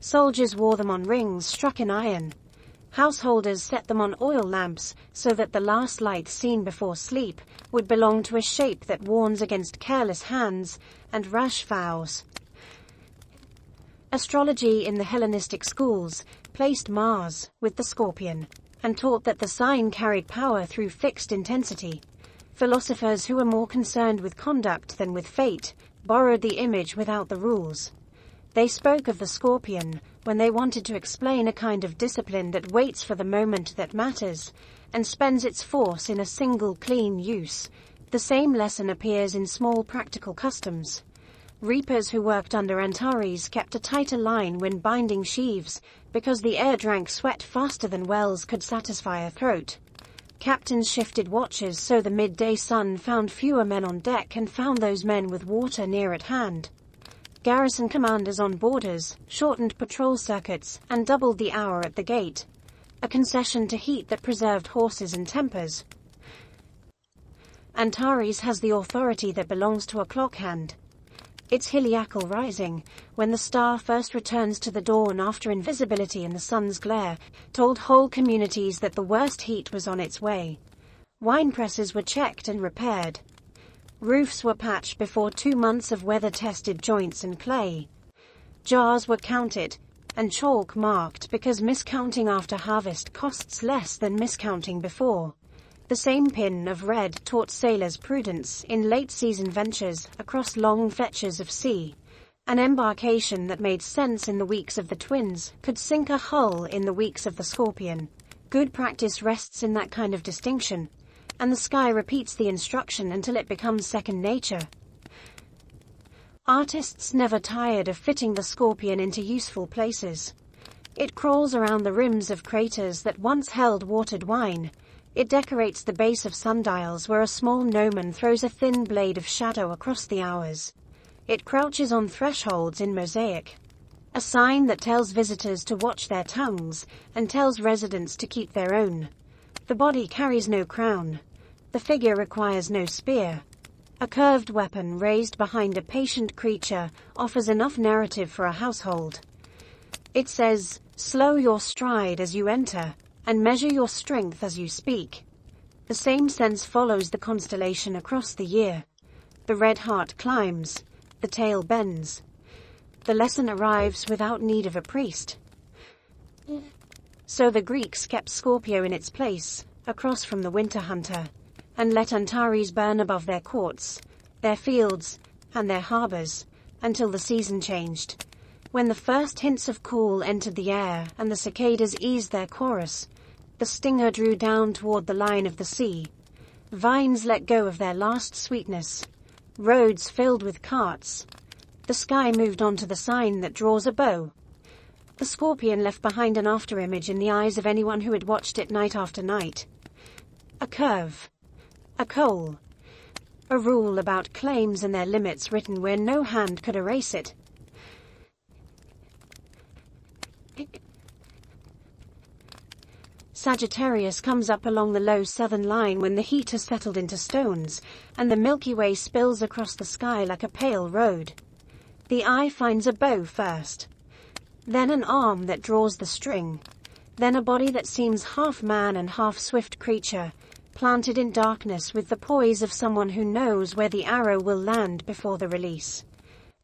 Soldiers wore them on rings struck in iron. Householders set them on oil lamps so that the last light seen before sleep would belong to a shape that warns against careless hands and rash vows. Astrology in the Hellenistic schools placed Mars with the scorpion and taught that the sign carried power through fixed intensity. Philosophers who were more concerned with conduct than with fate borrowed the image without the rules. They spoke of the scorpion when they wanted to explain a kind of discipline that waits for the moment that matters and spends its force in a single clean use. The same lesson appears in small practical customs. Reapers who worked under Antares kept a tighter line when binding sheaves because the air drank sweat faster than wells could satisfy a throat. Captains shifted watches so the midday sun found fewer men on deck and found those men with water near at hand. Garrison commanders on borders shortened patrol circuits and doubled the hour at the gate, a concession to heat that preserved horses and tempers. Antares has the authority that belongs to a clock hand. Its heliacal rising, when the star first returns to the dawn after invisibility in the sun's glare, told whole communities that the worst heat was on its way. Wine presses were checked and repaired. Roofs were patched before 2 months of weather-tested joints and clay. Jars were counted, and chalk marked because miscounting after harvest costs less than miscounting before. The same pin of red taught sailors prudence in late-season ventures across long fetches of sea. An embarkation that made sense in the weeks of the twins could sink a hull in the weeks of the scorpion. Good practice rests in that kind of distinction, and the sky repeats the instruction until it becomes second nature. Artists never tired of fitting the scorpion into useful places. It crawls around the rims of craters that once held watered wine. It decorates the base of sundials where a small gnomon throws a thin blade of shadow across the hours. It crouches on thresholds in mosaic, a sign that tells visitors to watch their tongues and tells residents to keep their own. The body carries no crown. The figure requires no spear. A curved weapon raised behind a patient creature offers enough narrative for a household. It says, "Slow your stride as you enter," and measure your strength as you speak. The same sense follows the constellation across the year. The red heart climbs, the tail bends. The lesson arrives without need of a priest. So the Greeks kept Scorpio in its place, across from the winter hunter, and let Antares burn above their courts, their fields, and their harbors, until the season changed. When the first hints of cool entered the air and the cicadas eased their chorus, the stinger drew down toward the line of the sea. Vines let go of their last sweetness. Roads filled with carts. The sky moved on to the sign that draws a bow. The scorpion left behind an afterimage in the eyes of anyone who had watched it night after night. A curve. A coal. A rule about claims and their limits written where no hand could erase it. Sagittarius comes up along the low southern line when the heat has settled into stones, and the Milky Way spills across the sky like a pale road. The eye finds a bow first, then an arm that draws the string, then a body that seems half man and half swift creature, planted in darkness with the poise of someone who knows where the arrow will land before the release.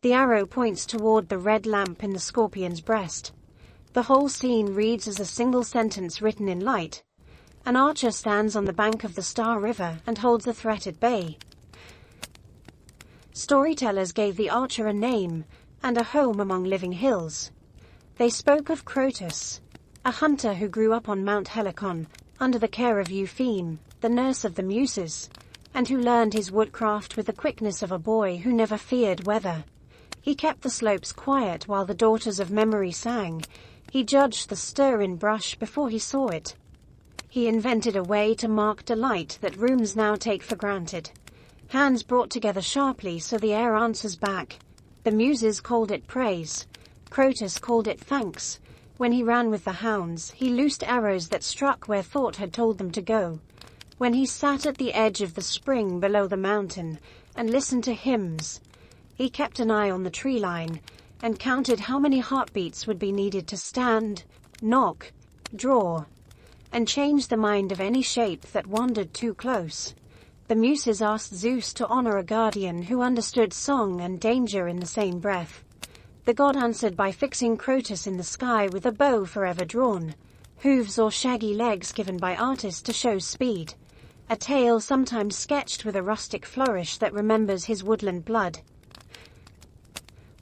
The arrow points toward the red lamp in the scorpion's breast. The whole scene reads as a single sentence written in light. An archer stands on the bank of the Star River and holds a threat at bay. Storytellers gave the archer a name and a home among living hills. They spoke of Crotus, a hunter who grew up on Mount Helicon under the care of Eupheme, the nurse of the Muses, and who learned his woodcraft with the quickness of a boy who never feared weather. He kept the slopes quiet while the daughters of memory sang. He judged the stir in brush before he saw it. He invented a way to mark delight that rooms now take for granted. Hands brought together sharply so the air answers back. The Muses called it praise. Crotus called it thanks. When he ran with the hounds, he loosed arrows that struck where thought had told them to go. When he sat at the edge of the spring below the mountain and listened to hymns, he kept an eye on the tree line and counted how many heartbeats would be needed to stand, knock, draw, and change the mind of any shape that wandered too close. The Muses asked Zeus to honor a guardian who understood song and danger in the same breath. The god answered by fixing Crotus in the sky with a bow forever drawn, hooves or shaggy legs given by artists to show speed, a tail sometimes sketched with a rustic flourish that remembers his woodland blood.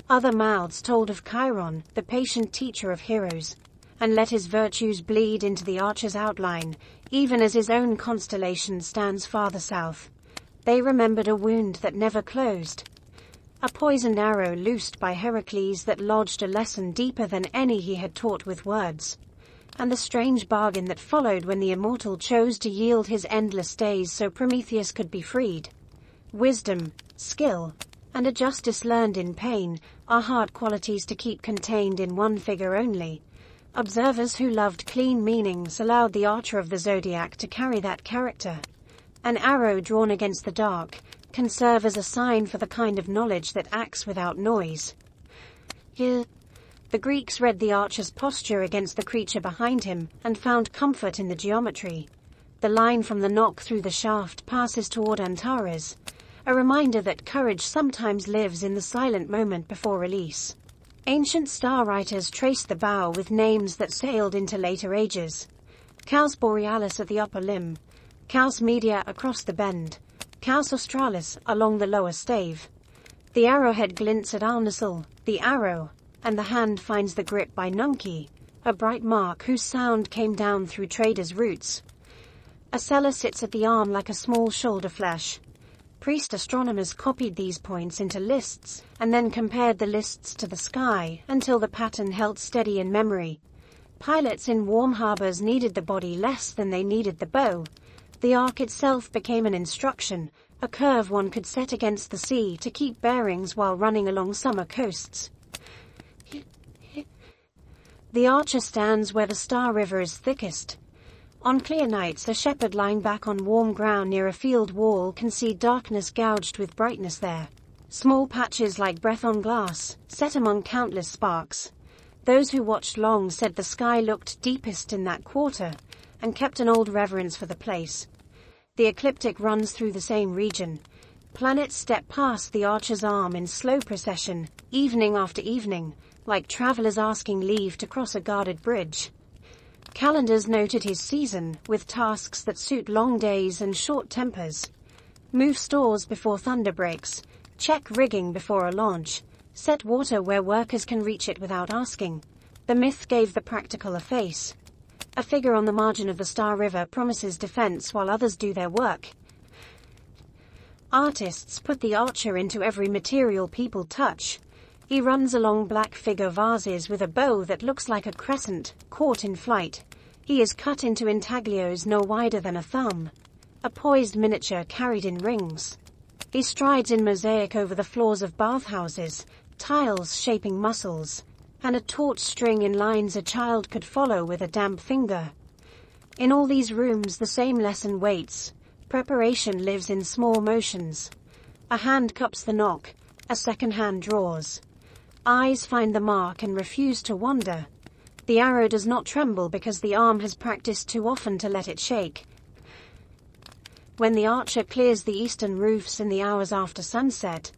Other mouths told of Chiron, the patient teacher of heroes, and let his virtues bleed into the archer's outline, even as his own constellation stands farther south. They remembered a wound that never closed, a poisoned arrow loosed by Heracles that lodged a lesson deeper than any he had taught with words, and the strange bargain that followed when the immortal chose to yield his endless days so Prometheus could be freed. Wisdom, skill, and a justice learned in pain are hard qualities to keep contained in one figure only. Observers who loved clean meanings allowed the archer of the Zodiac to carry that character. An arrow drawn against the dark can serve as a sign for the kind of knowledge that acts without noise. The Greeks read the archer's posture against the creature behind him and found comfort in the geometry. The line from the knock through the shaft passes toward Antares, a reminder that courage sometimes lives in the silent moment before release. Ancient star writers traced the bow with names that sailed into later ages. Caus Borealis at the upper limb, Caus Media across the bend, Caus Australis along the lower stave. The arrowhead glints at Alnasil, the arrow, and the hand finds the grip by Nunki, a bright mark whose sound came down through traders' roots. A cellar sits at the arm like a small shoulder flash. Priest astronomers copied these points into lists and then compared the lists to the sky until the pattern held steady in memory. Pilots in warm harbors needed the body less than they needed the bow. The arc itself became an instruction, a curve one could set against the sea to keep bearings while running along summer coasts. The archer stands where the Star River is thickest. On clear nights, a shepherd lying back on warm ground near a field wall can see darkness gouged with brightness there. Small patches like breath on glass, set among countless sparks. Those who watched long said the sky looked deepest in that quarter, and kept an old reverence for the place. The ecliptic runs through the same region. Planets step past the archer's arm in slow procession, evening after evening, like travelers asking leave to cross a guarded bridge. Calendars noted his season, with tasks that suit long days and short tempers. Move stores before thunder breaks, check rigging before a launch, set water where workers can reach it without asking. The myth gave the practical a face. A figure on the margin of the Star River promises defense while others do their work. Artists put the archer into every material people touch. He runs along black figure vases with a bow that looks like a crescent, caught in flight. He is cut into intaglios no wider than a thumb. A poised miniature carried in rings. He strides in mosaic over the floors of bathhouses, tiles shaping muscles, and a taut string in lines a child could follow with a damp finger. In all these rooms the same lesson waits. Preparation lives in small motions. A hand cups the knock, a second hand draws. Eyes find the mark and refuse to wander. The arrow does not tremble because the arm has practiced too often to let it shake. When the archer clears the eastern roofs in the hours after sunset,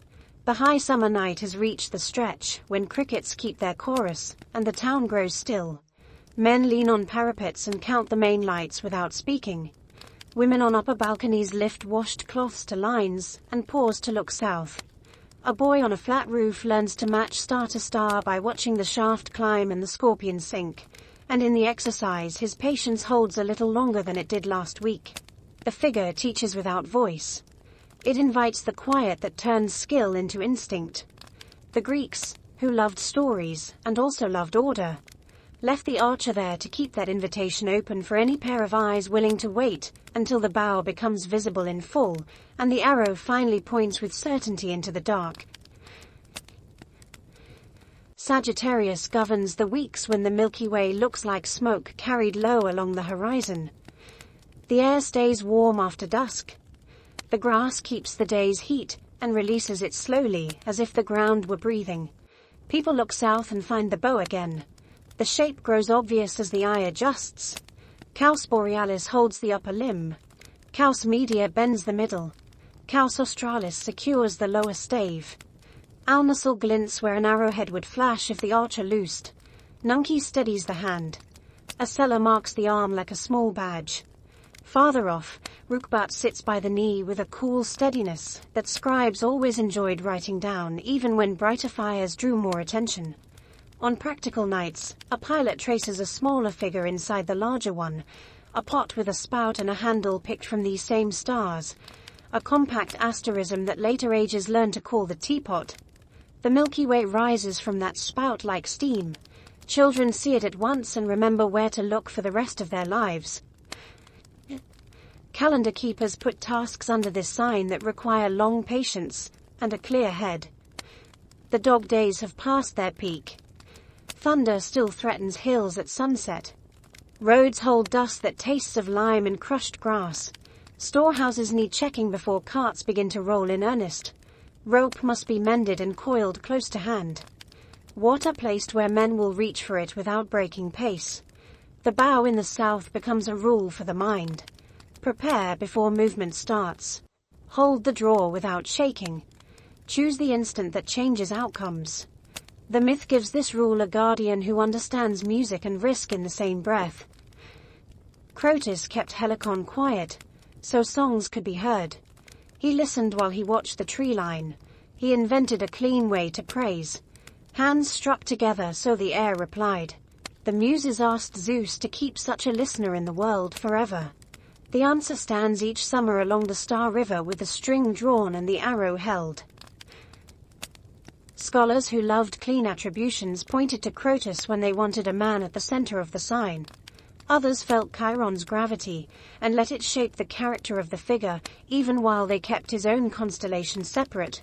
the high summer night has reached the stretch when crickets keep their chorus and the town grows still. Men lean on parapets and count the main lights without speaking. Women on upper balconies lift washed cloths to lines and pause to look south. A boy on a flat roof learns to match star to star by watching the shaft climb and the scorpion sink, and in the exercise his patience holds a little longer than it did last week. The figure teaches without voice. It invites the quiet that turns skill into instinct. The Greeks, who loved stories and also loved order, left the archer there to keep that invitation open for any pair of eyes willing to wait until the bow becomes visible in full and the arrow finally points with certainty into the dark. Sagittarius governs the weeks when the Milky Way looks like smoke carried low along the horizon. The air stays warm after dusk. The grass keeps the day's heat and releases it slowly as if the ground were breathing. People look south and find the bow again. The shape grows obvious as the eye adjusts. Caus borealis holds the upper limb. Caus media bends the middle. Caus australis secures the lower stave. Almuscle glints where an arrowhead would flash if the archer loosed. Nunci steadies the hand. A cellar marks the arm like a small badge. Farther off, Rukbat sits by the knee with a cool steadiness that scribes always enjoyed writing down even when brighter fires drew more attention. On practical nights, a pilot traces a smaller figure inside the larger one, a pot with a spout and a handle picked from these same stars, a compact asterism that later ages learn to call the teapot. The Milky Way rises from that spout like steam. Children see it at once and remember where to look for the rest of their lives. Calendar keepers put tasks under this sign that require long patience and a clear head. The dog days have passed their peak. Thunder still threatens hills at sunset. Roads hold dust that tastes of lime and crushed grass. Storehouses need checking before carts begin to roll in earnest. Rope must be mended and coiled close to hand. Water placed where men will reach for it without breaking pace. The bow in the south becomes a rule for the mind. Prepare before movement starts. Hold the draw without shaking. Choose the instant that changes outcomes. The myth gives this rule a guardian who understands music and risk in the same breath. Crotus kept Helicon quiet, so songs could be heard. He listened while he watched the tree line. He invented a clean way to praise. Hands struck together so the air replied. The muses asked Zeus to keep such a listener in the world forever. The answer stands each summer along the Star River with the string drawn and the arrow held. Scholars who loved clean attributions pointed to Crotus when they wanted a man at the center of the sign. Others felt Chiron's gravity and let it shape the character of the figure, even while they kept his own constellation separate.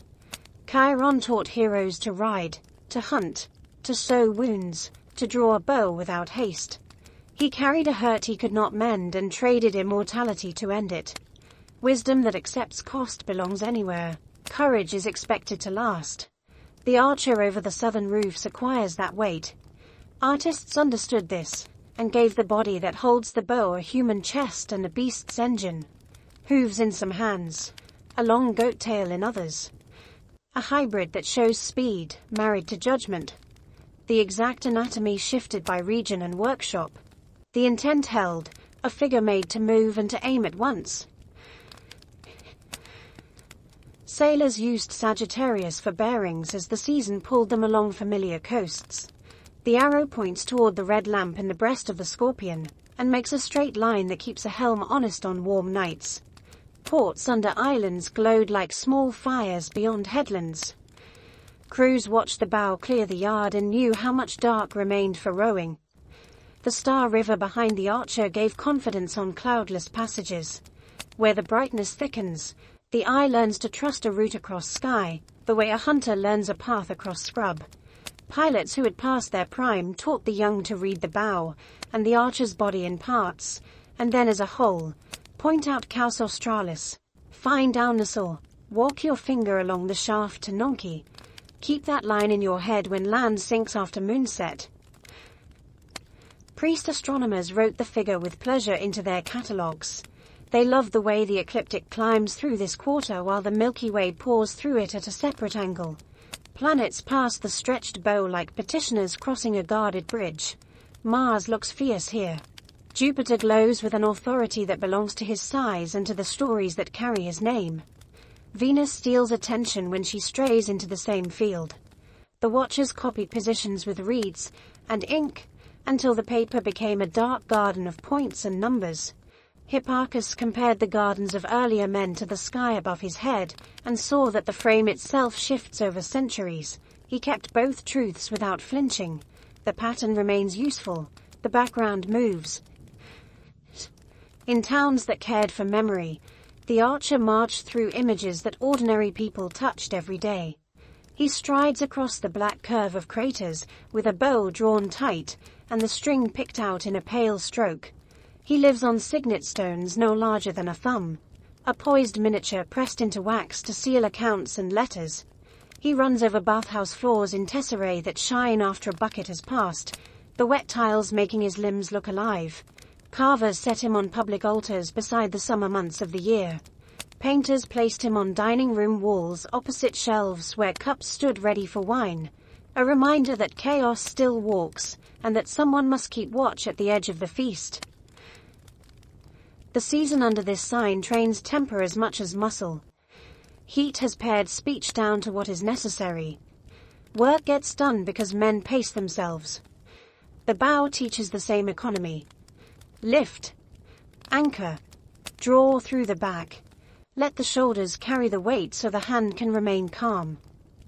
Chiron taught heroes to ride, to hunt, to sew wounds, to draw a bow without haste. He carried a hurt he could not mend and traded immortality to end it. Wisdom that accepts cost belongs anywhere. Courage is expected to last. The archer over the southern roofs acquires that weight. Artists understood this. and gave the body that holds the bow a human chest and a beast's engine. Hooves in some hands, a long goat tail in others. A hybrid that shows speed, married to judgment. The exact anatomy shifted by region and workshop. The intent held, a figure made to move and to aim at once. Sailors used Sagittarius for bearings as the season pulled them along familiar coasts. The arrow points toward the red lamp in the breast of the Scorpion, and makes a straight line that keeps a helm honest on warm nights. Ports under islands glowed like small fires beyond headlands. Crews watched the bow clear the yard and knew how much dark remained for rowing. The Star River behind the Archer gave confidence on cloudless passages. Where the brightness thickens, the eye learns to trust a route across sky, the way a hunter learns a path across scrub. Pilots who had passed their prime taught the young to read the bow, and the Archer's body in parts, and then as a whole. Point out Caus Australis. Find Downasaur. Walk your finger along the shaft to Nonki. Keep that line in your head when land sinks after moonset. Priest astronomers wrote the figure with pleasure into their catalogues. They loved the way the ecliptic climbs through this quarter while the Milky Way pours through it at a separate angle. Planets pass the stretched bow like petitioners crossing a guarded bridge. Mars looks fierce here. Jupiter glows with an authority that belongs to his size and to the stories that carry his name. Venus steals attention when she strays into the same field. The watchers copied positions with reeds and ink until the paper became a dark garden of points and numbers. Hipparchus compared the gardens of earlier men to the sky above his head, and saw that the frame itself shifts over centuries. He kept both truths without flinching. The pattern remains useful, the background moves. In towns that cared for memory, the Archer marched through images that ordinary people touched every day. He strides across the black curve of craters, with a bow drawn tight, and the string picked out in a pale stroke. He lives on signet stones no larger than a thumb, a poised miniature pressed into wax to seal accounts and letters. He runs over bathhouse floors in tesserae that shine after a bucket has passed, the wet tiles making his limbs look alive. Carvers set him on public altars beside the summer months of the year. Painters placed him on dining room walls opposite shelves where cups stood ready for wine, a reminder that chaos still walks, and that someone must keep watch at the edge of the feast. The season under this sign trains temper as much as muscle. Heat has pared speech down to what is necessary. Work gets done because men pace themselves. The bow teaches the same economy. Lift. Anchor. Draw through the back. Let the shoulders carry the weight so the hand can remain calm.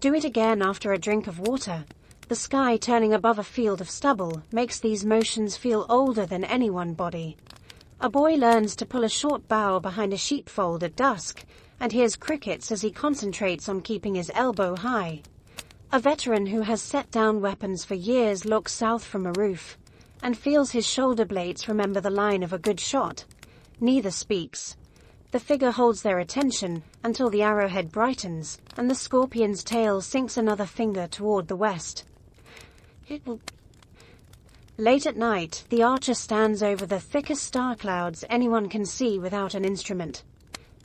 Do it again after a drink of water. The sky turning above a field of stubble makes these motions feel older than any one body. A boy learns to pull a short bow behind a sheepfold at dusk, and hears crickets as he concentrates on keeping his elbow high. A veteran who has set down weapons for years looks south from a roof, and feels his shoulder blades remember the line of a good shot. Neither speaks. The figure holds their attention until the arrowhead brightens, and the Scorpion's tail sinks another finger toward the west. Late at night, the Archer stands over the thickest star clouds anyone can see without an instrument.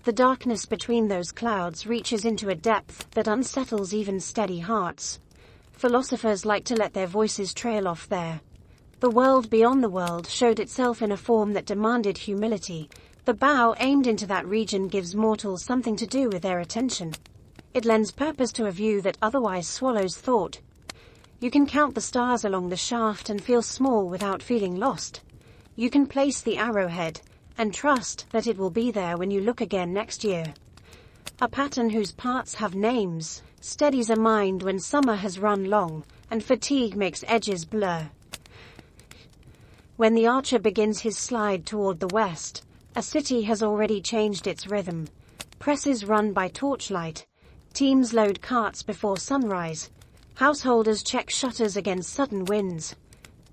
The darkness between those clouds reaches into a depth that unsettles even steady hearts. Philosophers like to let their voices trail off there. The world beyond the world showed itself in a form that demanded humility. The bow aimed into that region gives mortals something to do with their attention. It lends purpose to a view that otherwise swallows thought. You can count the stars along the shaft and feel small without feeling lost. You can place the arrowhead and trust that it will be there when you look again next year. A pattern whose parts have names steadies a mind when summer has run long and fatigue makes edges blur. When the Archer begins his slide toward the west, a city has already changed its rhythm. Presses run by torchlight. Teams load carts before sunrise. Householders check shutters against sudden winds.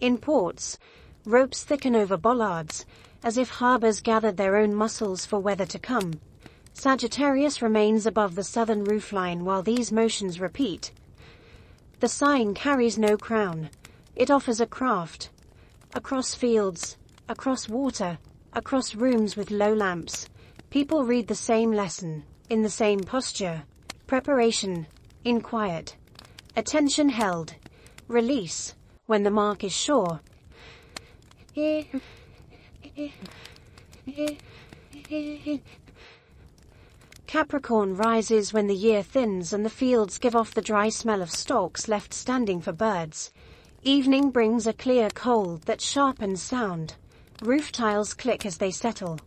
In ports, ropes thicken over bollards, as if harbors gathered their own muscles for weather to come. Sagittarius remains above the southern roofline while these motions repeat. The sign carries no crown. It offers a craft. Across fields, across water, across rooms with low lamps, people read the same lesson, in the same posture. Preparation, in quiet. Attention held. Release, when the mark is sure. Capricorn rises when the year thins and the fields give off the dry smell of stalks left standing for birds. Evening brings a clear cold that sharpens sound. Roof tiles click as they settle.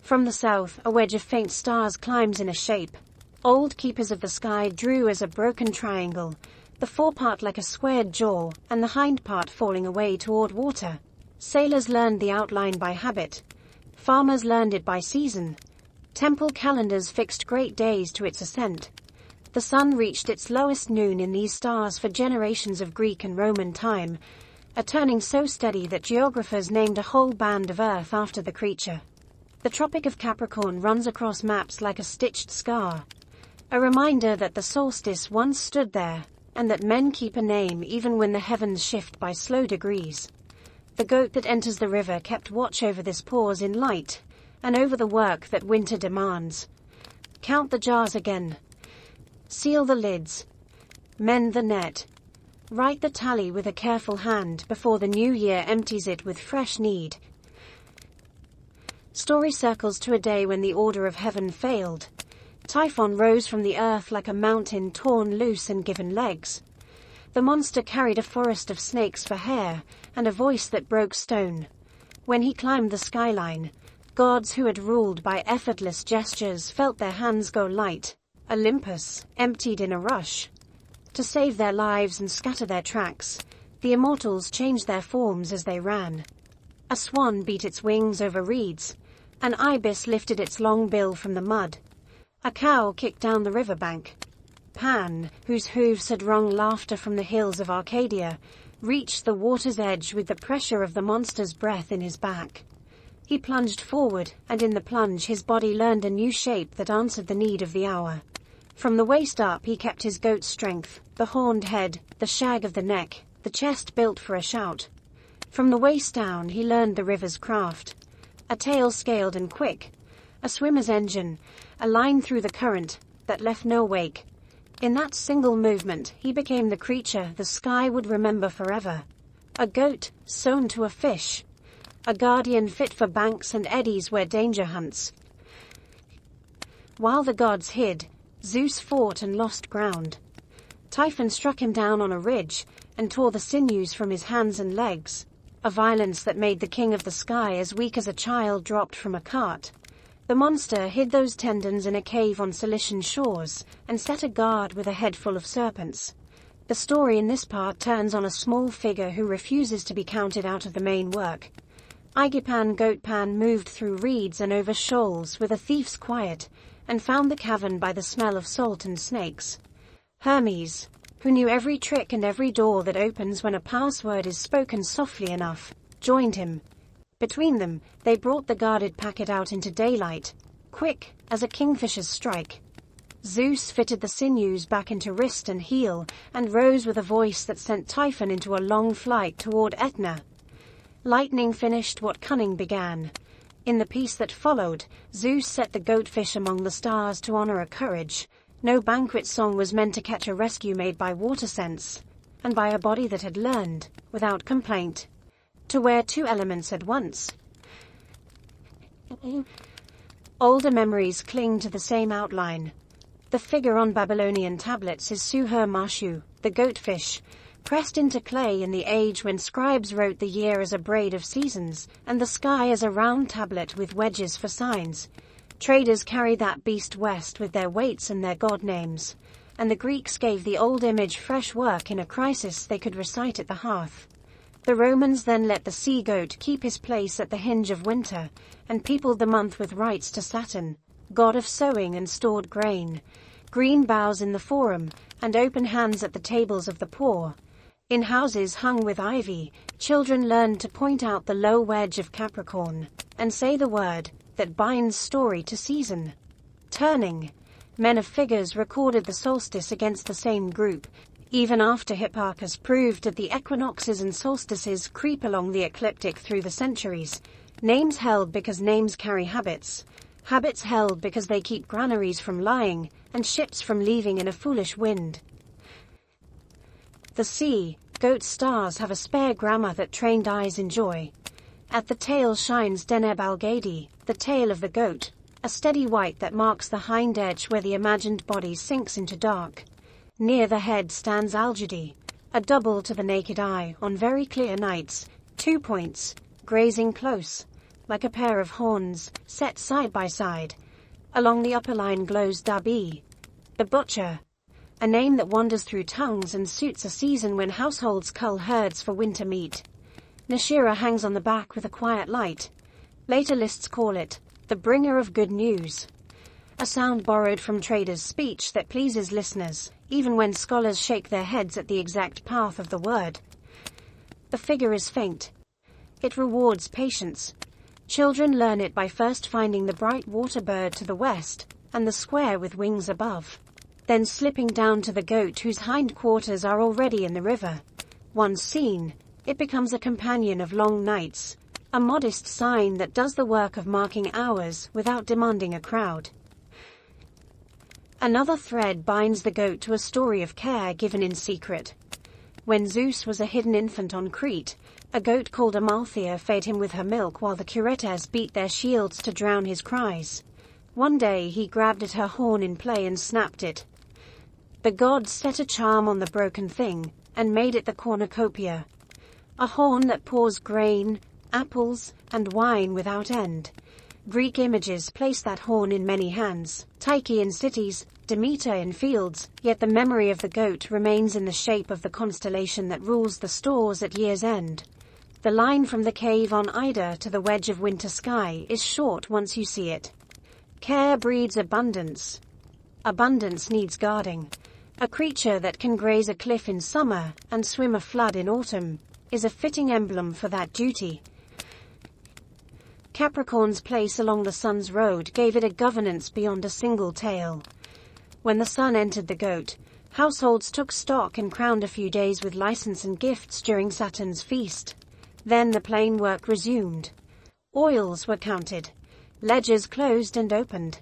From the south, a wedge of faint stars climbs in a shape. Old keepers of the sky drew as a broken triangle, the forepart like a squared jaw, and the hind part falling away toward water. Sailors learned the outline by habit. Farmers learned it by season. Temple calendars fixed great days to its ascent. The sun reached its lowest noon in these stars for generations of Greek and Roman time, a turning so steady that geographers named a whole band of Earth after the creature. The Tropic of Capricorn runs across maps like a stitched scar, a reminder that the solstice once stood there, and that men keep a name even when the heavens shift by slow degrees. The goat that enters the river kept watch over this pause in light, and over the work that winter demands. Count the jars again. Seal the lids. Mend the net. Write the tally with a careful hand before the new year empties it with fresh need. Story circles to a day when the order of heaven failed. Typhon rose from the earth like a mountain torn loose and given legs. The monster carried a forest of snakes for hair, and a voice that broke stone. When he climbed the skyline, gods who had ruled by effortless gestures felt their hands go light. Olympus, emptied in a rush. To save their lives and scatter their tracks, the immortals changed their forms as they ran. A swan beat its wings over reeds. An ibis lifted its long bill from the mud. A cow kicked down the riverbank. Pan, whose hooves had wrung laughter from the hills of Arcadia, reached the water's edge with the pressure of the monster's breath in his back. He plunged forward, and in the plunge his body learned a new shape that answered the need of the hour. From the waist up he kept his goat's strength, the horned head, the shag of the neck, the chest built for a shout. From the waist down he learned the river's craft. A tail scaled and quick, a swimmer's engine, a line through the current that left no wake. In that single movement he became the creature the sky would remember forever. A goat sewn to a fish. A guardian fit for banks and eddies where danger hunts. While the gods hid, Zeus fought and lost ground. Typhon struck him down on a ridge and tore the sinews from his hands and legs, a violence that made the king of the sky as weak as a child dropped from a cart. The monster hid those tendons in a cave on Cilician shores and set a guard with a head full of serpents. The story in this part turns on a small figure who refuses to be counted out of the main work. Igipan Goatpan moved through reeds and over shoals with a thief's quiet, and found the cavern by the smell of salt and snakes. Hermes, who knew every trick and every door that opens when a password is spoken softly enough, joined him. Between them, they brought the guarded packet out into daylight, quick as a kingfisher's strike. Zeus fitted the sinews back into wrist and heel, and rose with a voice that sent Typhon into a long flight toward Etna. Lightning finished what cunning began. In the peace that followed, Zeus set the goatfish among the stars to honor a courage. No banquet song was meant to catch a rescue made by water sense, and by a body that had learned, without complaint, to wear two elements at once. Older memories cling to the same outline. The figure on Babylonian tablets is Suher-Mashu, the goatfish, pressed into clay in the age when scribes wrote the year as a braid of seasons, and the sky as a round tablet with wedges for signs. Traders carried that beast west with their weights and their god names, and the Greeks gave the old image fresh work in a crisis they could recite at the hearth. The Romans then let the sea-goat keep his place at the hinge of winter, and peopled the month with rites to Saturn, god of sowing and stored grain, green boughs in the forum, and open hands at the tables of the poor. In houses hung with ivy, children learned to point out the low wedge of Capricorn, and say the word that binds story to season. Turning, men of figures recorded the solstice against the same group, Even after Hipparchus proved that the equinoxes and solstices creep along the ecliptic through the centuries, names held because names carry habits, habits held because they keep granaries from lying, and ships from leaving in a foolish wind. The sea, goat stars have a spare grammar that trained eyes enjoy. At the tail shines Deneb al-Gadi, the tail of the goat, a steady white that marks the hind edge where the imagined body sinks into dark. Near the head stands Al-Judi, a double to the naked eye on very clear nights, 2 points, grazing close, like a pair of horns, set side by side. Along the upper line glows Dabi, the butcher, a name that wanders through tongues and suits a season when households cull herds for winter meat. Nashira hangs on the back with a quiet light. Later lists call it the bringer of good news, a sound borrowed from traders' speech that pleases listeners, even when scholars shake their heads at the exact path of the word. The figure is faint. It rewards patience. Children learn it by first finding the bright water bird to the west, and the square with wings above, then slipping down to the goat whose hindquarters are already in the river. Once seen, it becomes a companion of long nights, a modest sign that does the work of marking hours without demanding a crowd. Another thread binds the goat to a story of care given in secret. When Zeus was a hidden infant on Crete, a goat called Amalthea fed him with her milk while the Curetes beat their shields to drown his cries. One day he grabbed at her horn in play and snapped it. The gods set a charm on the broken thing, and made it the cornucopia, a horn that pours grain, apples, and wine without end. Greek images place that horn in many hands, Tyche in cities, Demeter in fields, yet the memory of the goat remains in the shape of the constellation that rules the stores at year's end. The line from the cave on Ida to the wedge of winter sky is short once you see it. Care breeds abundance. Abundance needs guarding. A creature that can graze a cliff in summer and swim a flood in autumn is a fitting emblem for that duty. Capricorn's place along the sun's road gave it a governance beyond a single tale. When the sun entered the goat, households took stock and crowned a few days with license and gifts during Saturn's feast. Then the plain work resumed. Oils were counted, ledgers closed and opened.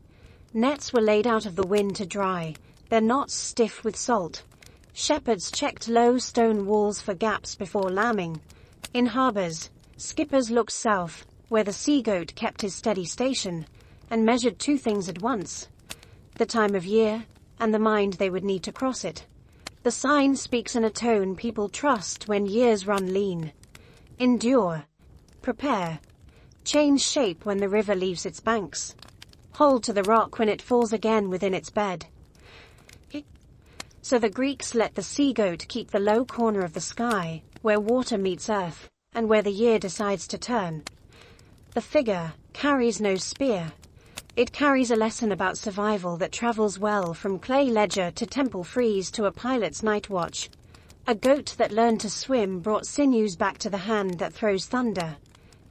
Nets were laid out of the wind to dry, their knots stiff with salt. Shepherds checked low stone walls for gaps before lambing. In harbors, skippers looked south, where the sea-goat kept his steady station, and measured two things at once: the time of year, and the mind they would need to cross it. The sign speaks in a tone people trust when years run lean. Endure. Prepare. Change shape when the river leaves its banks. Hold to the rock when it falls again within its bed. So the Greeks let the sea-goat keep the low corner of the sky, where water meets earth, and where the year decides to turn. The figure carries no spear. It carries a lesson about survival that travels well from clay ledger to temple frieze to a pilot's night watch. A goat that learned to swim brought sinews back to the hand that throws thunder.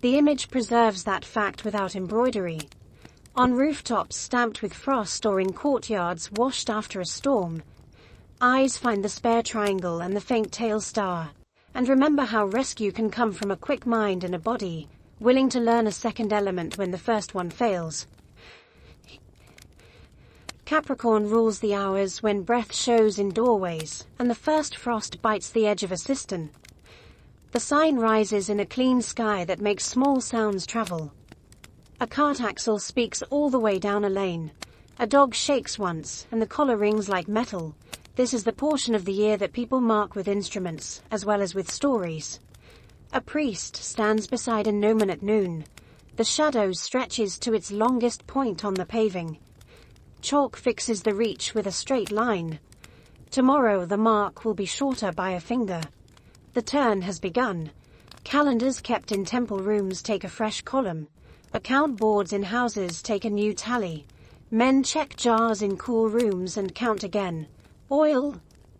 The image preserves that fact without embroidery. On rooftops stamped with frost or in courtyards washed after a storm, eyes find the spare triangle and the faint tail star, and remember how rescue can come from a quick mind and a body willing to learn a second element when the first one fails. Capricorn rules the hours when breath shows in doorways, and the first frost bites the edge of a cistern. The sign rises in a clean sky that makes small sounds travel. A cart axle speaks all the way down a lane. A dog shakes once, and the collar rings like metal. This is the portion of the year that people mark with instruments, as well as with stories. A priest stands beside a gnomon at noon. The shadow stretches to its longest point on the paving. Chalk fixes the reach with a straight line. Tomorrow the mark will be shorter by a finger. The turn has begun. Calendars kept in temple rooms take a fresh column. Account boards in houses take a new tally. Men check jars in cool rooms and count again. Oil,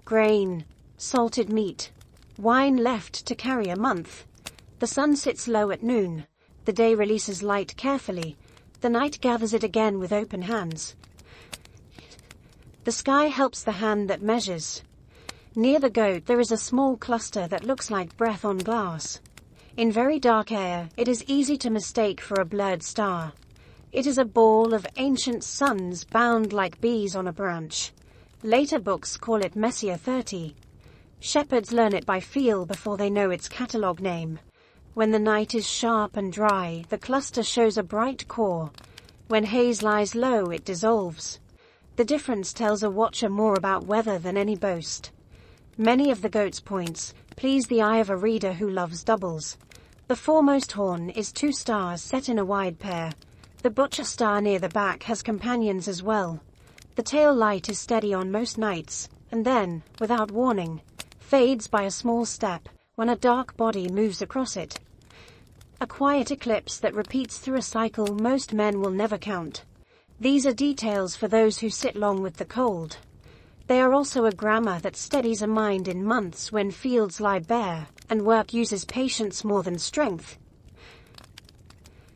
grain, salted meat, wine left to carry a month. The sun sits low at noon. The day releases light carefully. The night gathers it again with open hands. The sky helps the hand that measures. Near the goat there is a small cluster that looks like breath on glass. In very dark air, it is easy to mistake for a blurred star. It is a ball of ancient suns bound like bees on a branch. Later books call it Messiah 30. Shepherds learn it by feel before they know its catalogue name. When the night is sharp and dry, the cluster shows a bright core. When haze lies low, it dissolves. The difference tells a watcher more about weather than any boast. Many of the goat's points please the eye of a reader who loves doubles. The foremost horn is 2 stars set in a wide pair. The butcher star near the back has companions as well. The tail light is steady on most nights, and then, without warning, fades by a small step when a dark body moves across it. A quiet eclipse that repeats through a cycle most men will never count. These are details for those who sit long with the cold. They are also a grammar that steadies a mind in months when fields lie bare, and work uses patience more than strength.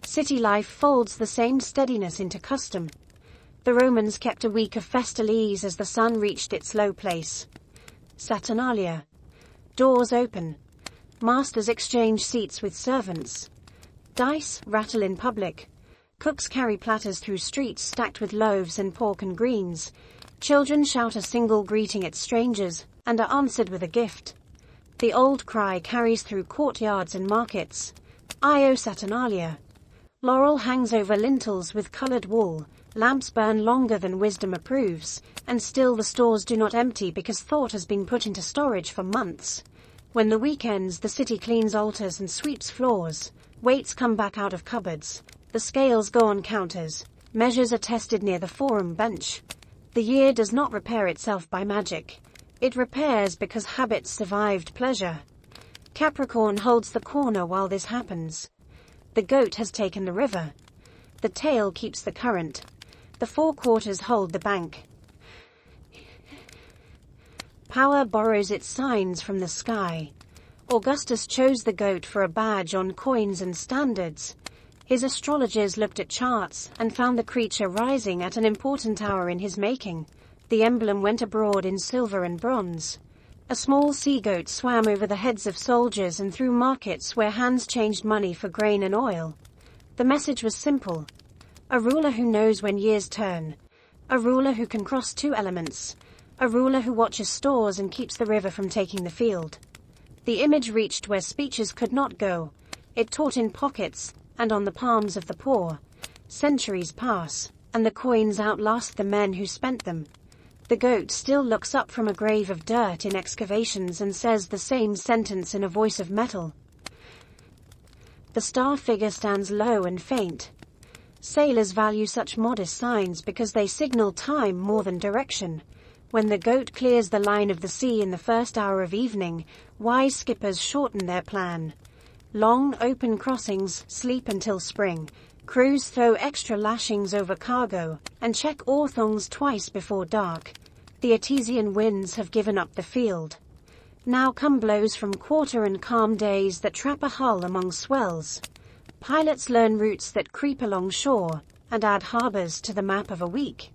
City life folds the same steadiness into custom. The Romans kept a week of festal ease as the sun reached its low place. Saturnalia. Doors open. Masters exchange seats with servants. Dice rattle in public. Cooks carry platters through streets stacked with loaves and pork and greens. Children shout a single greeting at strangers, and are answered with a gift. The old cry carries through courtyards and markets. Io Saturnalia. Laurel hangs over lintels with coloured wool. Lamps burn longer than wisdom approves, and still the stores do not empty because thought has been put into storage for months. When the week ends, the city cleans altars and sweeps floors. Weights come back out of cupboards. The scales go on counters. Measures are tested near the forum bench. The year does not repair itself by magic. It repairs because habit survived pleasure. Capricorn holds the corner while this happens. The goat has taken the river. The tail keeps the current. The 4 quarters hold the bank. Power borrows its signs from the sky. Augustus chose the goat for a badge on coins and standards. His astrologers looked at charts and found the creature rising at an important hour in his making. The emblem went abroad in silver and bronze. A small sea-goat swam over the heads of soldiers and through markets where hands changed money for grain and oil. The message was simple. A ruler who knows when years turn. A ruler who can cross 2 elements. A ruler who watches stores and keeps the river from taking the field. The image reached where speeches could not go. It taught in pockets and on the palms of the poor. Centuries pass, and the coins outlast the men who spent them. The goat still looks up from a grave of dirt in excavations and says the same sentence in a voice of metal. The star figure stands low and faint. Sailors value such modest signs because they signal time more than direction. When the goat clears the line of the sea in the first hour of evening, wise skippers shorten their plan. Long, open crossings sleep until spring. Crews throw extra lashings over cargo and check oar thongs twice before dark. The Artesian winds have given up the field. Now come blows from quarter and calm days that trap a hull among swells. Pilots learn routes that creep along shore and add harbors to the map of a week.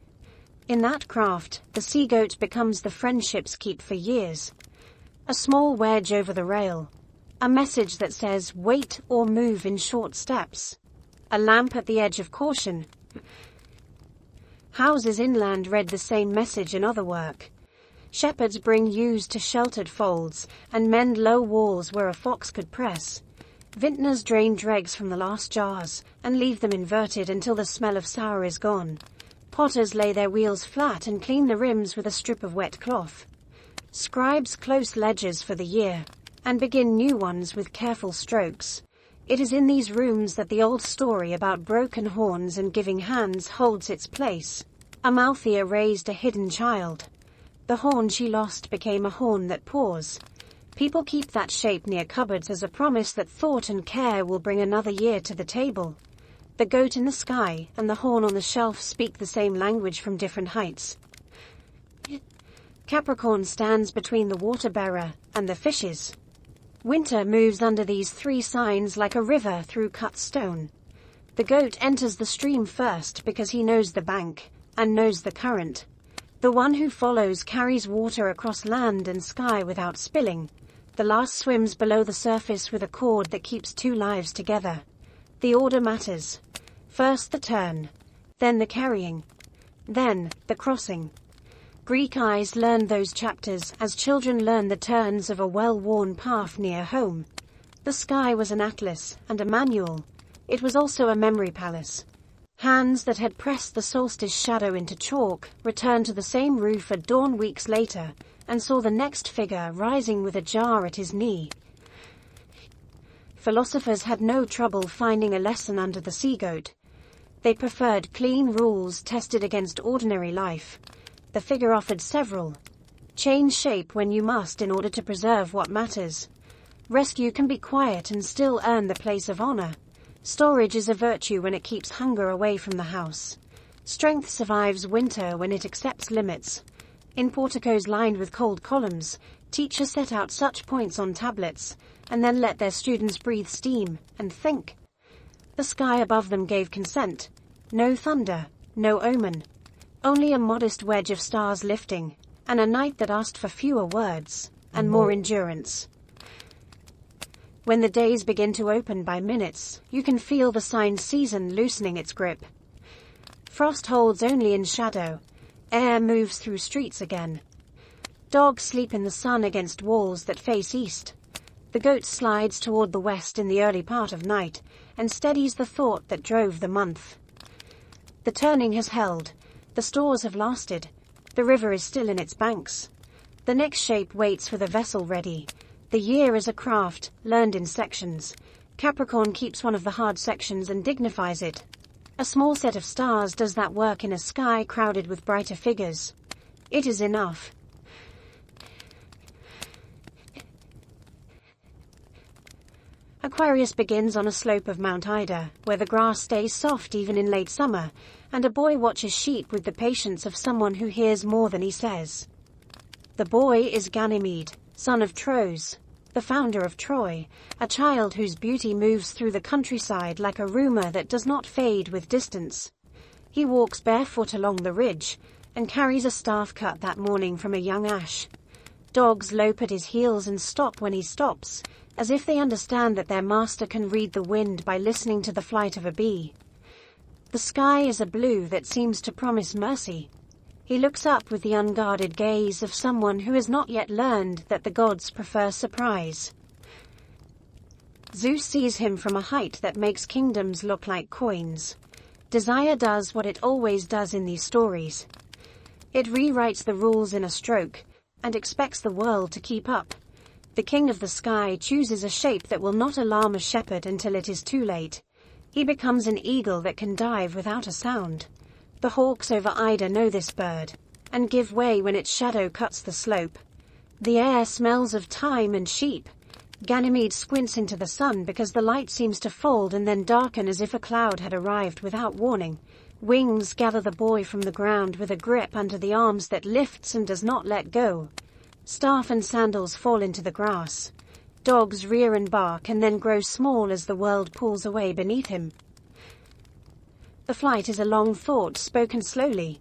In that craft, the sea-goat becomes the friendships keep for years. A small wedge over the rail. A message that says wait or move in short steps. A lamp at the edge of caution. Houses inland read the same message in other work. Shepherds bring ewes to sheltered folds and mend low walls where a fox could press. Vintners drain dregs from the last jars and leave them inverted until the smell of sour is gone. Potters lay their wheels flat and clean the rims with a strip of wet cloth. Scribes close ledgers for the year and begin new ones with careful strokes. It is in these rooms that the old story about broken horns and giving hands holds its place. Amalthea raised a hidden child. The horn she lost became a horn that pours. People keep that shape near cupboards as a promise that thought and care will bring another year to the table. The goat in the sky and the horn on the shelf speak the same language from different heights. Capricorn stands between the water-bearer and the fishes. Winter moves under these 3 signs like a river through cut stone. The goat enters the stream first because he knows the bank and knows the current. The one who follows carries water across land and sky without spilling. The last swims below the surface with a cord that keeps two lives together. The order matters. First the turn, then the carrying, then the crossing. Greek eyes learned those chapters as children learn the turns of a well-worn path near home. The sky was an atlas and a manual. It was also a memory palace. Hands that had pressed the solstice shadow into chalk returned to the same roof at dawn weeks later and saw the next figure rising with a jar at his knee. Philosophers had no trouble finding a lesson under the sea-goat. They preferred clean rules tested against ordinary life. The figure offered several. Change shape when you must in order to preserve what matters. Rescue can be quiet and still earn the place of honor. Storage is a virtue when it keeps hunger away from the house. Strength survives winter when it accepts limits. In porticos lined with cold columns, teachers set out such points on tablets, and then let their students breathe steam and think. The sky above them gave consent. No thunder, no omen. Only a modest wedge of stars lifting, and a night that asked for fewer words, and more endurance. When the days begin to open by minutes, you can feel the sign season loosening its grip. Frost holds only in shadow. Air moves through streets again. Dogs sleep in the sun against walls that face east. The goat slides toward the west in the early part of night, and steadies the thought that drove the month. The turning has held. The stores have lasted. The river is still in its banks. The next shape waits with a vessel ready. The year is a craft, learned in sections. Capricorn keeps one of the hard sections and dignifies it. A small set of stars does that work in a sky crowded with brighter figures. It is enough. Aquarius begins on a slope of Mount Ida, where the grass stays soft even in late summer, and a boy watches sheep with the patience of someone who hears more than he says. The boy is Ganymede, son of Tros, the founder of Troy, a child whose beauty moves through the countryside like a rumor that does not fade with distance. He walks barefoot along the ridge, and carries a staff cut that morning from a young ash. Dogs lope at his heels and stop when he stops, as if they understand that their master can read the wind by listening to the flight of a bee. The sky is a blue that seems to promise mercy. He looks up with the unguarded gaze of someone who has not yet learned that the gods prefer surprise. Zeus sees him from a height that makes kingdoms look like coins. Desire does what it always does in these stories. It rewrites the rules in a stroke, and expects the world to keep up. The king of the sky chooses a shape that will not alarm a shepherd until it is too late. He becomes an eagle that can dive without a sound. The hawks over Ida know this bird, and give way when its shadow cuts the slope. The air smells of thyme and sheep. Ganymede squints into the sun because the light seems to fold and then darken as if a cloud had arrived without warning. Wings gather the boy from the ground with a grip under the arms that lifts and does not let go. Staff and sandals fall into the grass. Dogs rear and bark and then grow small as the world pulls away beneath him. The flight is a long thought spoken slowly.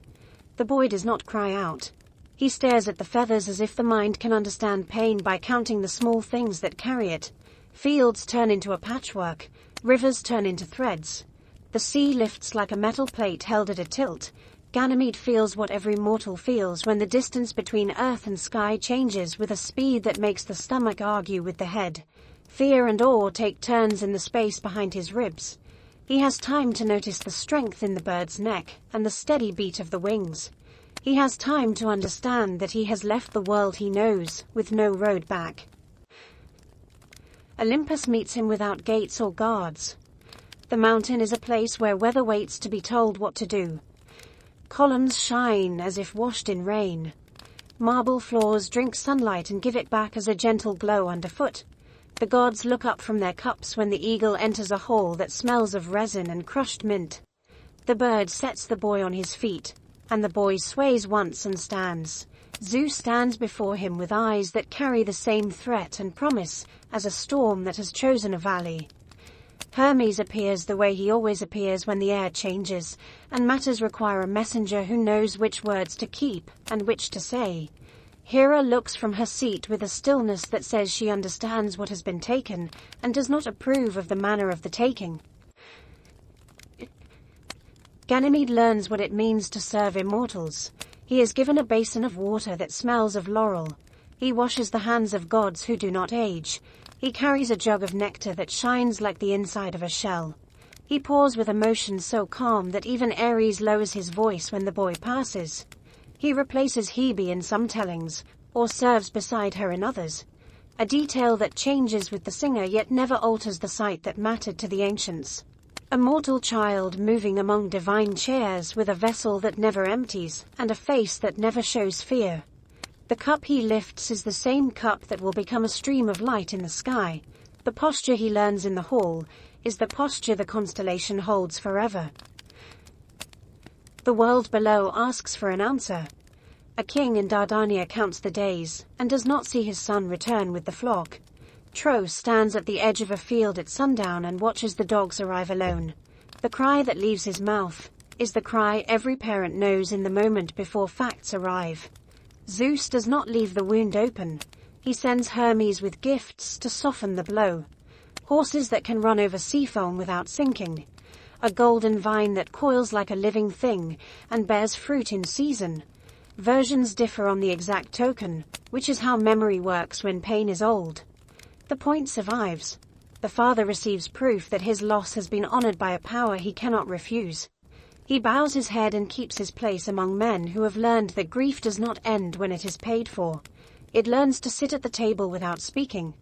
The boy does not cry out. He stares at the feathers as if the mind can understand pain by counting the small things that carry it. Fields turn into a patchwork. Rivers turn into threads. The sea lifts like a metal plate held at a tilt. Ganymede feels what every mortal feels when the distance between earth and sky changes with a speed that makes the stomach argue with the head. Fear and awe take turns in the space behind his ribs. He has time to notice the strength in the bird's neck and the steady beat of the wings. He has time to understand that he has left the world he knows with no road back. Olympus meets him without gates or guards. The mountain is a place where weather waits to be told what to do. Columns shine as if washed in rain. Marble floors drink sunlight and give it back as a gentle glow underfoot. The gods look up from their cups when the eagle enters a hall that smells of resin and crushed mint. The bird sets the boy on his feet, and the boy sways once and stands. Zeus stands before him with eyes that carry the same threat and promise as a storm that has chosen a valley. Hermes appears the way he always appears when the air changes, and matters require a messenger who knows which words to keep and which to say. Hera looks from her seat with a stillness that says she understands what has been taken, and does not approve of the manner of the taking. Ganymede learns what it means to serve immortals. He is given a basin of water that smells of laurel. He washes the hands of gods who do not age. He carries a jug of nectar that shines like the inside of a shell. He pours with emotion so calm that even Aries lowers his voice when the boy passes. He replaces Hebe in some tellings, or serves beside her in others. A detail that changes with the singer yet never alters the sight that mattered to the ancients. A mortal child moving among divine chairs with a vessel that never empties, and a face that never shows fear. The cup he lifts is the same cup that will become a stream of light in the sky. The posture he learns in the hall is the posture the constellation holds forever. The world below asks for an answer. A king in Dardania counts the days, and does not see his son return with the flock. Tros stands at the edge of a field at sundown and watches the dogs arrive alone. The cry that leaves his mouth is the cry every parent knows in the moment before facts arrive. Zeus does not leave the wound open. He sends Hermes with gifts to soften the blow. Horses that can run over sea foam without sinking. A golden vine that coils like a living thing and bears fruit in season. Versions differ on the exact token, which is how memory works when pain is old. The point survives. The father receives proof that his loss has been honored by a power he cannot refuse. He bows his head and keeps his place among men who have learned that grief does not end when it is paid for. It learns to sit at the table without speaking.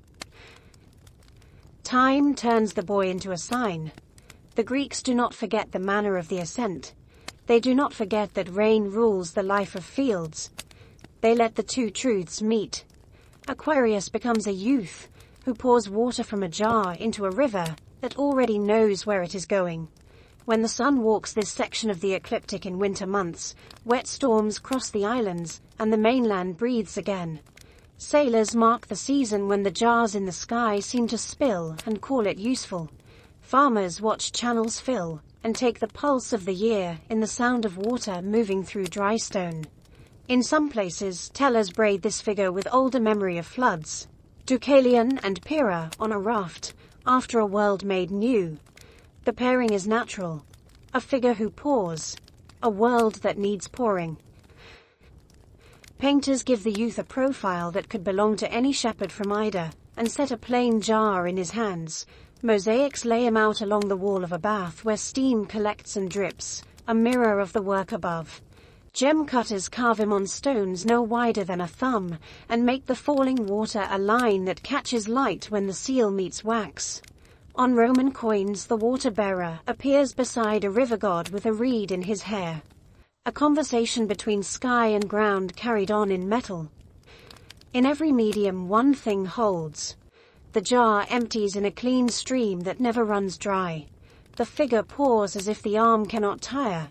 Time turns the boy into a sign. The Greeks do not forget the manner of the ascent. They do not forget that rain rules the life of fields. They let the two truths meet. Aquarius becomes a youth who pours water from a jar into a river that already knows where it is going. When the sun walks this section of the ecliptic in winter months, wet storms cross the islands, and the mainland breathes again. Sailors mark the season when the jars in the sky seem to spill and call it useful. Farmers watch channels fill and take the pulse of the year in the sound of water moving through dry stone. In some places, tellers braid this figure with older memory of floods. Deucalion and Pyrrha on a raft, after a world made new. The pairing is natural. A figure who pours. A world that needs pouring. Painters give the youth a profile that could belong to any shepherd from Ida, and set a plain jar in his hands. Mosaics lay him out along the wall of a bath where steam collects and drips, a mirror of the work above. Gem cutters carve him on stones no wider than a thumb, and make the falling water a line that catches light when the seal meets wax. On Roman coins, the water-bearer appears beside a river god with a reed in his hair. A conversation between sky and ground carried on in metal. In every medium, one thing holds. The jar empties in a clean stream that never runs dry. The figure pours as if the arm cannot tire.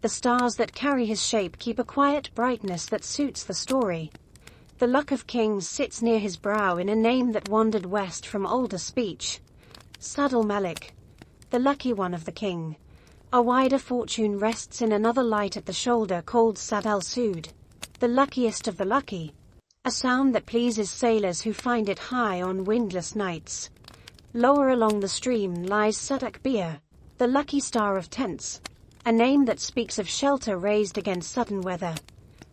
The stars that carry his shape keep a quiet brightness that suits the story. The luck of kings sits near his brow in a name that wandered west from older speech. Sadal Malik, the lucky one of the king. A wider fortune rests in another light at the shoulder called Sadal Sud, the luckiest of the lucky. A sound that pleases sailors who find it high on windless nights. Lower along the stream lies Sadak Bir, the lucky star of tents. A name that speaks of shelter raised against sudden weather.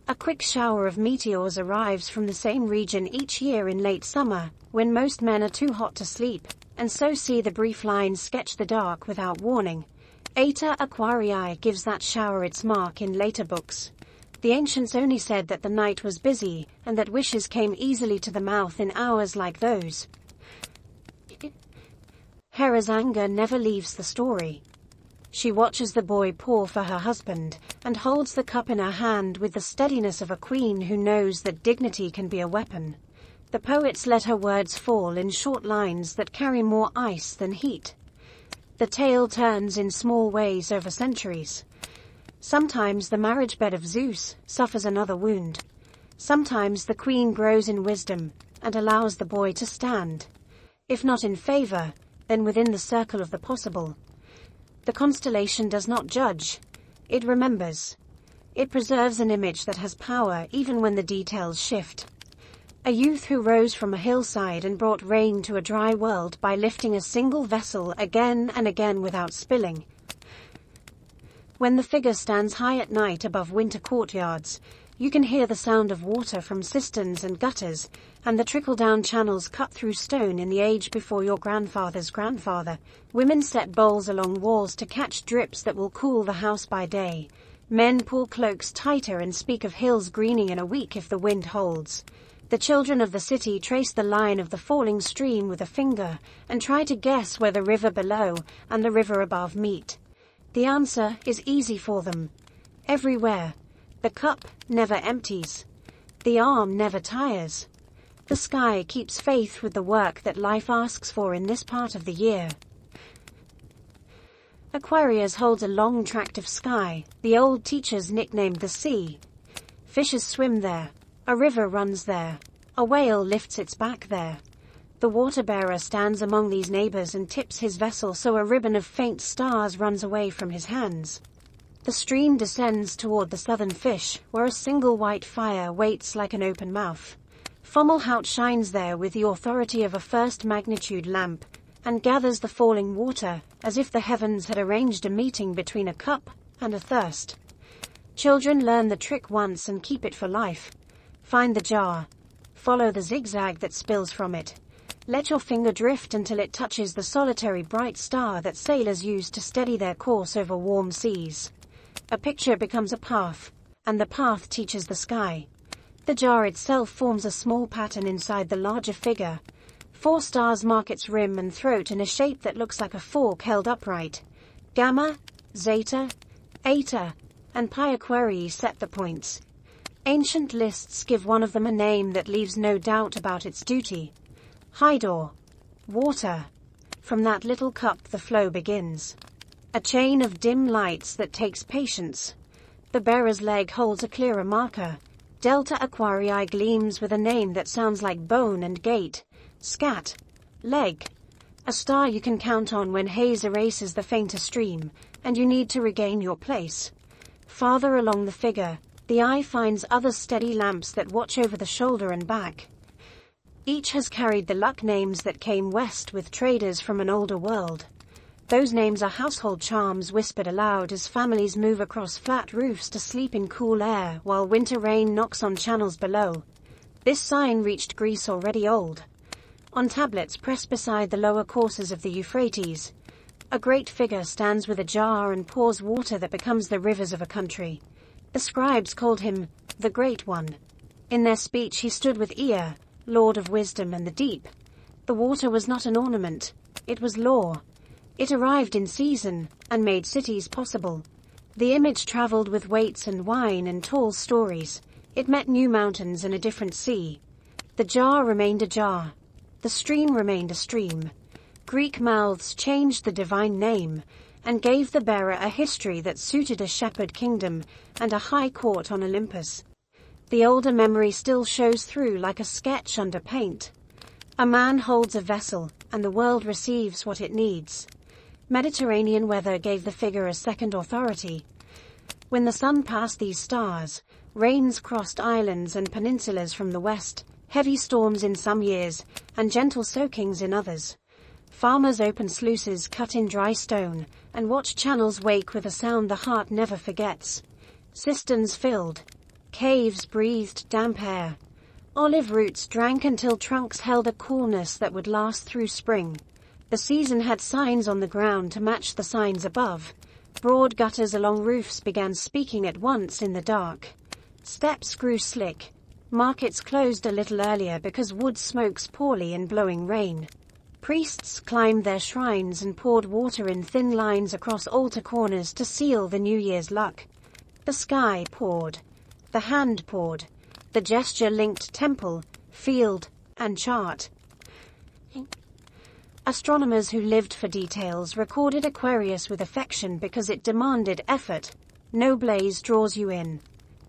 A quick shower of meteors arrives from the same region each year in late summer, when most men are too hot to sleep, and so see the brief lines sketch the dark without warning. Eta Aquarii gives that shower its mark in later books. The ancients only said that the night was busy, and that wishes came easily to the mouth in hours like those. Hera's anger never leaves the story. She watches the boy pour for her husband, and holds the cup in her hand with the steadiness of a queen who knows that dignity can be a weapon. The poets let her words fall in short lines that carry more ice than heat. The tale turns in small ways over centuries. Sometimes the marriage bed of Zeus suffers another wound. Sometimes the queen grows in wisdom and allows the boy to stand. If not in favor, then within the circle of the possible. The constellation does not judge. It remembers. It preserves an image that has power even when the details shift. A youth who rose from a hillside and brought rain to a dry world by lifting a single vessel again and again without spilling. When the figure stands high at night above winter courtyards, you can hear the sound of water from cisterns and gutters, and the trickle-down channels cut through stone in the age before your grandfather's grandfather. Women set bowls along walls to catch drips that will cool the house by day. Men pull cloaks tighter and speak of hills greening in a week if the wind holds. The children of the city trace the line of the falling stream with a finger and try to guess where the river below and the river above meet. The answer is easy for them. Everywhere. The cup never empties. The arm never tires. The sky keeps faith with the work that life asks for in this part of the year. Aquarius holds a long tract of sky, the old teachers nicknamed the sea. Fishes swim there. A river runs there. A whale lifts its back there. The water-bearer stands among these neighbors and tips his vessel so a ribbon of faint stars runs away from his hands. The stream descends toward the southern fish, where a single white fire waits like an open mouth. Fomalhaut shines there with the authority of a first-magnitude lamp, and gathers the falling water, as if the heavens had arranged a meeting between a cup and a thirst. Children learn the trick once and keep it for life. Find the jar. Follow the zigzag that spills from it. Let your finger drift until it touches the solitary bright star that sailors use to steady their course over warm seas. A picture becomes a path, and the path teaches the sky. The jar itself forms a small pattern inside the larger figure. 4 stars mark its rim and throat in a shape that looks like a fork held upright. Gamma, Zeta, Eta, and Pi Aquarii set the points. Ancient lists give one of them a name that leaves no doubt about its duty. Hydor, water. From that little cup the flow begins. A chain of dim lights that takes patience. The bearer's leg holds a clearer marker. Delta Aquarii gleams with a name that sounds like bone and gate. Scat, leg. A star you can count on when haze erases the fainter stream, and you need to regain your place. Farther along the figure, the eye finds other steady lamps that watch over the shoulder and back. Each has carried the luck names that came west with traders from an older world. Those names are household charms whispered aloud as families move across flat roofs to sleep in cool air while winter rain knocks on channels below. This sign reached Greece already old. On tablets pressed beside the lower courses of the Euphrates, a great figure stands with a jar and pours water that becomes the rivers of a country. The scribes called him the Great One. In their speech he stood with Ea, Lord of Wisdom and the Deep. The water was not an ornament, it was law. It arrived in season and made cities possible. The image traveled with weights and wine and tall stories. It met new mountains and a different sea. The jar remained a jar. The stream remained a stream. Greek mouths changed the divine name and gave the bearer a history that suited a shepherd kingdom and a high court on Olympus. The older memory still shows through like a sketch under paint. A man holds a vessel, and the world receives what it needs. Mediterranean weather gave the figure a second authority. When the sun passed these stars, rains crossed islands and peninsulas from the west, heavy storms in some years, and gentle soakings in others. Farmers open sluices cut in dry stone, and watch channels wake with a sound the heart never forgets. Cisterns filled. Caves breathed damp air. Olive roots drank until trunks held a coolness that would last through spring. The season had signs on the ground to match the signs above. Broad gutters along roofs began speaking at once in the dark. Steps grew slick. Markets closed a little earlier because wood smokes poorly in blowing rain. Priests climbed their shrines and poured water in thin lines across altar corners to seal the New Year's luck. The sky poured. The hand poured. The gesture linked temple, field, and chart. Astronomers who lived for details recorded Aquarius with affection because it demanded effort. No blaze draws you in.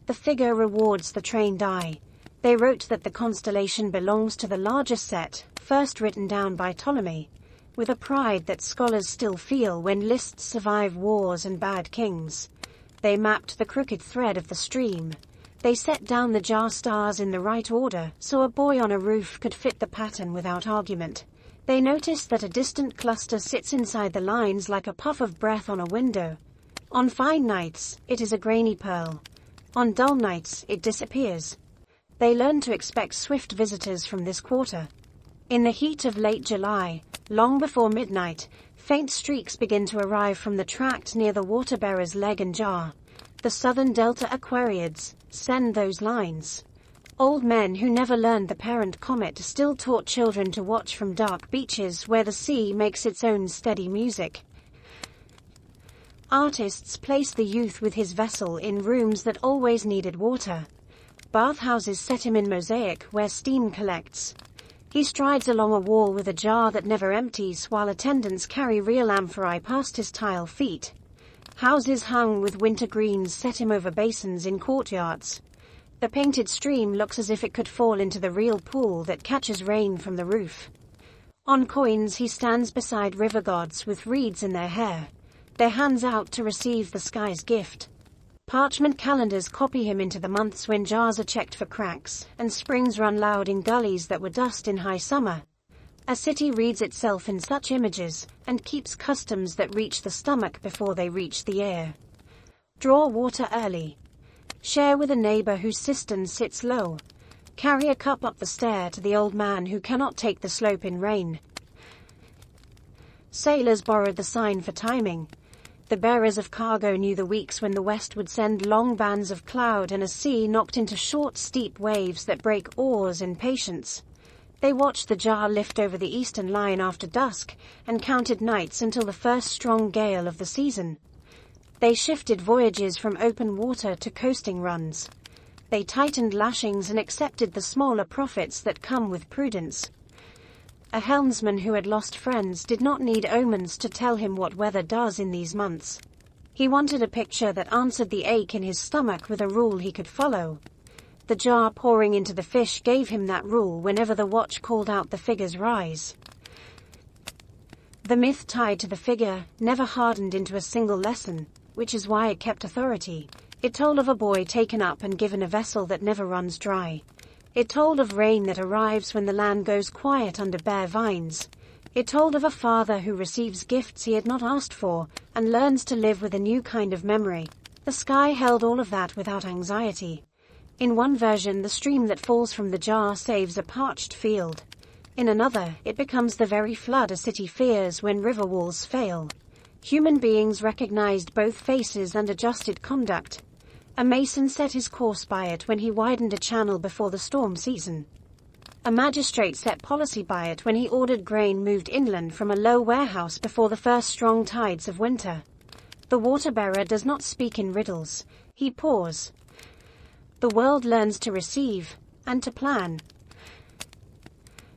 The figure rewards the trained eye. They wrote that the constellation belongs to the larger set, first written down by Ptolemy. with a pride that scholars still feel when lists survive wars and bad kings. They mapped the crooked thread of the stream. They set down the jar stars in the right order so a boy on a roof could fit the pattern without argument. They noticed that a distant cluster sits inside the lines like a puff of breath on a window. On fine nights, it is a grainy pearl. On dull nights, it disappears. They learned to expect swift visitors from this quarter. In the heat of late July, long before midnight, faint streaks begin to arrive from the tract near the water-bearer's leg and jar. The southern delta Aquariids send those lines. Old men who never learned the parent comet still taught children to watch from dark beaches where the sea makes its own steady music. Artists placed the youth with his vessel in rooms that always needed water. Bathhouses set him in mosaic where steam collects. He strides along a wall with a jar that never empties while attendants carry real amphorae past his tile feet. Houses hung with winter greens set him over basins in courtyards. The painted stream looks as if it could fall into the real pool that catches rain from the roof. On coins he stands beside river gods with reeds in their hair, their hands out to receive the sky's gift. Parchment calendars copy him into the months when jars are checked for cracks, and springs run loud in gullies that were dust in high summer. A city reads itself in such images, and keeps customs that reach the stomach before they reach the ear. Draw water early. Share with a neighbor whose cistern sits low. Carry a cup up the stair to the old man who cannot take the slope in rain. Sailors borrowed the sign for timing. The bearers of cargo knew the weeks when the west would send long bands of cloud and a sea knocked into short, steep waves that break oars in patience. They watched the jar lift over the eastern line after dusk and counted nights until the first strong gale of the season. They shifted voyages from open water to coasting runs. They tightened lashings and accepted the smaller profits that come with prudence. A helmsman who had lost friends did not need omens to tell him what weather does in these months. He wanted a picture that answered the ache in his stomach with a rule he could follow. The jar pouring into the fish gave him that rule whenever the watch called out the figure's rise. The myth tied to the figure never hardened into a single lesson, which is why it kept authority. It told of a boy taken up and given a vessel that never runs dry. It told of rain that arrives when the land goes quiet under bare vines. It told of a father who receives gifts he had not asked for and learns to live with a new kind of memory. The sky held all of that without anxiety. In one version, the stream that falls from the jar saves a parched field. In another, it becomes the very flood a city fears when river walls fail. Human beings recognized both faces and adjusted conduct. A mason set his course by it when he widened a channel before the storm season. A magistrate set policy by it when he ordered grain moved inland from a low warehouse before the first strong tides of winter. The water-bearer does not speak in riddles, he pours. The world learns to receive, and to plan.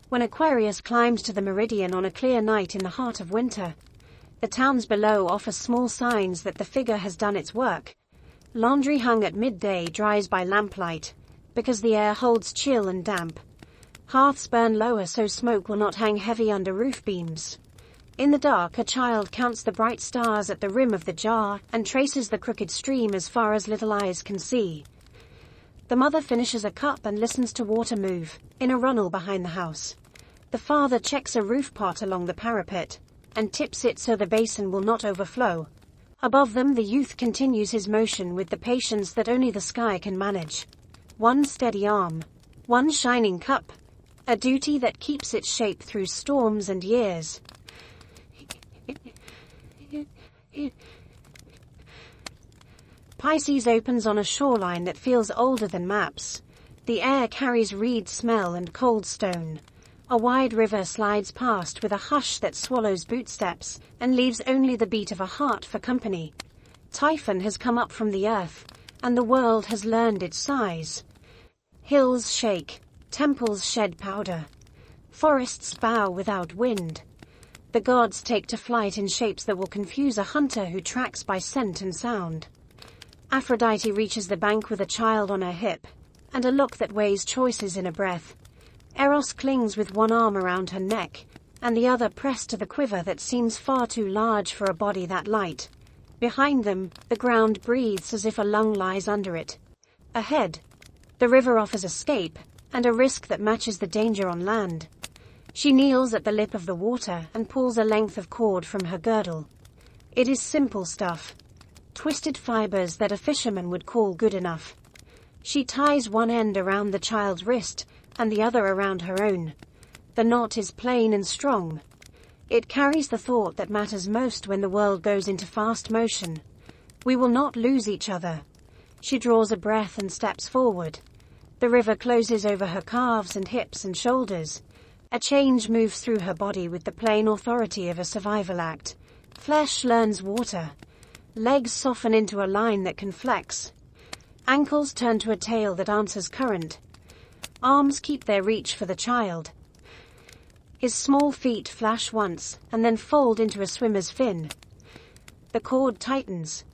When Aquarius climbs to the meridian on a clear night in the heart of winter, the towns below offer small signs that the figure has done its work. Laundry hung at midday dries by lamplight, because the air holds chill and damp. Hearths burn lower so smoke will not hang heavy under roof beams. In the dark, a child counts the bright stars at the rim of the jar and traces the crooked stream as far as little eyes can see. The mother finishes a cup and listens to water move, in a runnel behind the house. The father checks a roof pot along the parapet, and tips it so the basin will not overflow. Above them, the youth continues his motion with the patience that only the sky can manage. One steady arm, one shining cup, a duty that keeps its shape through storms and years. Pisces opens on a shoreline that feels older than maps. The air carries reed smell and cold stone. A wide river slides past with a hush that swallows bootsteps and leaves only the beat of a heart for company. Typhon has come up from the earth, and the world has learned its size. Hills shake, temples shed powder. Forests bow without wind. The gods take to flight in shapes that will confuse a hunter who tracks by scent and sound. Aphrodite reaches the bank with a child on her hip, and a look that weighs choices in a breath. Eros clings with one arm around her neck, and the other pressed to the quiver that seems far too large for a body that light. Behind them, the ground breathes as if a lung lies under it. Ahead, the river offers escape, and a risk that matches the danger on land. She kneels at the lip of the water and pulls a length of cord from her girdle. It is simple stuff. Twisted fibers that a fisherman would call good enough. She ties one end around the child's wrist and the other around her own. The knot is plain and strong. It carries the thought that matters most when the world goes into fast motion. We will not lose each other. She draws a breath and steps forward. The river closes over her calves and hips and shoulders. A change moves through her body with the plain authority of a survival act. Flesh learns water. Legs soften into a line that can flex. Ankles turn to a tail that answers current. Arms keep their reach for the child. His small feet flash once and then fold into a swimmer's fin. The cord tightens.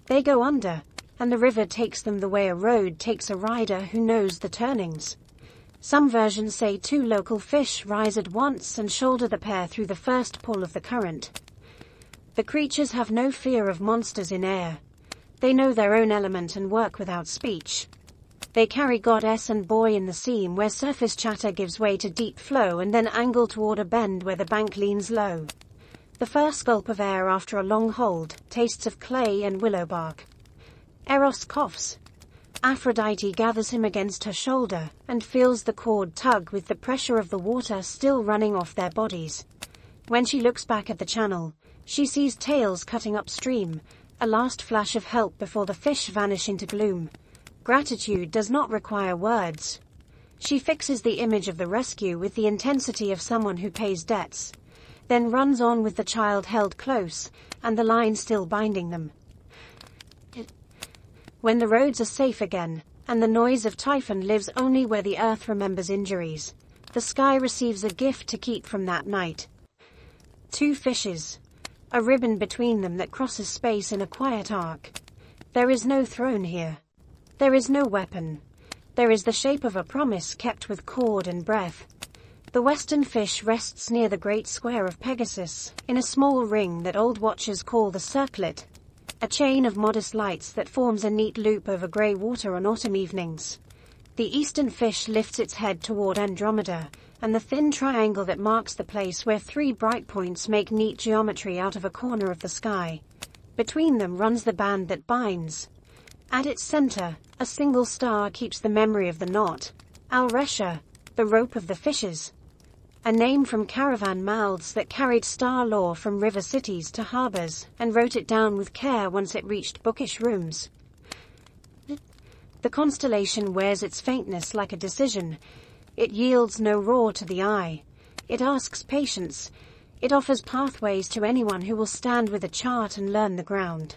They go under, and the river takes them the way a road takes a rider who knows the turnings. Some versions say two local fish rise at once and shoulder the pair through the first pull of the current. The creatures have no fear of monsters in air. They know their own element and work without speech. They carry goddess and boy in the seam where surface chatter gives way to deep flow and then angle toward a bend where the bank leans low. The first gulp of air after a long hold tastes of clay and willow bark. Eros coughs. Aphrodite gathers him against her shoulder and feels the cord tug with the pressure of the water still running off their bodies. When she looks back at the channel, she sees tails cutting upstream, a last flash of help before the fish vanish into gloom. Gratitude does not require words. She fixes the image of the rescue with the intensity of someone who pays debts, then runs on with the child held close and the line still binding them. When the roads are safe again, and the noise of typhoon lives only where the earth remembers injuries, the sky receives a gift to keep from that night. Two fishes, a ribbon between them that crosses space in a quiet arc. There is no throne here. There is no weapon. There is the shape of a promise kept with cord and breath. The western fish rests near the great square of Pegasus, in a small ring that old watchers call the circlet, a chain of modest lights that forms a neat loop over grey water on autumn evenings. The eastern fish lifts its head toward Andromeda, and the thin triangle that marks the place where three bright points make neat geometry out of a corner of the sky. Between them runs the band that binds. At its center, a single star keeps the memory of the knot. Al-Resha, the rope of the fishes. A name from caravan mouths that carried star lore from river cities to harbors and wrote it down with care once it reached bookish rooms. The constellation wears its faintness like a decision. It yields no roar to the eye. It asks patience. It offers pathways to anyone who will stand with a chart and learn the ground.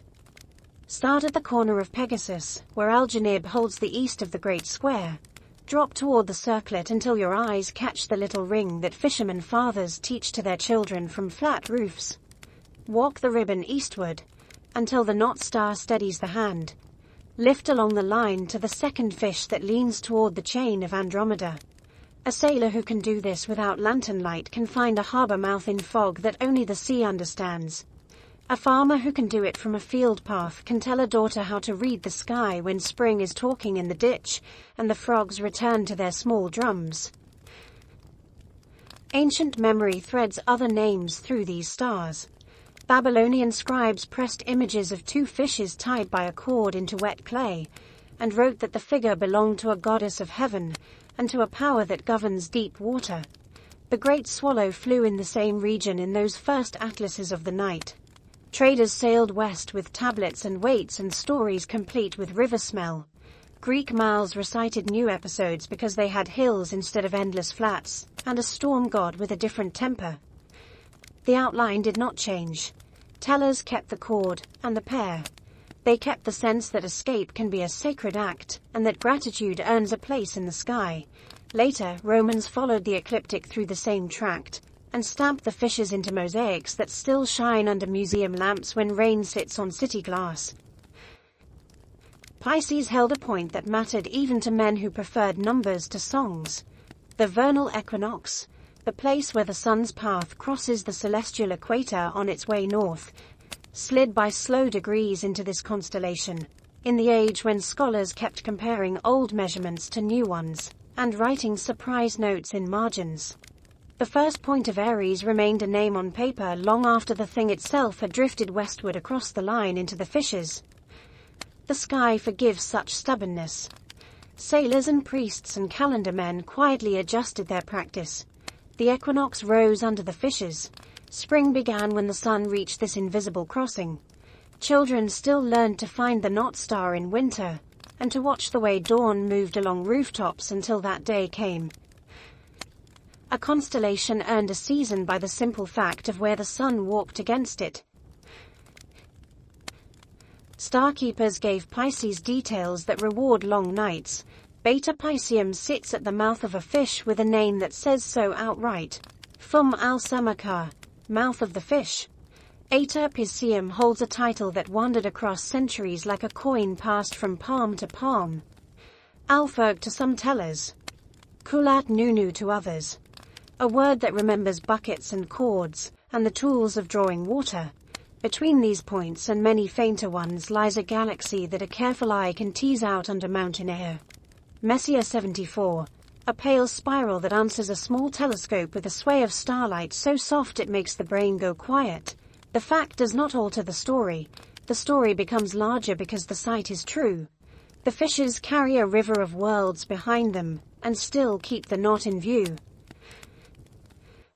Start at the corner of Pegasus, where Algenib holds the east of the great square. Drop toward the circlet until your eyes catch the little ring that fishermen fathers teach to their children from flat roofs. Walk the ribbon eastward, until the knot star steadies the hand. Lift along the line to the second fish that leans toward the chain of Andromeda. A sailor who can do this without lantern light can find a harbor mouth in fog that only the sea understands. A farmer who can do it from a field path can tell a daughter how to read the sky when spring is talking in the ditch and the frogs return to their small drums. Ancient memory threads other names through these stars. Babylonian scribes pressed images of two fishes tied by a cord into wet clay, and wrote that the figure belonged to a goddess of heaven and to a power that governs deep water. The great swallow flew in the same region in those first atlases of the night. Traders sailed west with tablets and weights and stories complete with river smell. Greek mouths recited new episodes because they had hills instead of endless flats, and a storm god with a different temper. The outline did not change. Tellers kept the cord and the pair. They kept the sense that escape can be a sacred act, and that gratitude earns a place in the sky. Later, Romans followed the ecliptic through the same tract, and stamped the fishes into mosaics that still shine under museum lamps when rain sits on city glass. Pisces held a point that mattered even to men who preferred numbers to songs. The vernal equinox, the place where the sun's path crosses the celestial equator on its way north, slid by slow degrees into this constellation, in the age when scholars kept comparing old measurements to new ones, and writing surprise notes in margins. The first point of Aries remained a name on paper long after the thing itself had drifted westward across the line into the fishes. The sky forgives such stubbornness. Sailors and priests and calendar men quietly adjusted their practice. The equinox rose under the fishes. Spring began when the sun reached this invisible crossing. Children still learned to find the North Star in winter, and to watch the way dawn moved along rooftops until that day came. A constellation earned a season by the simple fact of where the sun walked against it. Starkeepers gave Pisces details that reward long nights. Beta Pisceum sits at the mouth of a fish with a name that says so outright. Fum al-Samakar, mouth of the fish. Eta Pisceum holds a title that wandered across centuries like a coin passed from palm to palm. Alferg to some tellers. Kulat Nunu to others. A word that remembers buckets and cords, and the tools of drawing water. Between these points and many fainter ones lies a galaxy that a careful eye can tease out under mountain air. Messier 74, a pale spiral that answers a small telescope with a sway of starlight so soft it makes the brain go quiet. The fact does not alter the story becomes larger because the sight is true. The fishes carry a river of worlds behind them, and still keep the knot in view.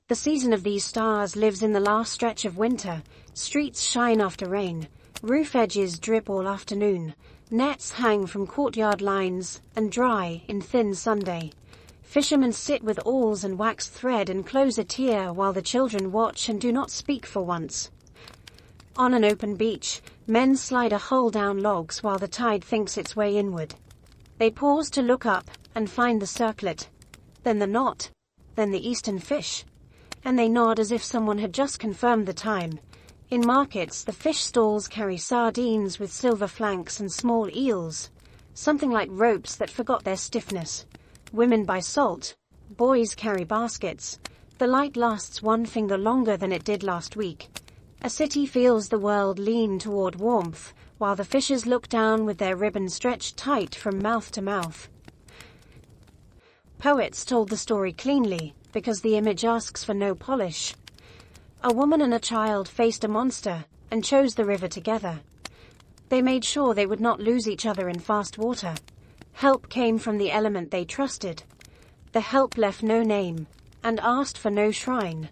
The season of these stars lives in the last stretch of winter. Streets shine after rain. Roof edges drip all afternoon. Nets hang from courtyard lines and dry in thin Sunday. Fishermen sit with awls and waxed thread and close a tear while the children watch and do not speak for once. On an open beach, men slide a hull down logs while the tide thinks its way inward. They pause to look up and find the circlet, then the knot, then the eastern fish. And they nod as if someone had just confirmed the time. In markets, the fish stalls carry sardines with silver flanks and small eels, something like ropes that forgot their stiffness. Women buy salt. Boys carry baskets. The light lasts one finger longer than it did last week. A city feels the world lean toward warmth, while the fishes look down with their ribbon stretched tight from mouth to mouth. Poets told the story cleanly, because the image asks for no polish. A woman and a child faced a monster, and chose the river together. They made sure they would not lose each other in fast water. Help came from the element they trusted. The help left no name, and asked for no shrine.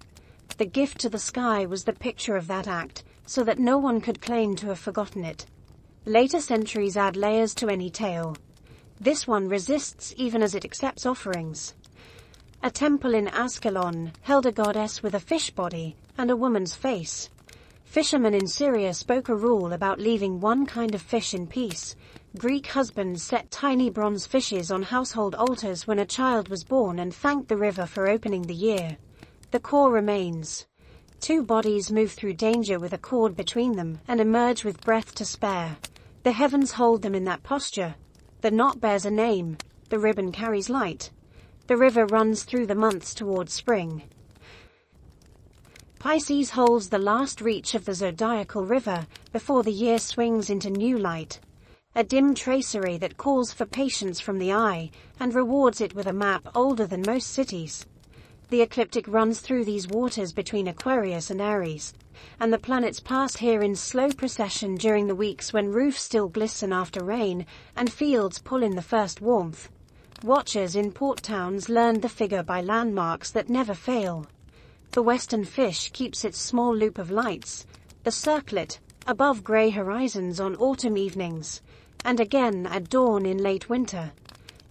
The gift to the sky was the picture of that act, so that no one could claim to have forgotten it. Later centuries add layers to any tale. This one resists even as it accepts offerings. A temple in Ascalon held a goddess with a fish body and a woman's face. Fishermen in Syria spoke a rule about leaving one kind of fish in peace. Greek husbands set tiny bronze fishes on household altars when a child was born and thanked the river for opening the year. The core remains. Two bodies move through danger with a cord between them and emerge with breath to spare. The heavens hold them in that posture. The knot bears a name. The ribbon carries light. The river runs through the months toward spring. Pisces holds the last reach of the zodiacal river before the year swings into new light. A dim tracery that calls for patience from the eye and rewards it with a map older than most cities. The ecliptic runs through these waters between Aquarius and Aries, and the planets pass here in slow procession during the weeks when roofs still glisten after rain and fields pull in the first warmth. Watchers in port towns learned the figure by landmarks that never fail. The western fish keeps its small loop of lights, the circlet, above grey horizons on autumn evenings, and again at dawn in late winter.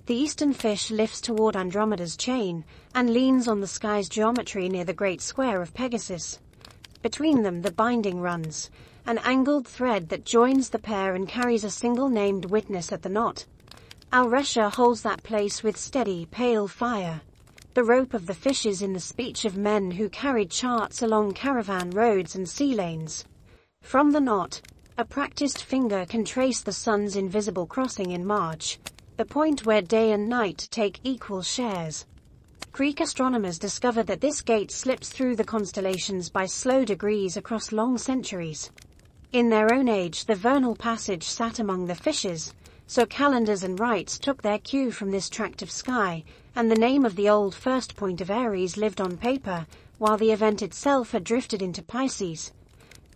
The eastern fish lifts toward Andromeda's chain and leans on the sky's geometry near the great square of Pegasus. Between them the binding runs, an angled thread that joins the pair and carries a single named witness at the knot. Al-Resha holds that place with steady, pale fire. The rope of the fishes in the speech of men who carried charts along caravan roads and sea lanes. From the knot, a practiced finger can trace the sun's invisible crossing in March, the point where day and night take equal shares. Greek astronomers discovered that this gate slips through the constellations by slow degrees across long centuries. In their own age, the vernal passage sat among the fishes, so calendars and rites took their cue from this tract of sky, and the name of the old first point of Aries lived on paper, while the event itself had drifted into Pisces.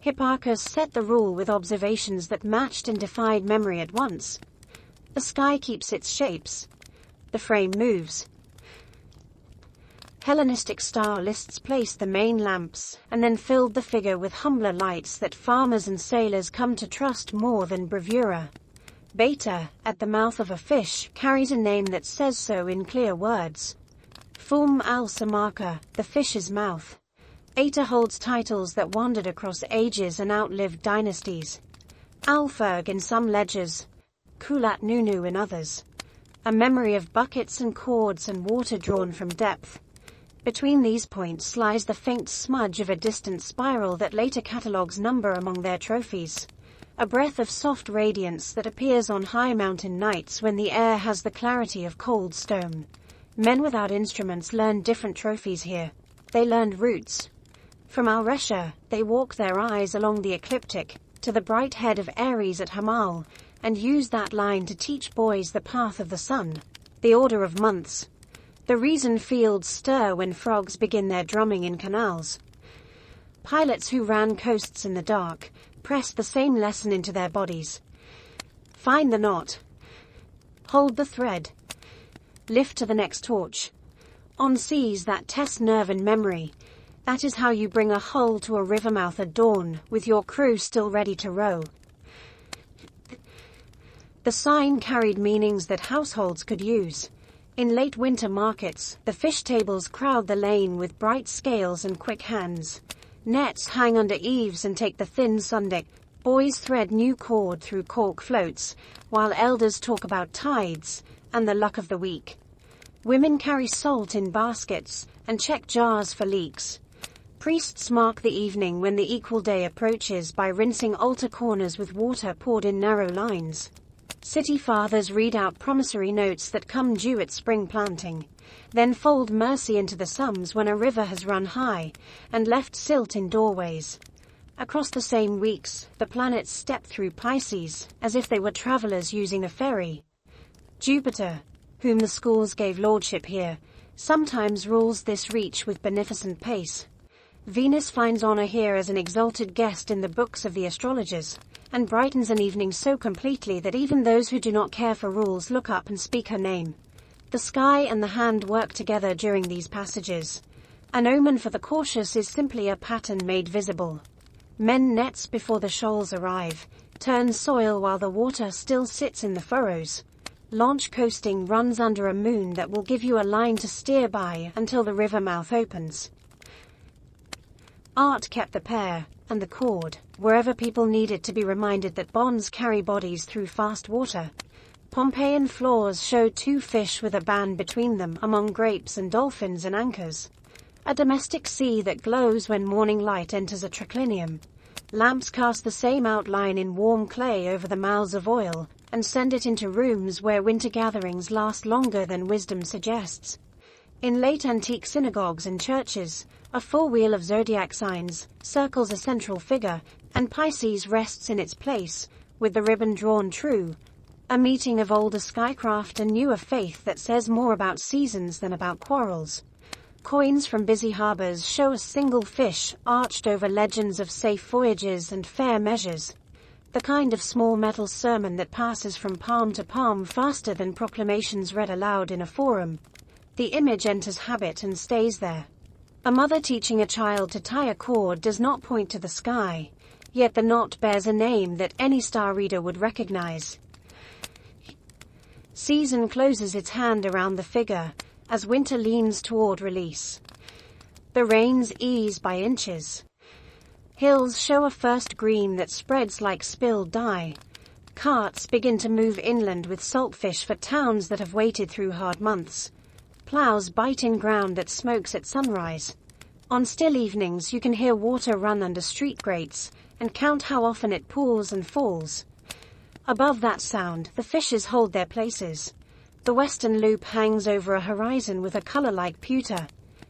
Hipparchus set the rule with observations that matched and defied memory at once. The sky keeps its shapes. The frame moves. Hellenistic star lists placed the main lamps, and then filled the figure with humbler lights that farmers and sailors come to trust more than bravura. Beta, at the mouth of a fish, carries a name that says so in clear words. Fulm al-Samarka, the fish's mouth. Eta holds titles that wandered across ages and outlived dynasties. Alferg in some ledgers, Kulat Nunu in others. A memory of buckets and cords and water drawn from depth. Between these points lies the faint smudge of a distant spiral that later catalogues number among their trophies. A breath of soft radiance that appears on high mountain nights when the air has the clarity of cold stone. Men without instruments learned different trophies here. They learned roots. From Alresha, they walk their eyes along the ecliptic, to the bright head of Aries at Hamal, and use that line to teach boys the path of the sun, the order of months. The reason fields stir when frogs begin their drumming in canals. Pilots who ran coasts in the dark pressed the same lesson into their bodies. Find the knot. Hold the thread. Lift to the next torch. On seas that test nerve and memory, that is how you bring a hull to a river mouth at dawn, with your crew still ready to row. The sign carried meanings that households could use. In late winter markets, the fish tables crowd the lane with bright scales and quick hands. Nets hang under eaves and take the thin sundeck. Boys thread new cord through cork floats, while elders talk about tides and the luck of the week. Women carry salt in baskets and check jars for leaks. Priests mark the evening when the equal day approaches by rinsing altar corners with water poured in narrow lines. City fathers read out promissory notes that come due at spring planting, then fold mercy into the sums when a river has run high and left silt in doorways. Across the same weeks, the planets step through Pisces, as if they were travelers using a ferry. Jupiter, whom the schools gave lordship here, sometimes rules this reach with beneficent pace. Venus finds honor here as an exalted guest in the books of the astrologers, and brightens an evening so completely that even those who do not care for rules look up and speak her name. The sky and the hand work together during these passages. An omen for the cautious is simply a pattern made visible. Men nets before the shoals arrive, turn soil while the water still sits in the furrows. Launch coasting runs under a moon that will give you a line to steer by until the river mouth opens. Art kept the pair, and the cord, wherever people needed to be reminded that bonds carry bodies through fast water. Pompeian floors show two fish with a band between them among grapes and dolphins and anchors. A domestic sea that glows when morning light enters a triclinium. Lamps cast the same outline in warm clay over the mouths of oil, and send it into rooms where winter gatherings last longer than wisdom suggests. In late antique synagogues and churches, a full wheel of zodiac signs circles a central figure, and Pisces rests in its place, with the ribbon drawn true. A meeting of older skycraft and newer faith that says more about seasons than about quarrels. Coins from busy harbors show a single fish arched over legends of safe voyages and fair measures. The kind of small metal sermon that passes from palm to palm faster than proclamations read aloud in a forum. The image enters habit and stays there. A mother teaching a child to tie a cord does not point to the sky, yet the knot bears a name that any star reader would recognize. Season closes its hand around the figure, as winter leans toward release. The rains ease by inches. Hills show a first green that spreads like spilled dye. Carts begin to move inland with saltfish for towns that have waited through hard months. Plows bite in ground that smokes at sunrise. On still evenings you can hear water run under street grates, and count how often it pours and falls. Above that sound, the fishes hold their places. The western loop hangs over a horizon with a color like pewter.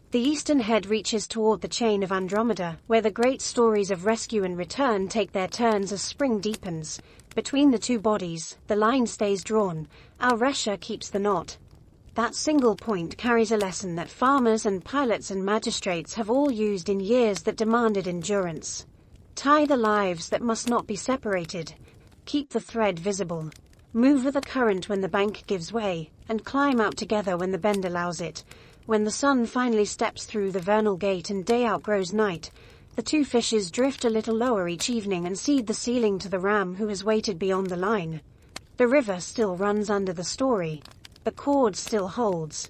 The eastern head reaches toward the chain of Andromeda, where the great stories of rescue and return take their turns as spring deepens. Between the two bodies, the line stays drawn. Our Resha keeps the knot. That single point carries a lesson that farmers and pilots and magistrates have all used in years that demanded endurance. Tie the lives that must not be separated. Keep the thread visible. Move with the current when the bank gives way, and climb out together when the bend allows it. When the sun finally steps through the vernal gate and day outgrows night, the two fishes drift a little lower each evening and cede the ceiling to the ram who has waited beyond the line. The river still runs under the story. The cord still holds.